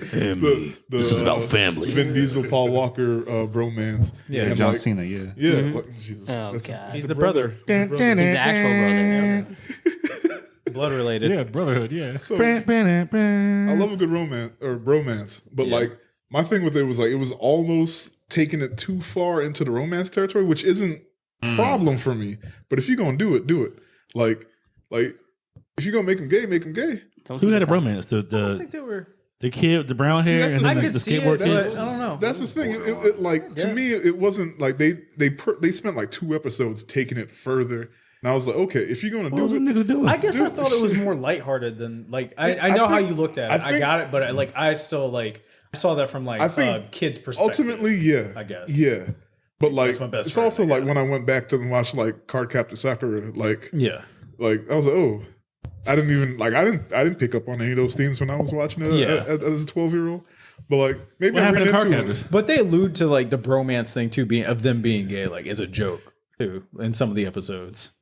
Family. This is about family. Vin Diesel, Paul Walker bromance. Yeah, And, John like, Cena. Yeah. Yeah, like, Jesus, Oh, that's- God. He's the brother. He's the brother. He's the actual brother. Blood related. Yeah, brotherhood. Yeah. So, I love a good romance or bromance, but like my thing with it was like it was almost taking it too far into the romance territory, which isn't a problem for me. But if you're gonna do it, do it. Like if you're gonna make him gay, make him gay. Don't Who take had a your time. romance? I think they were. The kid with the brown hair that's and the then thing. like, I the could see skateboard it, kid? but I don't know. That's the thing. It like to me, it wasn't like they spent like 2 episodes taking it further, and I was like, okay, if you're gonna What was do them it, niggas doing? I guess I thought it was more lighthearted than like I know how think- you looked at it. I I think- got it, but I still like I saw that from like I think kids' perspective. ultimately, yeah, I guess. yeah. But like, That's my best it's friend, also I like got when I went back to watch like Card Captor Sakura, like Yeah. I was like, oh, I didn't pick up on any of those themes when I was watching it Yeah. as a 12-year-old. But like maybe What I happened read to car into captors? it. But they allude to like the bromance thing too, being of them being gay, like as a joke too, in some of the episodes.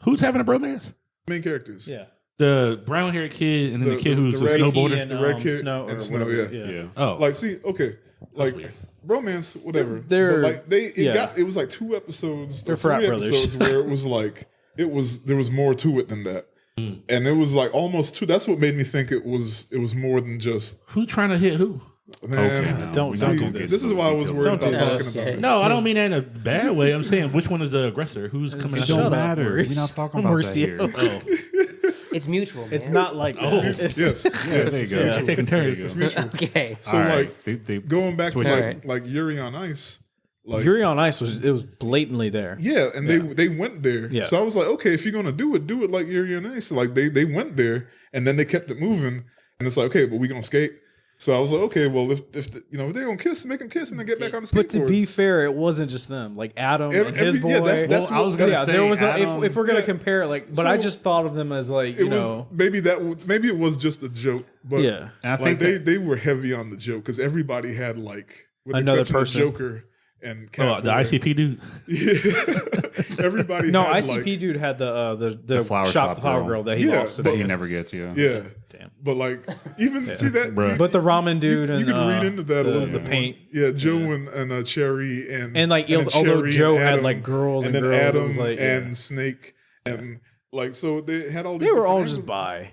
Who's having a bromance? Main characters. Yeah. The brown haired kid and then the kid who's a red snowboarder. And, The red kid Snow, or and Snow, whatever. yeah. Oh, Like, see, okay, like weird. romance, whatever. They're- but like yeah. it was like 2 episodes, They're or 3 frat brothers. episodes where it was like there was more to it than that. And it was like almost 2. That's what made me think it was more than just who trying to hit who? Man, Okay, no, don't we see, don't get this is why I was details. worried about Don't do talking this. about it. No, I don't mean that in a bad way. I'm saying which one is the aggressor? Who's coming? It Shut don't up, matter. Maurice. We're not talking about that here. Mauricio. Oh, It's mutual. Man. It's not like Oh. it's, Yes, There you go. Yeah. taking turns. it's mutual. okay. So All right. like They going back to switch like, it. Alright. like Yuri on Ice, like Yuri on Ice was blatantly there. yeah, and they went there. Yeah. So I was like, okay, if you're gonna do it like Yuri on Ice. Like they went there and then they kept it moving, and it's like, okay, but we gonna skate. So I was like, okay, well, if if they gonna kiss, make them kiss and then get back on the skateboards. But to be fair, it wasn't just them. Like Adam and his boy. yeah, that's Well, I was what- gonna yeah, say there was Adam- if we're gonna Yeah. compare it, like, but So- I just thought of them as like, it you was know, maybe maybe it was just a joke, but yeah. And I like think they were heavy on the joke because everybody had like with the Another exception of person. Joker and oh, the ICP dude. Yeah, everybody. No, had, ICP like, dude had the The flower shop shop the flower girl. girl that he Yeah, lost but- today. he never gets you. Yeah, Damn. but like even see that, Bruh. you- But the ramen dude you and could read into that a the, little the bit. more. paint Yeah, Joe and Cherry and and like and although Cherry Joe and had Adam, like girls and then girls, Adam it was like and Snake and like so they had all. These they were all different just angles.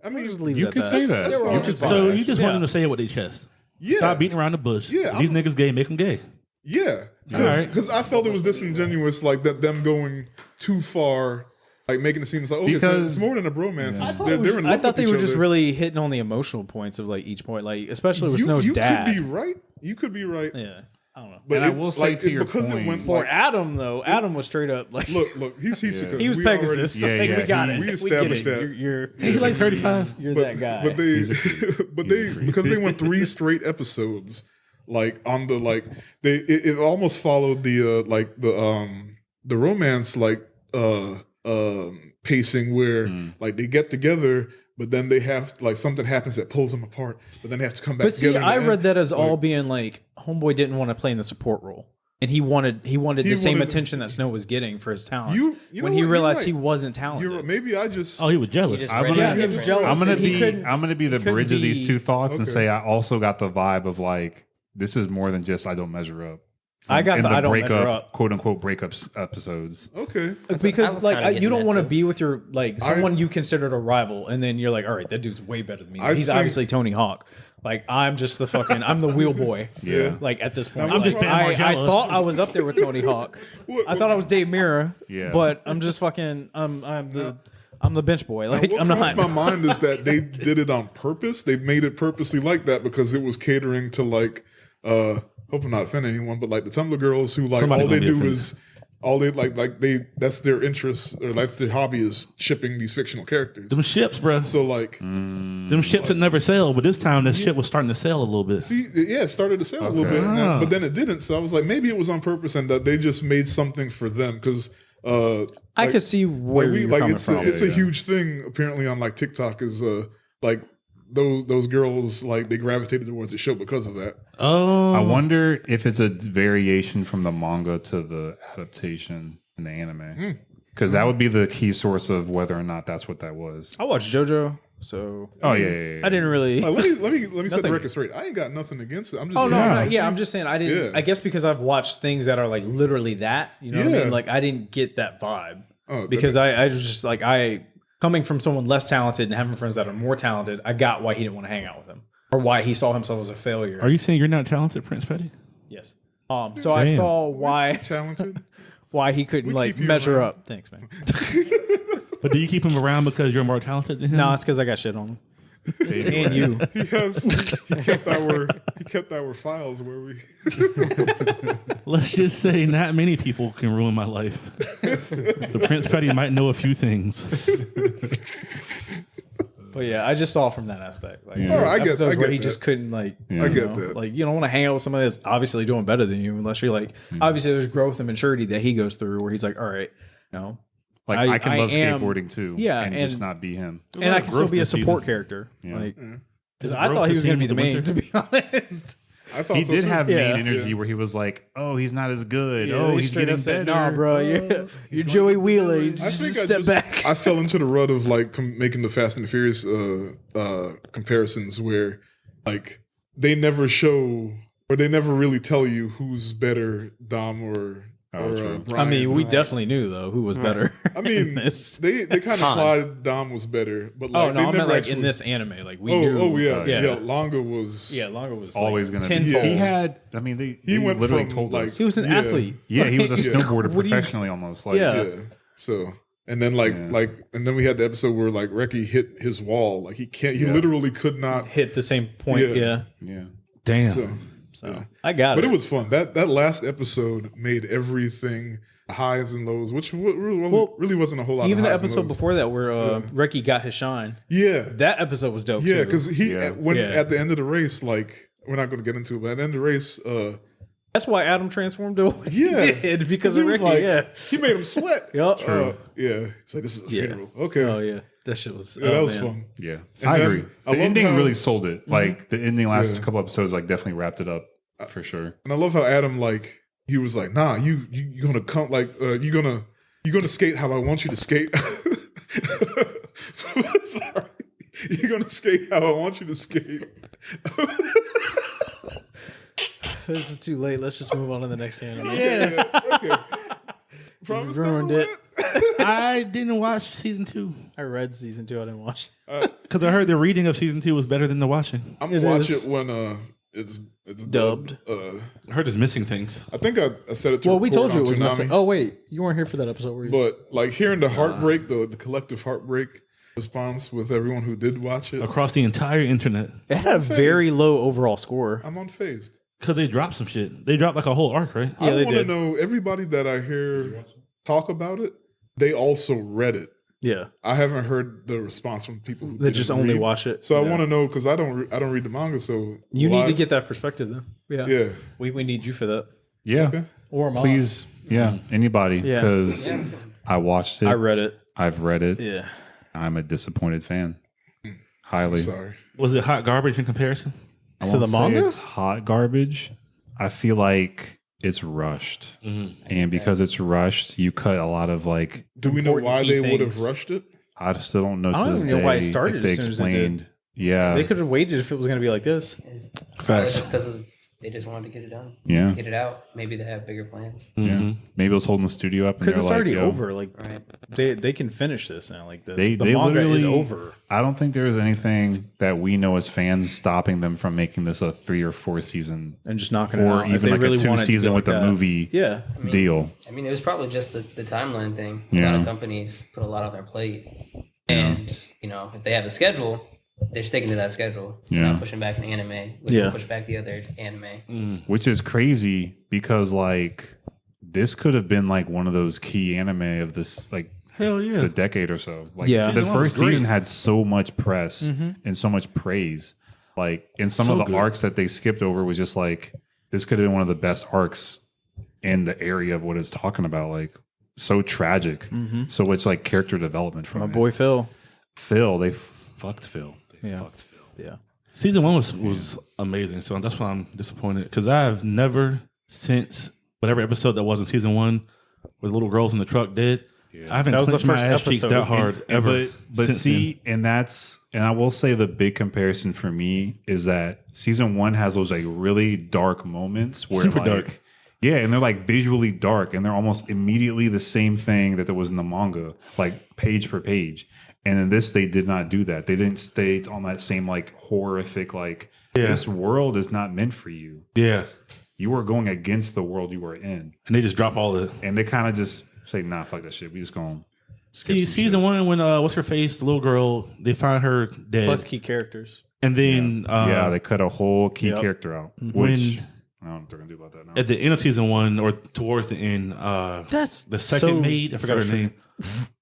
bi. I mean, Just leave You it could at say that. that. They were all You just could bi. So you just Yeah. want them to say it with their chest. yeah, Stop beating around the bush. Yeah, If these niggas gay, make them gay. yeah, All right. because I felt it was disingenuous, like that them going too far, like making it seem like okay, so Because- it's more than a bromance. Yeah. It's- I thought, They're in I love thought with they each were just other. really hitting on the emotional points of like each point, like especially with Snow's you dad. could be right. You could be right. Yeah, I don't know. But And I will say to your because point- it went For like, Adam though, Adam was straight up like look, he's Hisoka. he was We Pegasus. already- Yeah, like, we got yeah, it. we We established get it. that. You're He's like 35. you're But, that guy. but they, He's a creep. but He's they a creep. because they went 3 straight episodes, like on the like they it almost followed the the romance like pacing where like they get together, but then they have like something happens that pulls them apart, but then they have to come back But see, together. in the I end. read that as all Like, being like Homeboy didn't want to play in the support role, and he wanted He the same wanted- attention that Snow was getting for his talents. You when know he what? You're realized right. he wasn't talented. You're, maybe I just Oh, he was jealous. just I'm read gonna, it Yeah, he was jealous. I'm gonna and he be couldn't- I'm gonna be the he couldn't bridge of these be- two thoughts and Okay. say I also got the vibe of like this is more than just I don't measure up. I got In the I don't measure breakup, up. quote unquote breakups episodes. okay. I Because was like kinda you getting don't that want to too. be with your like someone you considered a rival, and then you're like, all right, that dude's way better than me. I He's think- obviously Tony Hawk. Like I'm just the fucking I'm the wheel boy. Yeah. Like at this point, I'm Like, just Bam I Margella. thought I was up there with Tony Hawk. I thought I was Dave Mirra. Yeah. But I'm just fucking I'm the bench boy. Like What I'm crossed not. my mind is that they did it on purpose. They made it purposely like that because it was catering to like hope I'm not offending anyone, but like the Tumblr girls who like Somebody all they gonna be do offended. is all they like they that's their interest or that's their hobby is shipping these fictional characters. Them ships, bro. So like Them ships that never sail, but this time the ship was starting to sail a little bit. see yeah, it started to sell a little Okay. bit, Ah. but then it didn't. So I was like maybe it was on purpose and that they just made something for them because I could see where like we you're like coming it's from. a Yeah. huge thing apparently on like TikTok is like those girls like they gravitated towards the show because of that. Oh, I wonder if it's a variation from the manga to the adaptation in the anime. Because that would be the key source of whether or not that's what that was. I watched JoJo, so Oh yeah. I didn't really. Let me set the Nothing. record straight. I ain't got nothing against it. I'm just Oh no, saying, no, yeah. I'm just saying I didn't. Yeah. I guess because I've watched things that are like literally that. You know what I Yeah. mean? Like I didn't get that vibe Oh, because I was just like I coming from someone less talented and having friends that are more talented. I got why he didn't want to hang out with him or why he saw himself as a failure. are you saying you're not talented, Prince Petty? Yes. So I Damn. saw why talented. why he couldn't like keep you measure around. up. Thanks, man. But do you keep him around because you're more talented than him? No, it's because I got shit on him. And you. He kept our files where we. Let's just say not many people can ruin my life. The Prince Petty might know a few things. But yeah, I just saw from that aspect. Like Yeah. there was Alright, I get- episodes I where get he that. just couldn't like Yeah. I you get know, that. like you don't want to hang out with somebody that's obviously doing better than you unless you're like obviously there's growth and maturity that he goes through where he's like, all right, no. Like I- I can I love am- skateboarding too. Yeah, and and- just not be him. And I lot of can still growth be a this support season. character. Yeah. Like There's I growth thought he was this gonna be the season main, with to the be honest. I thought He so did too. have Yeah. main energy Yeah. where he was like, "Oh, he's not as good. Yeah, oh, they he's straight getting up said, better." "Nah, bro, you're Joey Wheeler. You I just think step back." I fell into the rut of like making the Fast and the Furious comparisons where like they never show or they never really tell you who's better, Dom or Oh, true. I Brian. mean, we definitely knew though who was better. I mean, in this. they kind of implied Dom was better, but like Oh no, they I meant never like actually, in this anime, like we knew. yeah, Longa was Longa was Always like gonna be. tenfold. He had. I mean, they He went literally from, told like- us. He was an Yeah. athlete. Yeah, he was a Yeah. snowboarder What do you- professionally almost. Like, Yeah. yeah. So and then like and then we had the episode where like Reki hit his wall, like he literally could not. Hit the same point. Yeah. yeah. Damn. So I got But it. it was fun. That last episode made everything highs and lows, which really wasn't a whole lot. Even of the highs and episode lows. before that where Reki got his shine. Yeah, That episode was dope. yeah, too. because he Yeah. when Yeah. at the end of the race, like we're not going to get into it, but at the end of the race, That's why Adam transformed the way Yeah. he did because he of was Reki. like, Yeah. he made him sweat. Yup. Yeah, it's like this is a Yeah. funeral. Okay, Oh yeah, that shit was. yeah, oh, that was man. fun. Yeah, And I then agree. I The love ending how- really sold it. Like the ending last Yeah. couple episodes, like definitely wrapped it up for sure. And I love how Adam like he was like, nah, you gonna come like you gonna skate how I want you to skate. Sorry, you're gonna skate how I want you to skate. This is too late. Let's just move on to the next anime. Yeah, okay. Promise ruined Neverland? I didn't watch season 2 I read season 2. I didn't watch. because I heard the reading of season 2 was better than the watching. I'm It gonna watch is. it when it's Dubbed. I heard it's missing things. I think I said it. To Well, we record told you on it was Toonami, messing. Oh wait, you weren't here for that episode, were you? But like hearing the heartbreak, the collective heartbreak response with everyone who did watch it, Across the entire internet. It had a very low overall score. I'm unfazed. Because they dropped some shit. They dropped like a whole arc, right? Yeah, I they want to did. know everybody that I hear talk about it. They also read it. Yeah, I haven't heard the response from people who they didn't just only read. watch it. So I Yeah. want to know because I don't read the manga. So You need to live- get that perspective, then. Yeah, yeah. We need you for that. Yeah, Okay. Or mom. please, yeah, anybody, Yeah. because I watched it. I read it. I've read it. Yeah. I'm a disappointed fan. I'm Highly. sorry. Was it hot garbage in comparison? I To the won't say manga? it's hot garbage. I feel like it's rushed, and because it's rushed, you cut a lot of like. Do we know Important why key they would have things. rushed it? I still don't know. I don't to this even know why it day started if they as soon as it did. explained. Yeah, They could have waited if it was going to be like this. Facts. Just because they just wanted to get it done. Yeah. Get it out. Maybe they have bigger plans. yeah. Maybe it was holding the studio up and Because they're it's like, already yo, over. Like Right. they can finish this now. Like the They manga is literally- over. I don't think there is anything that we know as fans stopping them from making this a 3 or 4 season, And just knocking it or out. If even they like really a 2 wanted to season go with like the that. movie Yeah. deal. I mean, it was probably just the timeline thing. A lot Yeah. of companies put a lot on their plate. And, if they have a schedule, they're sticking to that schedule. They're Yeah. not pushing back an anime. Which Yeah. will push back the other anime. Which is crazy because like this could have been like one of those key anime of this like Hell yeah. the decade or so. Like Yeah. the Season one first was great. season had so much press and so much praise. Like in some So of the good. arcs that they skipped over was just like this could have been one of the best arcs in the area of what it's talking about. Like so tragic. So much like character development from My it. boy Phil. Phil. They fucked Phil. They Yeah. fucked Phil. Yeah. Season 1 was amazing. So that's why I'm disappointed. Because I've never, since whatever episode that was in season 1, where the little girls in the truck did, I haven't That was the clenched my first ass cheeks episode. that hard ever. But since see, and I will say the big comparison for me is that season 1 has those like really dark moments where Super like, dark. Yeah, and they're like visually dark, and they're almost immediately the same thing that there was in the manga, like page per page. And in this, they did not do that. They didn't stay on that same like horrific like this world is not meant for you. then. Yeah. You are going against the world you are in, And they just drop all the. and they kind of just say, "Nah, fuck that shit. We just gonna skip See, some season shit." 1, when what's her face, the little girl, they find her dead. Plus key characters. And then Yeah, they cut a whole key Yep. character out, when which I don't know what they're gonna do about that now. at the end of season 1 or towards the end, That's the second maid, I forgot her name.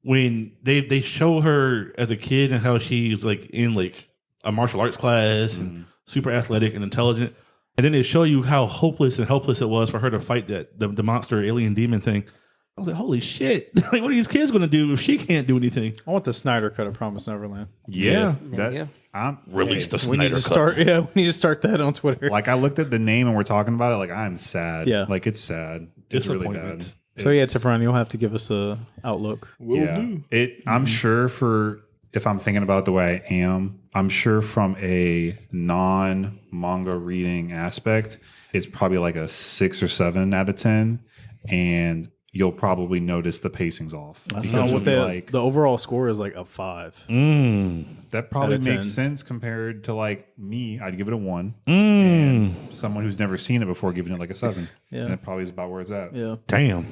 When they show her as a kid and how she's like in like a martial arts class and super athletic and intelligent, and then they show you how hopeless and helpless it was for her to fight that the monster alien demon thing. I was like, holy shit! Like, what are these kids gonna do if she can't do anything? I want the Snyder cut of Promise Neverland. Yeah, There you that go. I'm Release the We Snyder need to cut. start. Yeah, we need to start that on Twitter. like I looked at the name and we're talking about it. Like I'm sad. Yeah. like it's sad. It's really bad. Disappointment. So yeah, It's- Tifran, you'll have to give us a outlook. Will yeah. do. I'm sure for if I'm thinking about it the way I am, I'm sure from a non-manga reading aspect, it's probably like a 6 or 7 out of 10. and you'll probably notice the pacing's off. That's Because not you'll what be the like, the overall score is like a 5. that probably out of makes 10. sense compared to like me. I'd give it a 1. Mm. And someone who's never seen it before giving it like a 7. Yeah. And that probably is about where it's at. Yeah. Damn.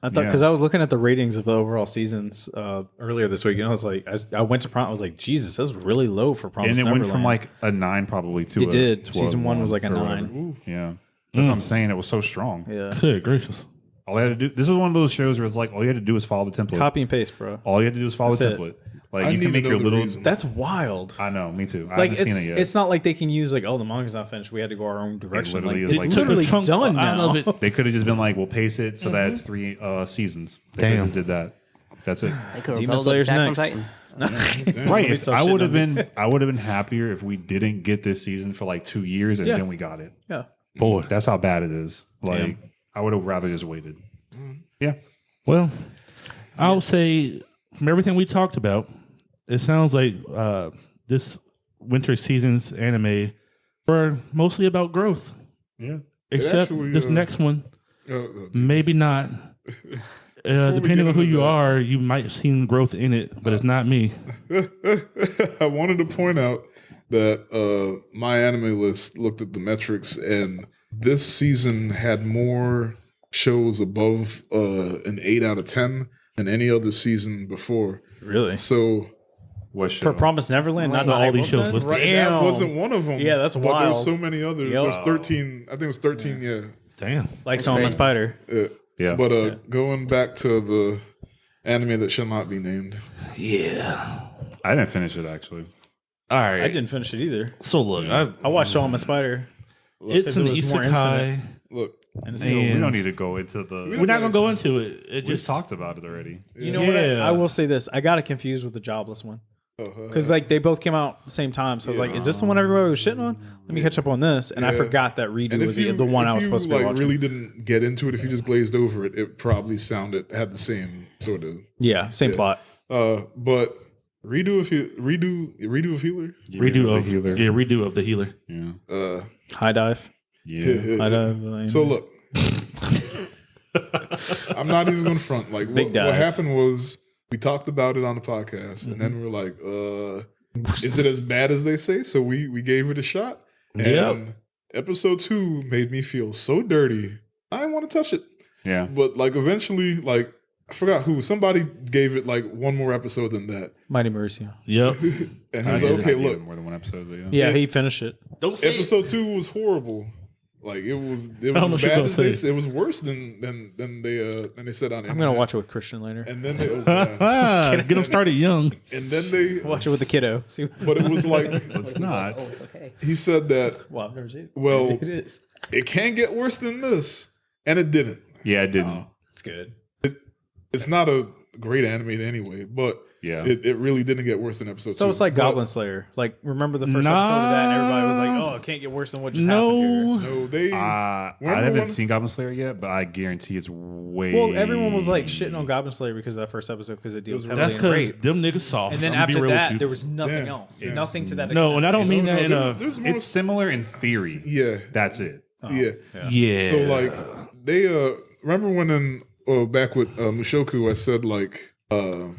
I thought Yeah. because I was looking at the ratings of the overall seasons earlier this week, and I was like, I went to prom. I was like, Jesus, that's really low for Promise And it went Neverland. from like a 9 probably to It a did. 12 Season 1 was like a or 9. whatever. Yeah. That's what I'm saying. It was so strong. Yeah. Good gracious. All you had to do, this was one of those shows where it's like, all you had to do is follow the template. Copy and paste, bro. All you had to do is follow That's the it. template. Like I you need can to make know your the little. reason. That's wild. I know, me too. I Like haven't seen it yet. it's not like they can use like, oh, the manga's not finished. We had to go our own direction. literally Like, is it's like- literally Took a chunk done out now. of it. They could have just been like, we'll pace it so that's 3 seasons. They could have Damn. just did that. That's it. They could Demon have Slayer's Attack on next. Titan. Right. We If start I shitting would have on been, I would have been happier if we didn't get this season for like 2 years and Yeah. then we got it. Yeah. Boy. That's how bad it is. Like Damn. I would have rather just waited. Yeah. Well, I'll say from everything we talked about, it sounds like this winter season's anime were mostly about growth. Yeah. Except actually, this next one, geez. maybe not. we Depending get on who into you that- are, you might have seen growth in it, but it's not me. I wanted to point out that my anime list looked at the metrics, and this season had more shows above an 8 out of 10 than any other season before. Really? So What show? For Promise Neverland, not No, the all High these Road shows then? listed. right, Damn. that wasn't one of them. Yeah, that's but wild. There's so many others. Yep. There's 13. I think it was 13. Yeah. Damn. Like so I'm a crazy. spider. Yeah. But going back to the anime that shall not be named. Yeah. I didn't finish it actually. All right. I didn't finish it either. So look, I watched So I'm a Spider. it's an it was more isekai. incident. Look, And it's Man. We don't need to go into the. We're not gonna go into it. It We just talked about it already. You know what? Yeah. I will say this. I got it confused with the Jobless one. Because like they both came out the same time. So I was like, is this the one everybody was shitting on? Let me catch up on this. And I Yeah. forgot that Redo and was the one I was supposed to be like watching. really didn't get into it, if you just glazed over it, it probably had the same sort of. Yeah, same plot. But redo of healer. redo of healer. Yeah, redo of the healer. Yeah. High dive. Yeah. High dive. So look, I'm not even going to front. Like Big what dive. happened was we talked about it on the podcast, and then we were like, "Is it as bad as they say?" So we gave it a shot. And Yep. episode 2 made me feel so dirty. I didn't want to touch it. Yeah. But like eventually, like I forgot who. Somebody gave it like one more episode than that, Mighty Mauricio. Yep. and he I was gave like, it- "Okay, I gave look, it more than one episode. But Yeah, he finished it. Don't say episode 2 was horrible. Like it was don't know as what you're bad gonna as they say. said. It was worse than they said on. I'm gonna watch it with Christian later. And then they, oh, God. Get them started young. And then they Watch it with the kiddo. See. But it was like It's not. Oh, it's okay. he said that Well, I've never seen it. Well- it is. it can't get worse than this, and it didn't. Yeah, it didn't. It's good. It's not a great anime anyway, but Yeah. it really didn't get worse than episode 2. So it's like But Goblin Slayer. Like, remember the first episode of that, and everybody was like, "Oh, it can't get worse than what just happened here." No. No, they. I Remember haven't when- seen Goblin Slayer yet, but I guarantee it's way. Well, everyone was like shitting on Goblin Slayer because of that first episode because it deals heavily That's in because rape. them niggas soft. And then I'm gonna be after real with that, you. there was nothing Yeah. else. It's- Nothing to that extent. No, and I don't mean that in a. there's more. It's similar in theory. Yeah, That's it. yeah. Yeah. So like they remember when back with Mushoku, I said like Is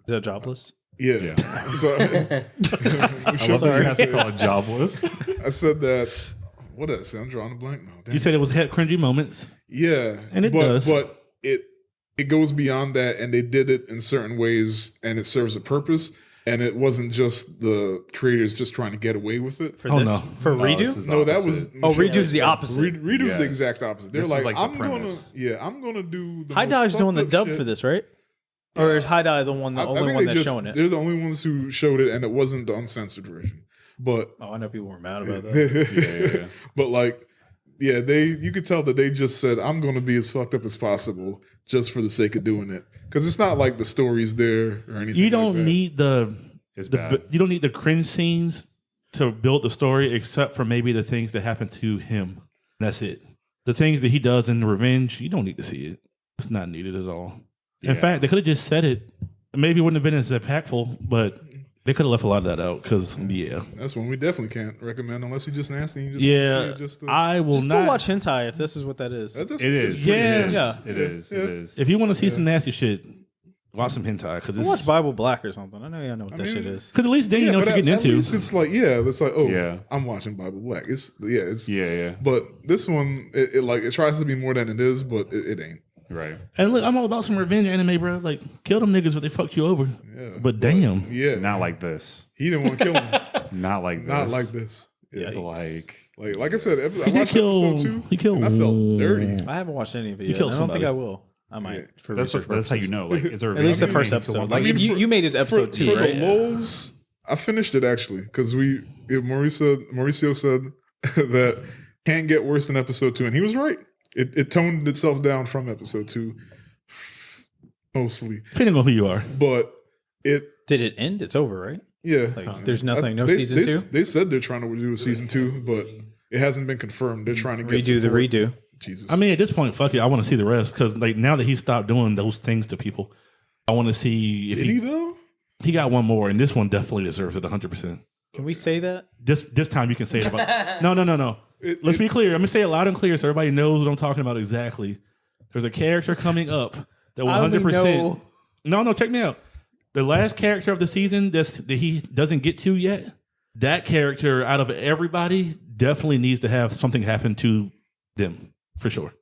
that jobless? yeah. Yeah. So I love that Sorry. you have to call it jobless. I said that. What did I say? I'm drawing a blank now. Damn. You said it had cringy moments. Yeah, And it but, does. but it goes beyond that, and they did it in certain ways, and it serves a purpose. And it wasn't just the creators just trying to get away with it. For Oh, this? no. For No, Redo? this is the No, that opposite. was Oh, Redo's the opposite. Redo's Yes. the exact opposite. They're This is like, like the I'm gonna, premise. I'm gonna do. The High most Dive's doing the fucked up dub shit. for this, right? Or is High Dive the I only think one they that's just- showing it? They're the only ones who showed it, and it wasn't the uncensored version. But Oh, I know people were mad about that. Yeah. but like, yeah, you could tell that they just said, I'm going to be as fucked up as possible just for the sake of doing it. Because it's not like the story's there or anything. You don't like that. need It's bad. you don't need the cringe scenes to build the story, except for maybe the things that happen to him. That's it. The things that he does in the Revenge, you don't need to see it. It's not needed at all. Yeah. In fact, they could have just said it. Maybe it wouldn't have been as impactful, but They could have left a lot of that out because, yeah. That's one we definitely can't recommend unless you're just nasty. And you just Yeah, want to see it just to, I will Just not. go watch hentai if this is what that is. That's It is. it's pretty Yeah. good. Yeah. It is. It is. If you want to see some nasty shit, watch some hentai. Because Watch Bible Black or something. I know y'all know what that mean, shit is. at least then you know what but you're getting at into. least it's like, it's like, oh, Yeah. I'm watching Bible Black. It's Yeah. But this one, it tries to be more than it is, but it ain't. Right. And look, I'm all about some revenge anime, bro. Like, kill them niggas if they fucked you over. Yeah. But damn. Yeah, Not like this. he didn't want to kill him. Not like this. Not like this. Yeah, like I said, I He did watched kill. episode 2. He killed. and I felt dirty. I haven't watched any of it You yet. killed I don't think somebody. I will. I might. Yeah. For That's research how you purposes. know. Like, is there a At least the video first game you can episode. watch? Like, I mean, you made it episode 2, for right? the lulz, I finished it actually because Mauricio said that can't get worse than episode 2, and he was right. It toned itself down from episode 2, mostly, Depending on who you are. but it. Did it end? It's over, right? Yeah, Like, there's nothing. No They- season 2. They said they're trying to do a season 2, but it hasn't been confirmed. They're trying to get Redo the support. redo. Jesus, I mean, at this point, fuck it. I want to see the rest because, like, now that he stopped doing those things to people, I want to see if did he though? he got one more, and this one definitely deserves it 100%. Can we say that? This time you can say it about. No. Let's be clear. I'm gonna say it loud and clear so everybody knows what I'm talking about exactly. There's a character coming up that will I only 100%. know- No, check me out. The last character of the season that he doesn't get to yet, that character out of everybody definitely needs to have something happen to them for sure,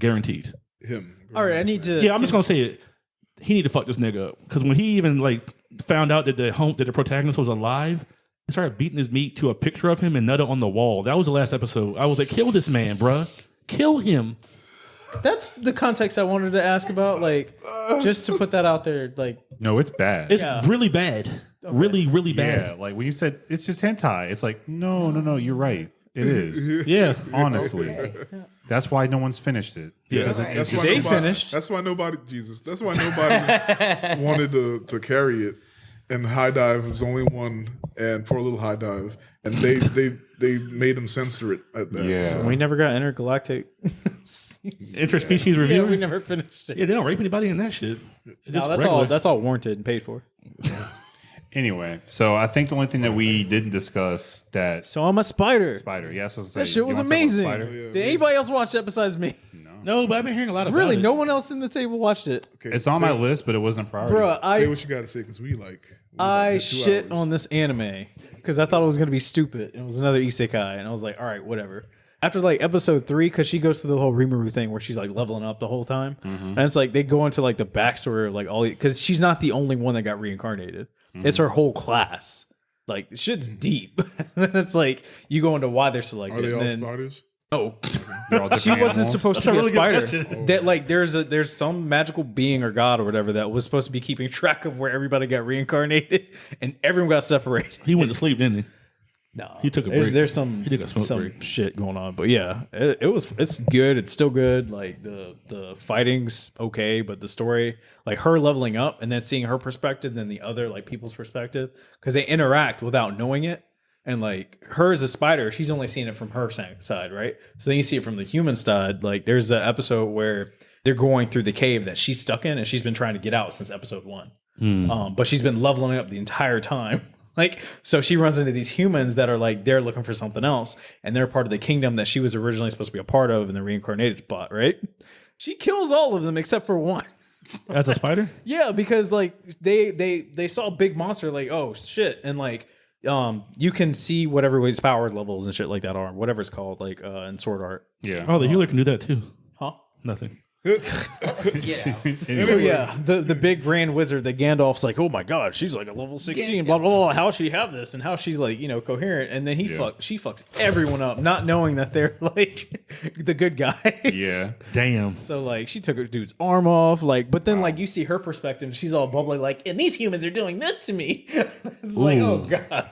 guaranteed. Him. All right, I need to. Yeah, I'm just gonna say it. He need to fuck this nigga up because when he even like found out that the protagonist was alive, he started beating his meat to a picture of him and nutted on the wall. That was the last episode. I was like, kill this man, bruh. Kill him. That's the context I wanted to ask about. Like, just to put that out there. Like, No, it's bad. It's Yeah. really bad. Really, really bad. Yeah, like when you said it's just hentai, it's like no, you're right. It is. Yeah. Honestly, that's why no one's finished it. Yeah. Because That's it's why just, They nobody, finished. That's why nobody. Jesus. That's why nobody wanted to carry it. And High Dive was the only one, and poor little High Dive, and they made him censor it at that. Yeah. So, we never got intergalactic. Interspecies Yeah, review. we never finished it. Yeah, they don't rape anybody in that shit. It's No, just that's regular. all. That's all warranted and paid for. anyway, so I think the only thing that we didn't discuss that So I'm a spider. Spider, yeah, so That shit was amazing. Did anybody else watch it besides me? No, but I've been hearing a lot about Really, it. no one else in the table watched it. okay, It's on my list, but it wasn't a priority. Bruh, Say I what you got to say because we I had 2 shit hours. on this anime because I thought it was gonna be stupid. It was another isekai, and I was like, all right, whatever. After like episode 3, because she goes through the whole Rimuru thing where she's like leveling up the whole time, and it's like they go into like the backstory of like all because she's not the only one that got reincarnated. It's her whole class. Like shit's deep. And then it's like you go into why they're Are selected. they all and then, spiders? oh, They're all she different wasn't animals. supposed That's to a be really a good spider. question. That like there's some magical being or god or whatever that was supposed to be keeping track of where everybody got reincarnated, and everyone got separated. He went to sleep, didn't he? No, He took a there's, break. There's some He took a smoke some break. shit going on, but yeah, it's good. It's still good. Like the fighting's okay, but the story, like her leveling up and then seeing her perspective, then the other like people's perspective, because they interact without knowing it. And like her as a spider, she's only seeing it from her side, right? So then you see it from the human side. Like there's an episode where they're going through the cave that she's stuck in, and she's been trying to get out since episode 1. But she's been leveling up the entire time. Like, so she runs into these humans that are like, they're looking for something else. And they're part of the kingdom that she was originally supposed to be a part of in the reincarnated spot, right? She kills all of them except for one. As a spider? Yeah, because like they saw a big monster, like, oh shit. And like, you can see what everybody's power levels and shit like that are, whatever it's called, like in sword art. Yeah. Oh, the healer can do that too. Huh? Nothing. Get out. So yeah, the big grand wizard that Gandalf's like, oh my god, she's like a level 16, blah blah blah. How she have this and how she's like, coherent, and then she fucks everyone up, not knowing that they're like the good guys. Yeah. Damn. So like she took her dude's arm off, like, but then like you see her perspective, she's all bubbly, like, and these humans are doing this to me. It's like, oh god,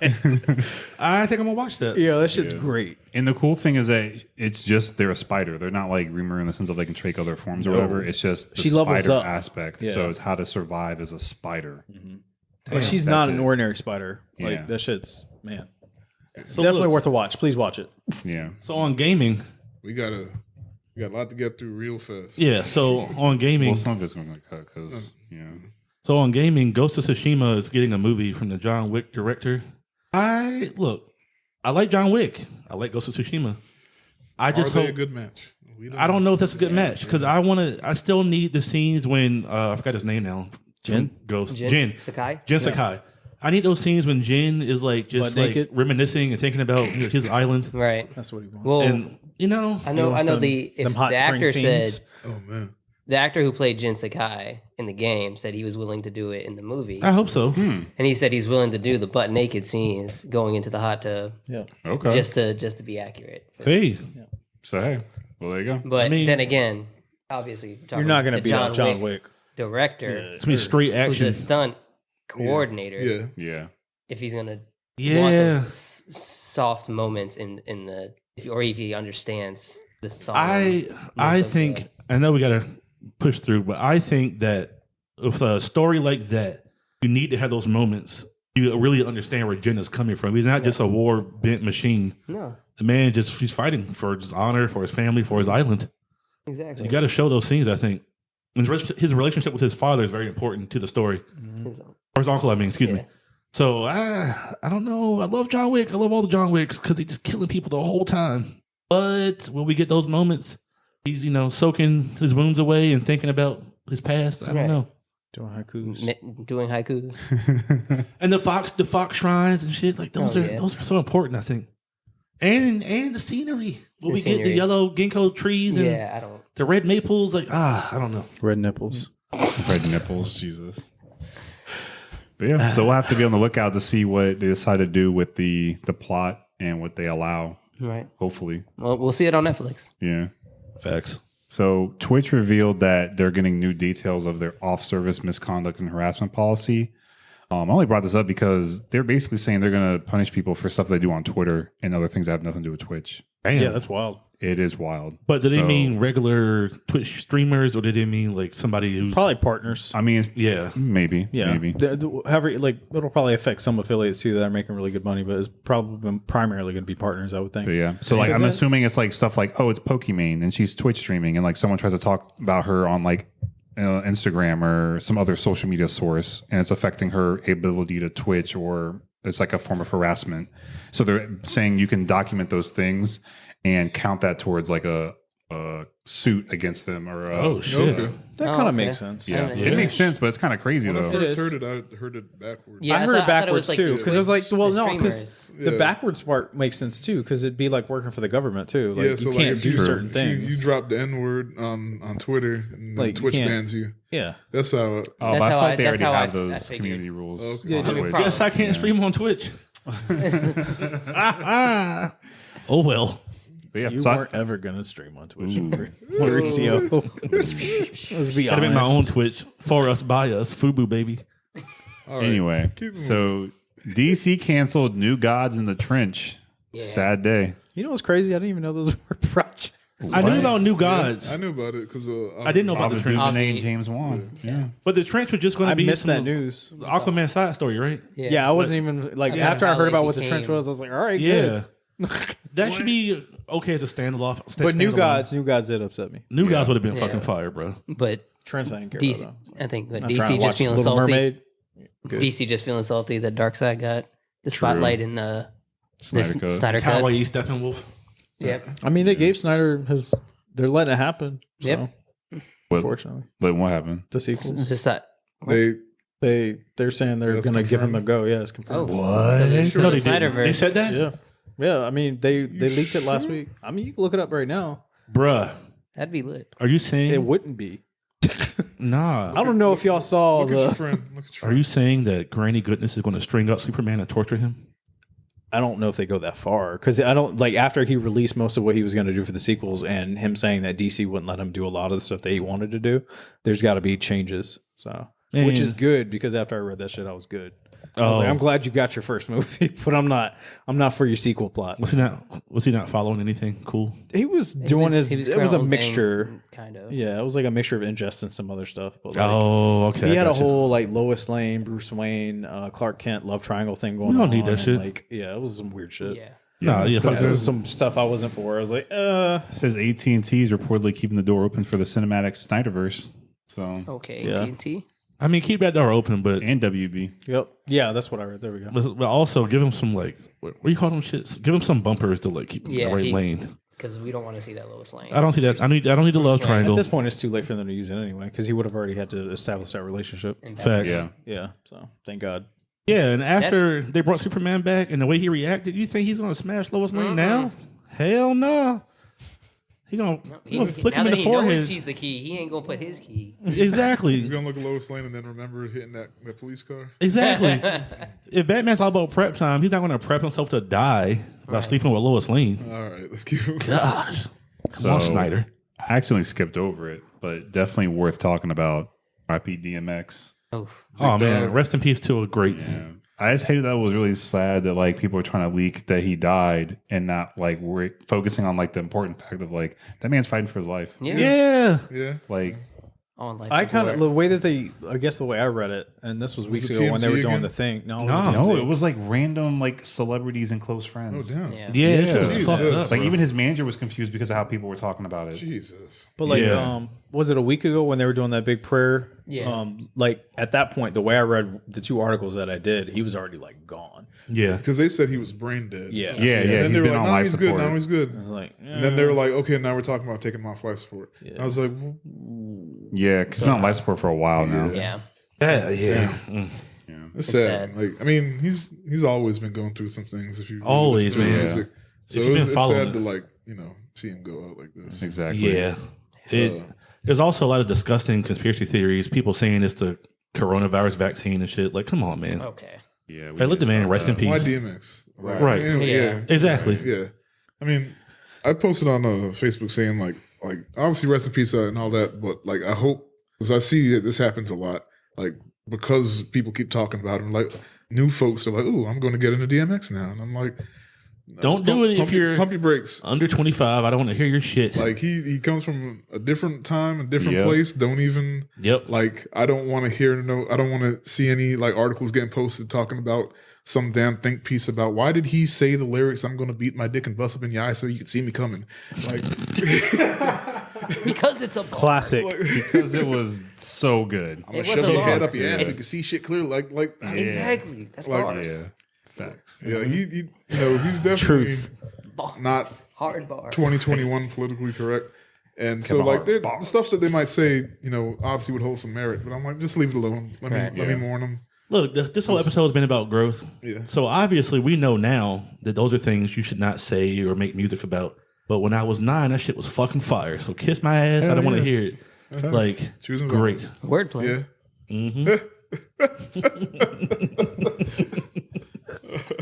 I think I'm gonna watch that. yeah, that shit's great. And the cool thing is that it's just they're a spider. They're not like Reamer in the sense of they can take other forms or whatever. It's just the She levels spider up. aspect. Yeah. So it's how to survive as a spider. But she's that's not an it. ordinary spider. Like Yeah. that shit's man. It's So definitely look- worth a watch. Please watch it. Yeah. So on gaming, We got a lot to get through real fast. yeah. So on gaming, Well, some of it's going to cut because, So on gaming, Ghost of Tsushima is getting a movie from the John Wick director. I like John Wick. I like Ghost of Tsushima. I just Are they hope a good match? I don't know if that's a good match because I still need the scenes when I forgot his name now. Jin? Jin Sakai. Sakai. I need those scenes when Jin is like just Butt like naked? reminiscing and thinking about his island. Right. That's what he wants. Well, And I know them if hot the spring actor scenes. said Oh man. the actor who played Jin Sakai in the game said he was willing to do it in the movie, I hope so. and he said he's willing to do the butt naked scenes going into the hot tub yeah. Okay. just to be accurate. Hey, So hey, well there you go. But I mean- then again, obviously You're not going to be beat out John Wick. director, it's gonna be straight who's action. a stunt coordinator. Yeah. Yeah. If he's gonna want Yeah, those soft moments in the if he understands the song. I think I know we gotta push through, but I think that with a story like that, you need to have those moments. You really understand where Jin is coming from. He's not just a war bent machine. No, The man he's fighting for his honor, for his family, for his island. exactly. You got to show those scenes. I think his relationship with his father is very important to the story, His- or his uncle. I mean, excuse Yeah. me. So I don't know. I love John Wick. I love all the John Wicks because he's just killing people the whole time. But when we get those moments, he's soaking his wounds away and thinking about his past. I don't Right. know. Doing haikus. doing haikus. And the fox shrines and shit like those Oh, are yeah. those are so important. I think. And the scenery. Will The we get the scenery. yellow ginkgo trees and Yeah, I don't. the red maples? Like I don't know. Red nipples. Red nipples, Jesus. But yeah, so we'll have to be on the lookout to see what they decide to do with the plot and what they allow. Right. Hopefully, Well, we'll see it on Netflix. yeah. Facts. So Twitch revealed that they're getting new details of their off-service misconduct and harassment policy. I only brought this up because they're basically saying they're going to punish people for stuff they do on Twitter and other things that have nothing to do with Twitch. Damn. Yeah, that's wild. It is wild. But did they So, mean regular Twitch streamers, or did they mean like somebody who's Probably partners. I mean, Yeah, maybe. Yeah. Maybe. However, like it'll probably affect some affiliates too that are making really good money, but it's probably primarily going to be partners, I would think. But yeah. So like, Is I'm that- assuming it's like stuff like, oh, it's Pokimane and she's Twitch streaming, and like someone tries to talk about her on like Instagram or some other social media source, and it's affecting her ability to Twitch, or it's like a form of harassment. So they're saying you can document those things and count that towards like a suit against them, or oh shit. Okay. That Oh, kind of okay. makes sense. yeah. Yeah. It makes sense, but it's kind of crazy When I though. first is. heard it, I heard it backwards. Yeah, I heard it thought it backwards was like too the because I was like, Twitch- well, the no, because streamers. the Yeah. backwards part makes sense too because it'd be like working for the government too. Like Yeah, you so like can't if do you, certain if things. you drop the N word on Twitter and Like, you Twitch can't- bans you. yeah, That's how. Oh, That's but I how thought I- they that's already how I have f- I those figured. community rules. Okay. Yeah, on they Twitch. probably- Yes, I can't Yeah. stream on Twitch. Oh well. But yeah, you so I- weren't ever gonna stream on Twitch, Mauricio. Let's be Gotta honest. make my own Twitch for us, by us, Fubu baby. All right. Anyway, Keep it so DC canceled New Gods in the Trench. Yeah. Sad day. You know what's crazy? I didn't even know those were projects. I knew What? about New Yeah, Gods, I knew about it because I didn't know about the Robert Trench, DuVernay and Avi- James Wan. Yeah. but the Trench was just going I to be missed that some news. Aquaman side story, right? Yeah, I wasn't even like Yeah. after I heard How it about what the trench became- was, I was like, all right, Yeah, good. that should be okay as a standalone. But New standalone. Gods did upset me. New Gods would have been Yeah. fucking fire, bro. But Trench, I didn't care DC, about that. I think, but I'm trying DC to just watch feeling Little salty. Mermaid. Good. DC just feeling salty that Darkseid got the spotlight in the Snyder Cut. Snyder Cut. Kawaii Steppenwolf. Yep. I mean, they gave Snyder his. They're letting it happen. So, Yep. But, unfortunately, but what happened? the sequels. Just that. They're saying they're That's going to give him a confirmed? go. Yeah, it's Oh, confirmed. So there's No, the they didn't. Snyderverse. They said that, Yeah, yeah. I mean, they leaked it last week. I mean, you can look it up right now. bruh. That'd be lit. Are you saying It wouldn't be. nah? I don't know if y'all saw Look at your the. friend. Look at your Are you saying that Granny Goodness is going to string up Superman and torture him? I don't know if they go that far because I don't like after he released most of what he was going to do for the sequels and him saying that DC wouldn't let him do a lot of the stuff that he wanted to do. There's got to be changes. So, which is good because after I read that shit, I was good. I was like, I'm glad you got your first movie, but I'm not for your sequel plot. Was he not following anything cool? He was doing his. It was a own thing, mixture. kind of. Yeah, it was like a mixture of Ingest and some other stuff. But like, Oh, okay. he had a gotcha. whole like Lois Lane, Bruce Wayne, Clark Kent love triangle thing going on. We don't need that and, shit. Like, yeah, it was some weird shit. Yeah. Nah, yeah, so fuck There that. was some stuff I wasn't for. I was like, It says AT&T is reportedly keeping the door open for the cinematic Snyderverse. So Okay. Yeah. TNT. I mean, keep that door open, but And WB. Yep. Yeah, that's what I read. There we go. but also give him some like what do you call them shits? Give him some bumpers to like keep him in Yeah, the right lane. Because we don't want to see that Lois Lane. I don't see that. I don't need the love At triangle. At this point, it's too late for them to use it anyway because he would have already had to establish that relationship. And Facts. Yeah. Yeah. So thank God. Yeah, and after they brought Superman back and the way he reacted, you think he's gonna smash Lois Lane now? Hell no. He gonna flick him in the He forehead. knows she's the key. He ain't gonna put his key. He's Exactly. gonna look at Lois Lane and then remember hitting that police car. Exactly. If Batman's all about prep time, he's not gonna prep himself to die by sleeping with Lois Lane. All right, let's keep it. Gosh. Come on, Snyder. I accidentally skipped over it, but definitely worth talking about. RIP DMX. Oh, Oh man, rest in peace to a great. Yeah. I just hated that it was really sad that like people were trying to leak that he died and not like we're focusing on like the important fact of like that man's fighting for his life. yeah. Yeah. Yeah. Like On life I kind of support. the way that I guess the way I read it, and this was weeks it ago when they were TMZ doing again? the thing. No, no, it was like random like celebrities and close Oh friends. damn. Yeah. Yeah, that shit was Jesus. fucked up. Like even his manager was confused because of how people were talking about it. Jesus. But like, Yeah. was it a week ago when they were doing that big prayer? Yeah. Like at that point, the way I read the 2 articles that I did, he was already like gone. Yeah. Because they said he was brain dead. Yeah. Yeah, And then he's they were been like, on "No, life he's good. support. Now he's good." I was like, And then they were like, "Okay, now we're talking about taking him off life support." Yeah. I was like, Yeah, because he's been on life support for a while now. Yeah. Yeah. "It's sad. sad." Like, I mean, he's always been going through some things. If you really Always, listen to man. his music. So If you've been it's following sad it. to like see him go out like this. Exactly. Yeah. There's also a lot of disgusting conspiracy theories. People saying it's the coronavirus vaccine and shit. Like, come on, man. Okay. Yeah. Hey, let the man rest in Why peace. DMX? Like, Right. anyway, Yeah. Exactly. Yeah. I mean, I posted on Facebook saying like obviously rest in peace and all that, but like I hope because I see that this happens a lot. Like because people keep talking about him, like new folks are like, "Ooh, I'm going to get into DMX now," and I'm like, Don't do it if you're pump your brakes. under 25. I don't want to hear your shit. Like he comes from a different time, a different Yep. place. Don't even Yep. like. I don't want to hear I don't want to see any like articles getting posted talking about some damn think piece about why did he say the lyrics, "I'm going to beat my dick and bust up in your eye so you can see me coming." Like, Because it's a bar. classic. because it was so good. I'm gonna It shove wasn't your head long. up your ass so It's- you can see shit clearly. Like Exactly. That's Like, bars. Yeah. Facts. yeah, he he's definitely Truth. Bars. Not hard bars. 2021 politically correct. And so Come on, like the bars. stuff that they might say, obviously would hold some merit, but I'm like, just leave it alone. Let me Yeah. mourn them. Look, this whole episode has been about growth. Yeah. So obviously we know now that those are things you should not say or make music about. But when I was 9, that shit was fucking fire. So kiss my ass. I Hell don't want to yeah. hear it. Like, Choosing great. Wordplay. Yeah.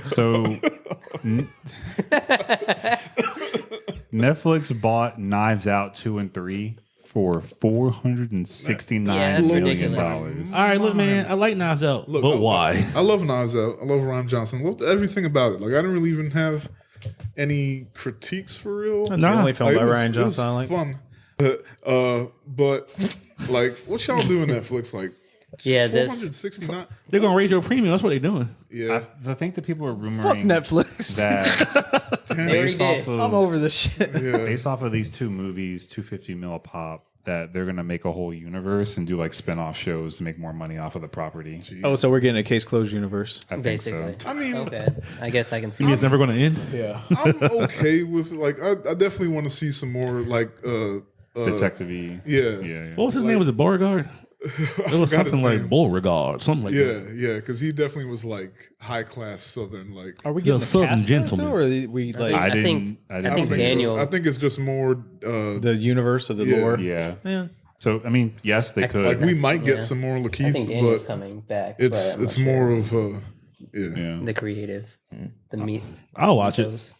So Netflix bought Knives Out 2 and 3 for $469 Yeah, that's million ridiculous. All right, look, man, I like Knives Out, Look, but why? I love Knives Out. I love Ryan Johnson. Loved everything about it. Like I didn't really even have any critiques for real. That's the only film Like, by it was- Ryan it was Johnson I like. fun. But like, what y'all doing Netflix? Like, Yeah, this 469. They're gonna raise your premium. That's what they're doing. Yeah, I think that people are rumoring Fuck Netflix. that they already based off did. of, I'm over this shit. yeah. based off of these 2 movies, 250 mil a pop, that they're gonna make a whole universe and do like spin-off shows to make more money off of the property. Oh, so we're getting a case closed universe. I think basically. so. I mean, Okay. I guess I can see. You mean it's never gonna end? Yeah. I'm okay with like. I definitely want to see some more like. Detective-y. Yeah. What was his name? Was it Beauregard? It was forgot his something like name. Beauregard, something like that. Yeah, because he definitely was like high class Southern. Like, Are we He's a getting the Southern cast gentleman. back, though, or are we like I think- I didn't think see so. Daniel- I think it's just more. the universe of the Yeah. lore? Yeah. Man, So I mean, yes, they could. Like we might get Yeah. some more I Lakeith, think Daniel's but coming back. it's but I'm it's not more sure. of yeah. yeah. The creative, the meat. I'll watch it. shows.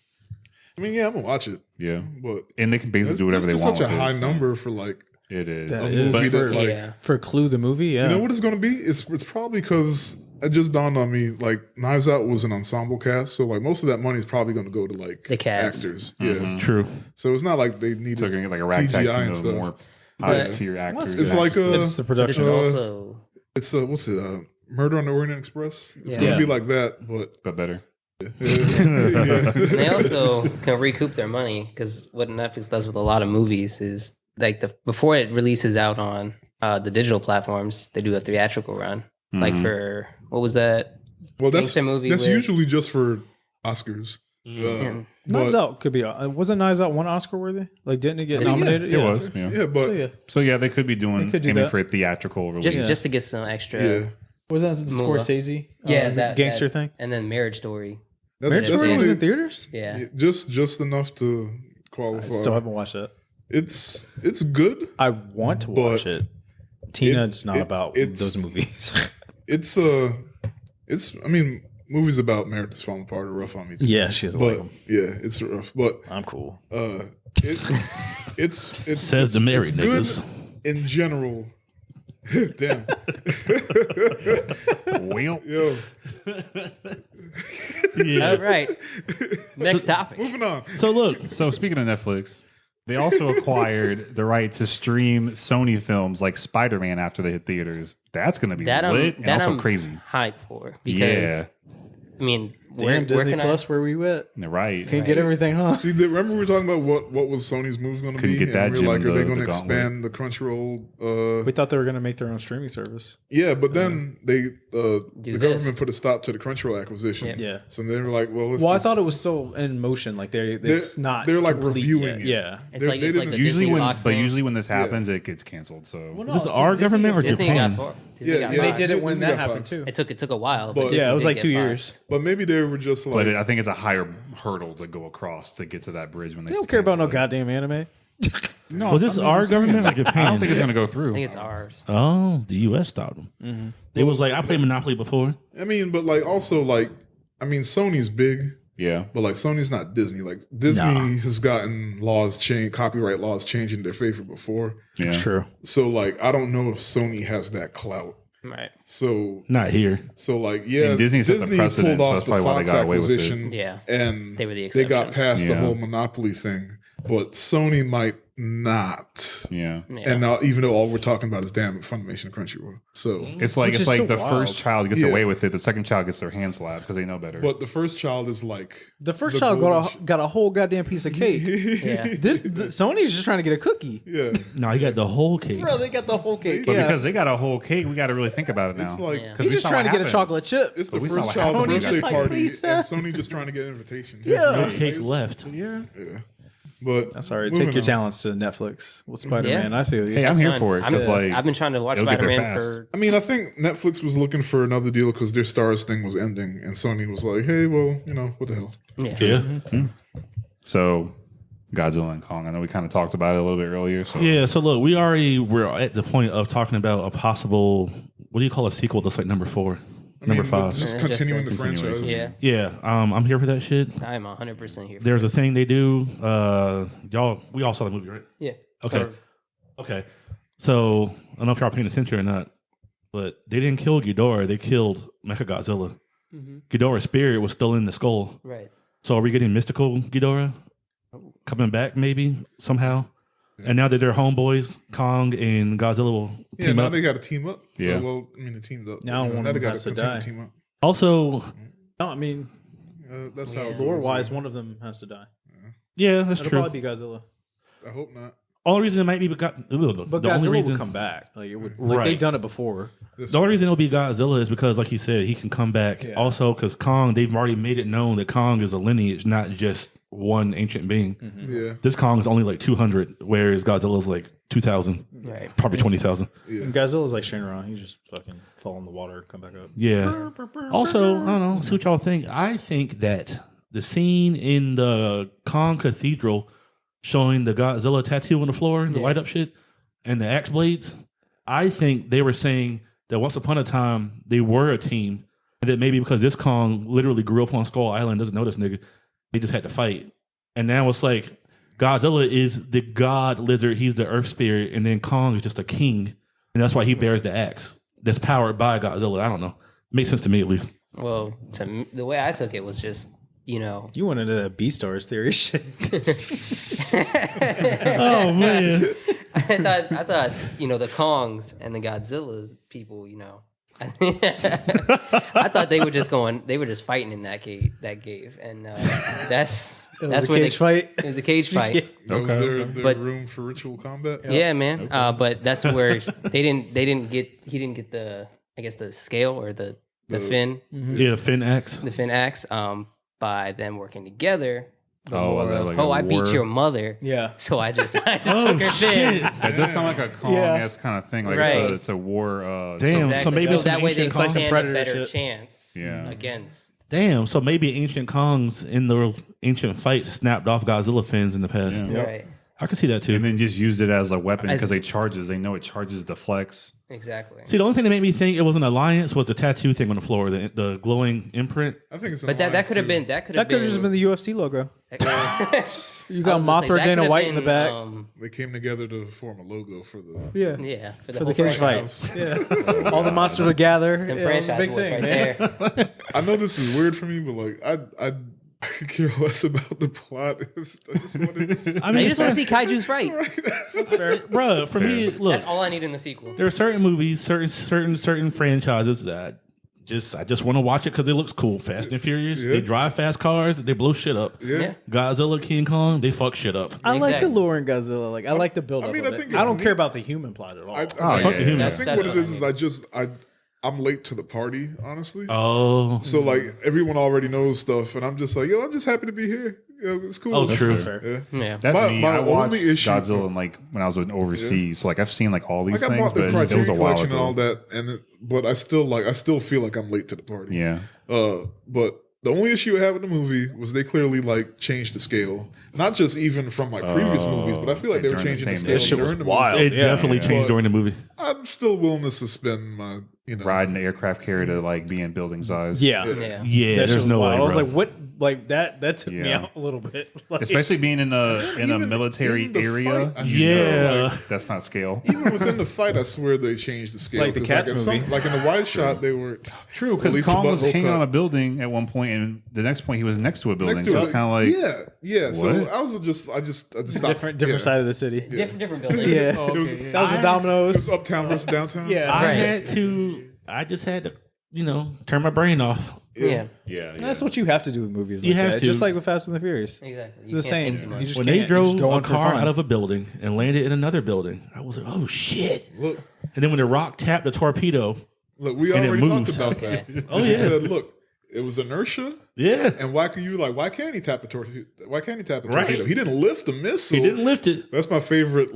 I mean, yeah, I'm gonna watch it, Yeah. but And they can basically that's, do whatever that's they want such a with high it, so number for like. It is. That A is. movie For- that, like, Yeah. for Clue the movie, yeah. You know what it's going to be? It's probably because it just dawned on me. Like Knives Out was an ensemble cast, so like most of that money is probably going to go to like The cast. actors. Mm-hmm. Yeah, True. so it's not like they needed So they're gonna get like a ragtag CGI and team of stuff. more But- high tier actors. It's and like actresses. it's the But production. it's Uh, also it's what's it? Murder on the Orient Express. It's Yeah. going to be Yeah. like that, but but better. yeah. and they also can recoup their money because what Netflix does with a lot of movies is like before it releases out on the digital platforms, they do a theatrical run. Like for what was that? Well, that's Gangster movie that's with- usually just for Oscars. And Knives Out could be. Wasn't Knives Out one Oscar worthy? Like, didn't it get nominated? It was. Yeah. Yeah, but So yeah, they could be doing They could do aiming that. for a theatrical release. just to get some extra. yeah, Wasn't that the Moolah. Scorsese? Yeah, the that gangster that- thing. and then Marriage Story. Marriage that's Story it. was in theaters. Yeah, just enough to I qualify. still haven't watched that. It's good. I want to watch it. Tina's not about those movies. It's I mean, movies about marriage that's falling apart are rough on me too. Yeah, she doesn't like But them. yeah, it's rough. But I'm cool. it's Says the married it's good niggas. in general. Damn. Well, Yo, Yeah. all right. Next topic. moving on. So look, so speaking of Netflix, they also acquired the right to stream Sony films like Spider-Man after they hit theaters. That's going to be That lit and also I'm crazy. hype for because Yeah. I mean, Damn, where Disney can Plus, where we at? Right. Can't get everything, huh? See, remember we were talking about what was Sony's move going to Couldn't be? get that and we gem were like, in are they the going to gauntlet. expand the Crunchyroll? We thought they were going to make their own streaming service. Yeah, but then the this. government put a stop to the Crunchyroll acquisition. Yeah. Yeah. So they were like, well, let's Well, I just- thought it was still in motion. Like it's not. they're, like, complete reviewing yet. it. Yeah. It's like the Usually Disney when, Fox but thing. usually when this happens, it gets canceled. So Well, is this no, our Disney- government or Disney Japan's? got Disney Yeah, got yeah. They Fox. did it when Disney that got happened Fox. too. It took a while, But- but Yeah, Disney it was did like get 2 Fox. years. But maybe they were just like, but I think it's a higher hurdle to go across to get to that bridge when they They don't care about no cancel it. goddamn anime. No, was this our government or Japan? I don't think it's going to go I through. think it's ours. Oh, the U.S. stopped them. It was like I played Monopoly before. I mean, but like also like, I mean, Sony's big, Yeah. but like Sony's not Disney. Like Disney Nah. has gotten copyright laws changed in their favor before. Yeah. True. So like, I don't know if Sony has that clout. Right. So Not here. like, yeah, And Disney set the precedent, pulled so off that's the probably why they Fox got away with it. acquisition. Yeah. And They were the they got exception. past the Yeah. whole monopoly thing, but Sony might not. Yeah. Yeah. And now, even though all we're talking about is damn Funimation and Crunchyroll, so It's like Which is the still first wild. child gets Yeah. away with it. The second child gets their hand slapped because they know better. but the first child is like The first the child golden got a whole goddamn piece of cake. Yeah. Sony's just trying to get a cookie. yeah, No, you got the whole cake. Bro, they got the whole cake. But Yeah. because they got a whole cake, we got to really think about it now. it's like Yeah. Because He's we just saw trying what to get a happened. chocolate chip. it's the But we saw first what child's happened. birthday Just like, party, please, sir. and Sony just trying to get an invitation. Yeah. No cake left. yeah. But That's all right. moving Take your on. talents to Netflix with Spider-Man. Yeah. I feel you. Hey, That's I'm here fun. for it because like I've been trying to watch it'll get there Spider-Man fast. for I mean, I think Netflix was looking for another deal because their Stars thing was ending, and Sony was like, "Hey, well, what the hell?" yeah. Yeah. So Godzilla and Kong. I know we kind of talked about it a little bit earlier. So Yeah. So look, we already were at the point of talking about a possible, what do you call a sequel that's like number 4? I Number mean, 5. just Just continuing a the continuation. franchise. Yeah. Yeah. I'm here for that shit. I'm 100% here. There's a thing they do. We all saw the movie, right? Yeah. Okay. Or- Okay. So I don't know if y'all paying attention or not, but they didn't kill Ghidorah. They killed Mechagodzilla. Mhm. Ghidorah's spirit was still in the skull. Right. So are we getting mystical Ghidorah coming back maybe somehow? And now that they're homeboys, Kong and Godzilla will Yeah, team now up. they got to team up. Yeah. Well, I mean, they teamed up. Now one they of them gotta has to continue die. Team up. Also, No, I mean, That's how it lore goes. wise, one of them has to die. yeah, that's It'll true. probably be Godzilla. I hope not. Only reason it might be But the Godzilla only reason will come back. Like it would. Like Right. they've done it before. the only reason it'll be Godzilla is because, like you said, he can come back. Yeah. Also, because Kong, they've already made it known that Kong is a lineage, not just one ancient being. Yeah, This Kong is only like 200, whereas Godzilla's like 2,000, Right. probably 20,000. yeah. And Godzilla's like Shinra. He just fucking fall in the water, come back up. Yeah. Also, I don't know. See what y'all think. I think that the scene in the Kong Cathedral showing the Godzilla tattoo on the floor, the Yeah. light up shit, and the axe blades, I think they were saying that once upon a time they were a team, and that maybe because this Kong literally grew up on Skull Island, doesn't know this nigga, they just had to fight. And now it's like Godzilla is the god lizard, he's the earth spirit, and then Kong is just a king, and that's why he bears the axe that's powered by Godzilla. I don't know. Makes sense to me at least. Well, the way I took it was just, You went into that Beastars theory shit. Oh man. I thought, the Kongs and the Godzilla people, I thought they were just fighting in that cave, and that's where cage fight. It was a cage fight. Was there But- room for ritual combat? Yeah, man. But that's where he didn't get the, I guess, the scale or the fin, Yeah, Finn X. the fin axe, by them working together. Oh, More was that of, like oh, a I beat war? your mother. Yeah. So I just Oh, took her fin. shit. That does sound like a Kong-esque kind of thing. Like Right. it's a war. Damn, Exactly. so maybe so it's that an way they ancient can Kong. some stand a Predator better shit. chance Yeah. against. Damn, so maybe ancient Kongs in the ancient fight snapped off Godzilla fins in the past. Yeah. Right. I can see that too. And then just used it as a weapon As- because they know it charges deflects. Exactly. See, the only thing that made me think it was an alliance was the tattoo thing on the floor, the glowing imprint. I think it's. But that could have been That could have just been the UFC logo. You got I was gonna say, Mothra, that Dana could've White in the been, back. They came together to form a logo for the. Yeah. Yeah, For whole the cage franchise. fights. Yeah. All the monsters would gather. Them Yeah, it was a franchise big was thing, right man. there. I know this is weird for me, but like I could care less about the plot. I just wanted to see. I I just want to see kaiju's fight. Bro, for me, look, That's all I need in the sequel. there are certain movies, certain franchises that I just want to watch it because it looks cool. Fast and Furious, Yeah. they drive fast cars, they blow shit up. Yeah. Godzilla, King Kong, they fuck shit up. I like the Exactly. lure in Godzilla. Like I like the build up. I mean, of I it. think I it's don't neat. care about the human plot at all. I fuck the human. I That's- think that's what it what I is mean. I'm late to the party, honestly. Oh, So like everyone already knows stuff, and I'm just like, yo, I'm just happy to be here. Yo, it's cool. oh, true. Yeah. Yeah. That's My- me. my I watched only issue- Godzilla like when I was overseas. So like I've seen like all these Like I things, bought the but it was Criterion a while collection and all ago. that, but I still feel like I'm late to the party. Yeah. But the only issue I had with the movie was they clearly like changed the scale, not just even from like previous movies, but I feel like they were during the changing the same scale movie. Shit was during the wild. movie. It Yeah, definitely yeah. changed But- during the movie. I'm still willing to suspend my, Riding the aircraft carrier to like be in building size. Yeah. Yeah. Yeah, That shit there's was no wild. way. I was bro. like, what? Like that took me Yeah. out a little bit. Like, Especially being in a Even military in the area. fight, I Yeah. like, that's not scale. Even within the fight, I swear they changed the scale. like the 'Cause, Cats at some- movie. like in the wide shot, they were True, At because least the Kong was butthole hanging cut. on a building at one point, and the next point he was next to a building. next to So it. it's kind of like yeah. So what? I was I just stopped. different yeah. side of the city. Different buildings. Yeah. It was, That was the Domino's. it was uptown versus downtown. Yeah. I just had to, turn my brain off. Yeah. yeah. That's what you have to do with movies. You like have that. to. Just like with Fast and the Furious. Exactly. It's You the can't same. think too much. You just When can't. they You drove just go a in for car fun. out of a building and landed in another building, I was like, oh shit. Look, And then when the rock tapped the torpedo, we And it already talked moved. about Okay. that. Oh, We yeah. said, look, it was inertia, yeah, and why can't he tap a torpedo? Why can't he tap a Right. torpedo? He didn't lift a missile. he didn't lift it. That's my favorite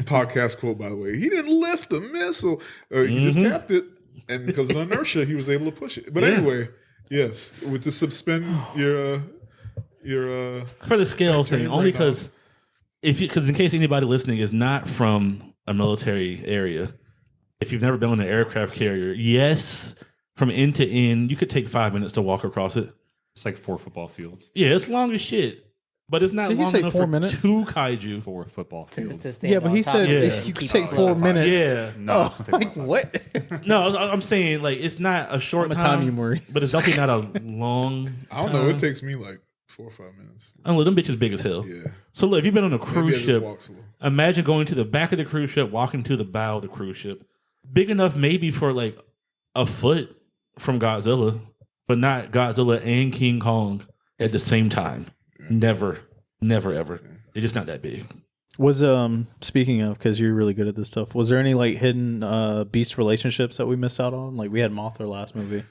podcast quote, by the way. He didn't lift a missile. He just tapped it, and because of inertia, he was able to push it. But Yeah. anyway, yes, with to suspend your For the scale Turn thing, your only brain off. because in case anybody listening is not from a military area, if you've never been on an aircraft carrier, yes, from end to end, you could take 5 minutes to walk across it. It's like 4 football fields. Yeah, it's long as shit, but it's not Did he long say use 4 for minutes? 2 kaiju. 4 football To fields. stand Yeah, but on he top said of it Yeah. and you could keep take it 4 alive. minutes. Yeah, No, it's gonna take Like about what? no, I'm saying like it's not a short I'm a time, time humor. but it's definitely not a long. I don't know. It takes me like 4 or 5 minutes. I don't know, them bitches big as hell. Yeah. So look, if you've been on a Maybe I cruise just ship, walk slow. imagine going to the back of the cruise ship, walking to the bow of the cruise ship, big enough maybe for like a foot from Godzilla, but not Godzilla and King Kong at the same time. Never, ever. They're just not that big. Was speaking of, because you're really good at this stuff, was there any like hidden beast relationships that we missed out on? Like we had Mothra last movie.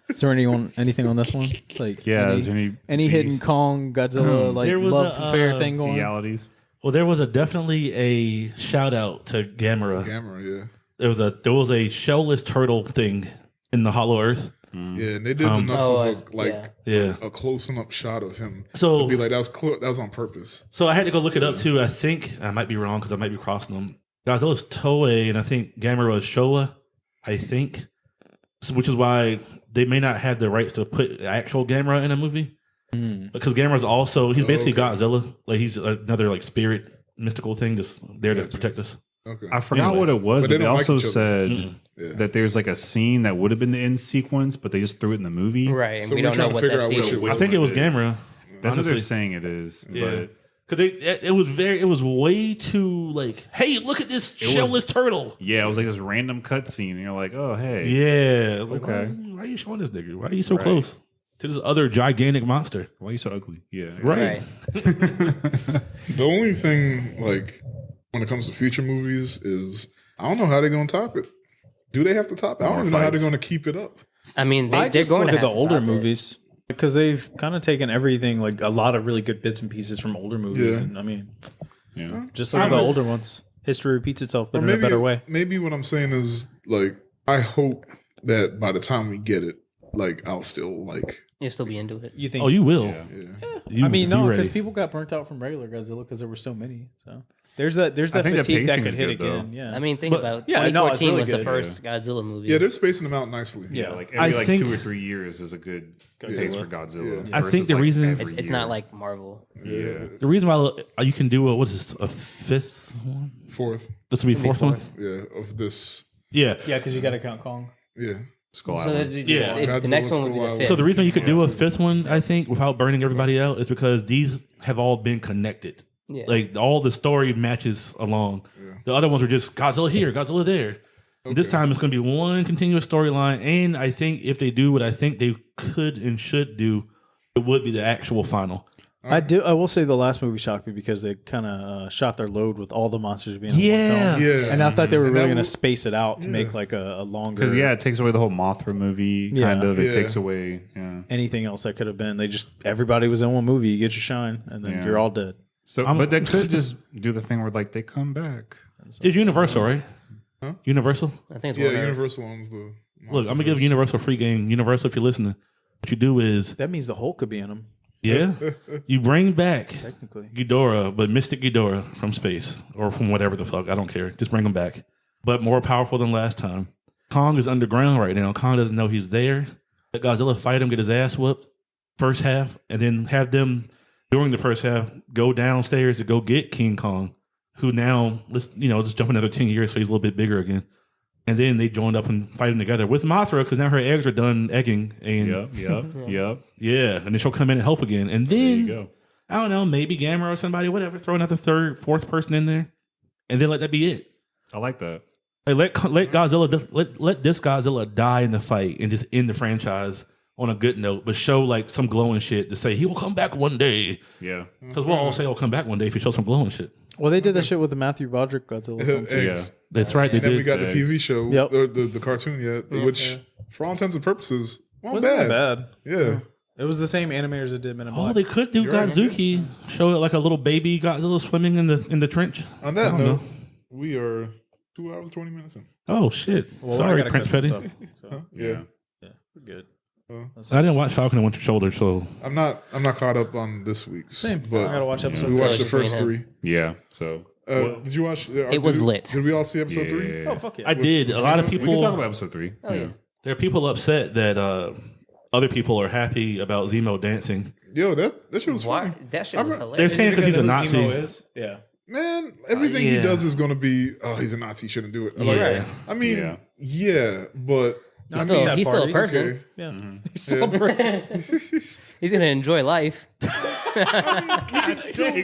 Is there anything on this one? Like Yeah, any, is there any hidden beast Kong Godzilla like There was love a, affair thing going? realities? Well, there was definitely a shout out to Gamera. Camera, yeah. There was a shellless turtle thing in the Hollow Earth. Yeah, and they did Um, enough Oh, of Yeah. a close enough shot of him So- to be like that was on purpose. So I had to go look it up too. I think I might be wrong because I might be crossing them. Godzilla's Toei, and I think Gamera is Showa. I think, so, which is why they may not have the rights to put actual Gamera in a movie because Gamera's also he's basically Okay. Godzilla. Like he's another like spirit mystical thing that's there to protect us. Okay. I forgot Anyway. what it was, But but they they don't like also each other. said Yeah. that there's like a scene that would have been the end sequence, but they just threw it in the movie. Right. And So we we're don't know trying to what figure that out scene which is. is I think it was it is. Gamera. That's what they're honestly. saying it is. Yeah. But Because it was way too like, hey, look at this shellless turtle. Yeah, it was like this random cutscene, and you're like, oh, hey. Yeah. Like, Okay. why are you showing this nigga? Why are you so close to this other gigantic monster? Why are you so ugly? Yeah. Right. The only thing, like, when it comes to future movies is I don't know how they're going to top it. Do they have to top it? I don't even know how they're fights. going to keep it up. I mean, I they're just going look to at the have to older top it. movies because they've kind of taken everything, like a lot of really good bits and pieces from older movies. Yeah. And I mean, Yeah. just look at the older ones. History repeats itself, but Or in a better way. Maybe what I'm saying is, like, I hope that by the time we get it, like, I'll still, like, You'll still be into it. You think? Oh, you will. Yeah. yeah. I mean, you no, ready. because people got burnt out from regular Godzilla because there were so many. So there's that I think the fatigue that pacing's could hit good, though. again. Yeah. I mean, think But- about Yeah, no, it's 2014 really was the good, first Godzilla movie. Yeah, they're spacing them out nicely. Yeah. Like I every like think- 2 or 3 years is a good pace for Godzilla. Yeah. I versus, think the like, reason- every it's year. not like Marvel. Yeah. The reason why you can do what is this, a fifth one? Fourth, This will be fourth one. yeah, of this, Yeah. yeah, because you got to count Kong. yeah. Skull So Island. the next one would be the Godzilla, fifth. So the reason you could do a fifth one, I think, without burning everybody out, is because these have all been connected. Yeah. Like all the story matches along. The other ones are just Godzilla here, Godzilla there. This time it's going to be one continuous storyline, and I think if they do what I think they could and should do, it would be the actual final. I will say the last movie shocked me because they kind of shot their load with all the monsters being in Yeah. one film. Yeah. And I thought they were And really that going to w- space it out to make like a longer. Because it takes away the whole Mothra movie. Yeah. Kind of. It Yeah. takes away. Yeah. anything else that could have been. Everybody was in one movie. You get your shine, and then Yeah. you're all dead. So, but they could just do the thing where like they come back. It's Universal, right? Huh? Universal? I think it's Yeah, Warner. Universal owns the. Look, I'm going to give Universal a free game. Universal, if you're listening, what you do is, That means the Hulk could be in them, yeah, you bring back technically. Ghidorah, but Mystic Ghidorah from space or from whatever the fuck. I don't care. Just bring him back. But more powerful than last time. Kong is underground right now. Kong doesn't know he's there. Let Godzilla fight him, get his ass whooped first half, and then have them during the first half go downstairs to go get King Kong, who now, just jump another 10 years so he's a little bit bigger again. And then they joined up and fighting together with Mothra because now her eggs are done egging. And Yep. yeah, and then she'll come in and help again. And There then you go. I don't know, maybe Gamma or somebody, whatever. Throw another third, fourth person in there, and then let that be it. I like that. Like, let Godzilla let this Godzilla die in the fight and just end the franchise on a good note, but show like some glowing shit to say he will come back one day. Yeah. Because we'll all say he'll come back one day if he shows some glowing shit. Well, they did that shit with the Matthew Broderick Godzilla film too. Eggs. That's right, they And then we did. got the TV show, Yep. the cartoon, which for all intents and purposes, Wasn't that bad? Yeah. It was the same animators that did Men in Oh, Black. they could do You're right, Godzuki. Show it like a little baby Godzilla swimming in the trench. On I that don't note, know. we are 2 hours 20 minutes in. Oh shit! Well, I Sorry, gotta Prince cut Petty. some stuff, so, Yeah. yeah, we're good. I didn't watch Falcon and Winter Soldier, so I'm not caught up on this week's. Same. But I gotta watch episode we So watched it's the just first me and 3. Yeah. So. Did you watch? It was lit. Did we all see episode 3? Yeah. Oh fuck yeah! I did. A lot of We can people. talk about episode 3. Oh, yeah. There are people upset that other people are happy about Zemo dancing. Yo, that shit was Why? funny. That shit was They're hilarious. saying because he's a who Nazi. Zemo is? Yeah. Man, everything he yeah. does is going to be, oh, he's a Nazi, shouldn't do it. Like, Yeah. I mean, yeah, but He's I still, mean, he's still a parties. person. okay. Yeah. Mm-hmm. He's still a person. He's gonna enjoy life.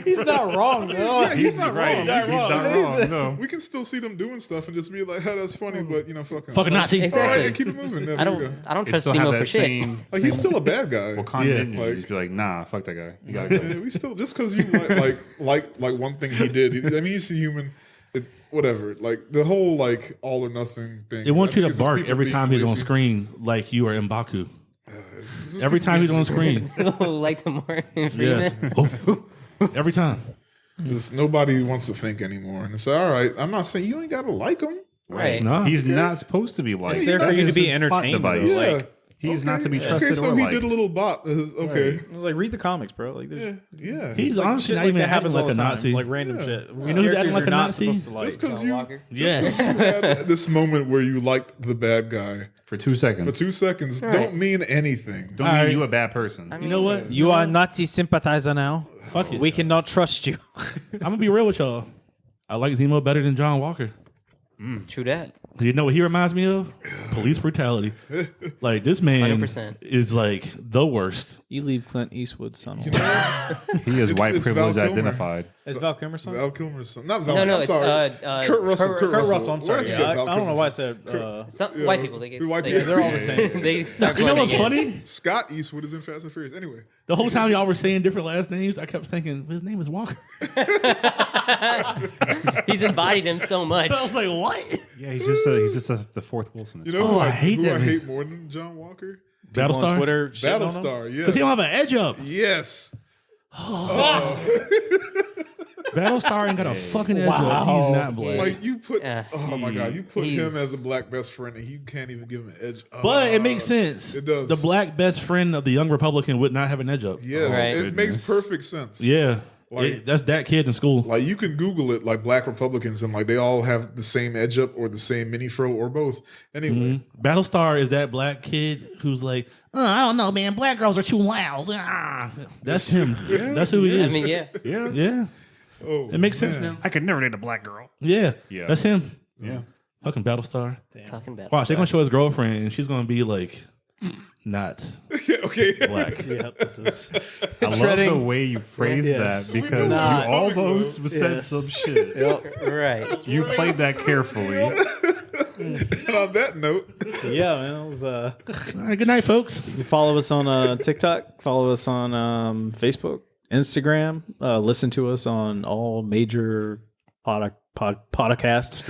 He's not wrong though. Yeah, he's not right. wrong. He's not wrong. No. We can still see them doing stuff and just be like, "Hey, that's funny," but Fucking Nazi. All Exactly. right, keep it moving. There I we go. don't It trust still have Zemo that for shit. same. Like he's still a bad guy. Wakanda Yeah. energy. Like- Just be like, nah, fuck that guy. You gotta go. Yeah, we still just because you like one thing he did. I mean, he's a human. Whatever. Like the whole like all or nothing thing. They want I you think to it's just bark people every being time he's on lazy. screen like you are in Baku. It's just Every people time he's being on screen. Like the Morgan Yes. Freeman. Every time. Just nobody wants to think anymore. And it's all right. I'm not saying you ain't gotta like him. Right. No. He's not supposed to be like. It's there for That's you to be his plot entertained, device. though. Yeah. Like, He's not to be trusted Okay, so or he liked. did a little bot. Okay. I was like, read the comics, bro. Like, this, Yeah. He's like, honestly shit not like even that acting happens like all a the time. Nazi. Like random Yeah. shit. You know who's acting Characters like you're a not Nazi? supposed to like. Just because John you Walker. Yes. had this moment where you liked the bad guy for 2 seconds. for 2 seconds Right. don't mean anything. Don't All mean right. you a bad person. You know what? You are a Nazi sympathizer now. Fuck it. We cannot trust you. I'm gonna be real with y'all. I like Zemo better than John Walker. True that. You know what he reminds me of? Police brutality. Like this man 100%. is like the worst. You leave Clint Eastwood's son alone. He is white it's privilege Val Kilmer. identified. Is Val Kilmer's son? Val Kilmer's son. Not Val. No, I'm it's sorry. Kurt Russell. Kurt Russell, I'm sorry. Where's Yeah, the I Val don't know Kilmer why I son? said. Some white people. They get, White they, people. They're all the same. They start You know what's blending in. funny? Scott Eastwood is in Fast and Furious. Anyway, The whole time y'all were saying different last names, I kept thinking his name is Walker. He's embodied him so much. I was like, what? Yeah, he's just the fourth Wilson. you know who I hate who that I man. hate more than John Walker? People on Battlestar? Twitter. shitting on him? Battlestar. Yes. Because he don't have an edge up. Yes. Battlestar ain't got a fucking edge up. Wow. He's not black. Like you put. Yeah. Oh my God! You put him He's- as a black best friend, and you can't even give him an edge. But it makes sense. It does. The black best friend of the young Republican would not have an edge up. Yes, Right. it makes Goodness. perfect sense. Yeah. Like- That's that kid in school. Like you can Google it, like black Republicans, and like they all have the same edge up or the same mini fro or both. Anyway, Battlestar is that black kid who's like, I don't know, man. Black girls are too loud. Ah. That's him. That's who he I is. mean, yeah. Yeah. Yeah. oh, It makes sense man. now. I could never date a black girl. Yeah. Yeah. That's him. Yeah. Fucking Battlestar. Talking about Watch, they're going to show his girlfriend, and she's going to be like, not okay. black. Yep, this is. I love Treading- the way you phrase Yes. that because Nah. you almost said Yes. some shit. right. You played that carefully. And on that note, Yeah, man. It was, All right, good night, folks. you follow us on TikTok. Follow us on Facebook, Instagram. Listen to us on all major podcast Podcast,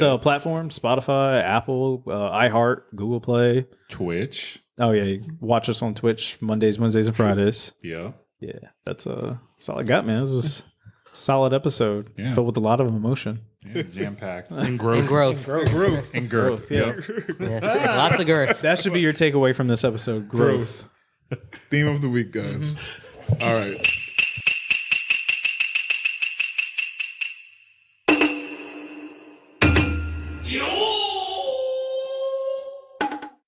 Yeah. platforms: Spotify, Apple, iHeart, Google Play. Twitch. Oh yeah, you watch us on Twitch Mondays, Wednesdays, and Fridays. Yeah. Yeah, that's all I got, man. This was a solid episode, Yeah. filled with a lot of emotion. Yeah. Jam packed. And growth. And growth. growth. And girth. Yeah. Yep. Yes. Lots of girth. That should be your takeaway from this episode: growth. Theme of the week, guys. All right.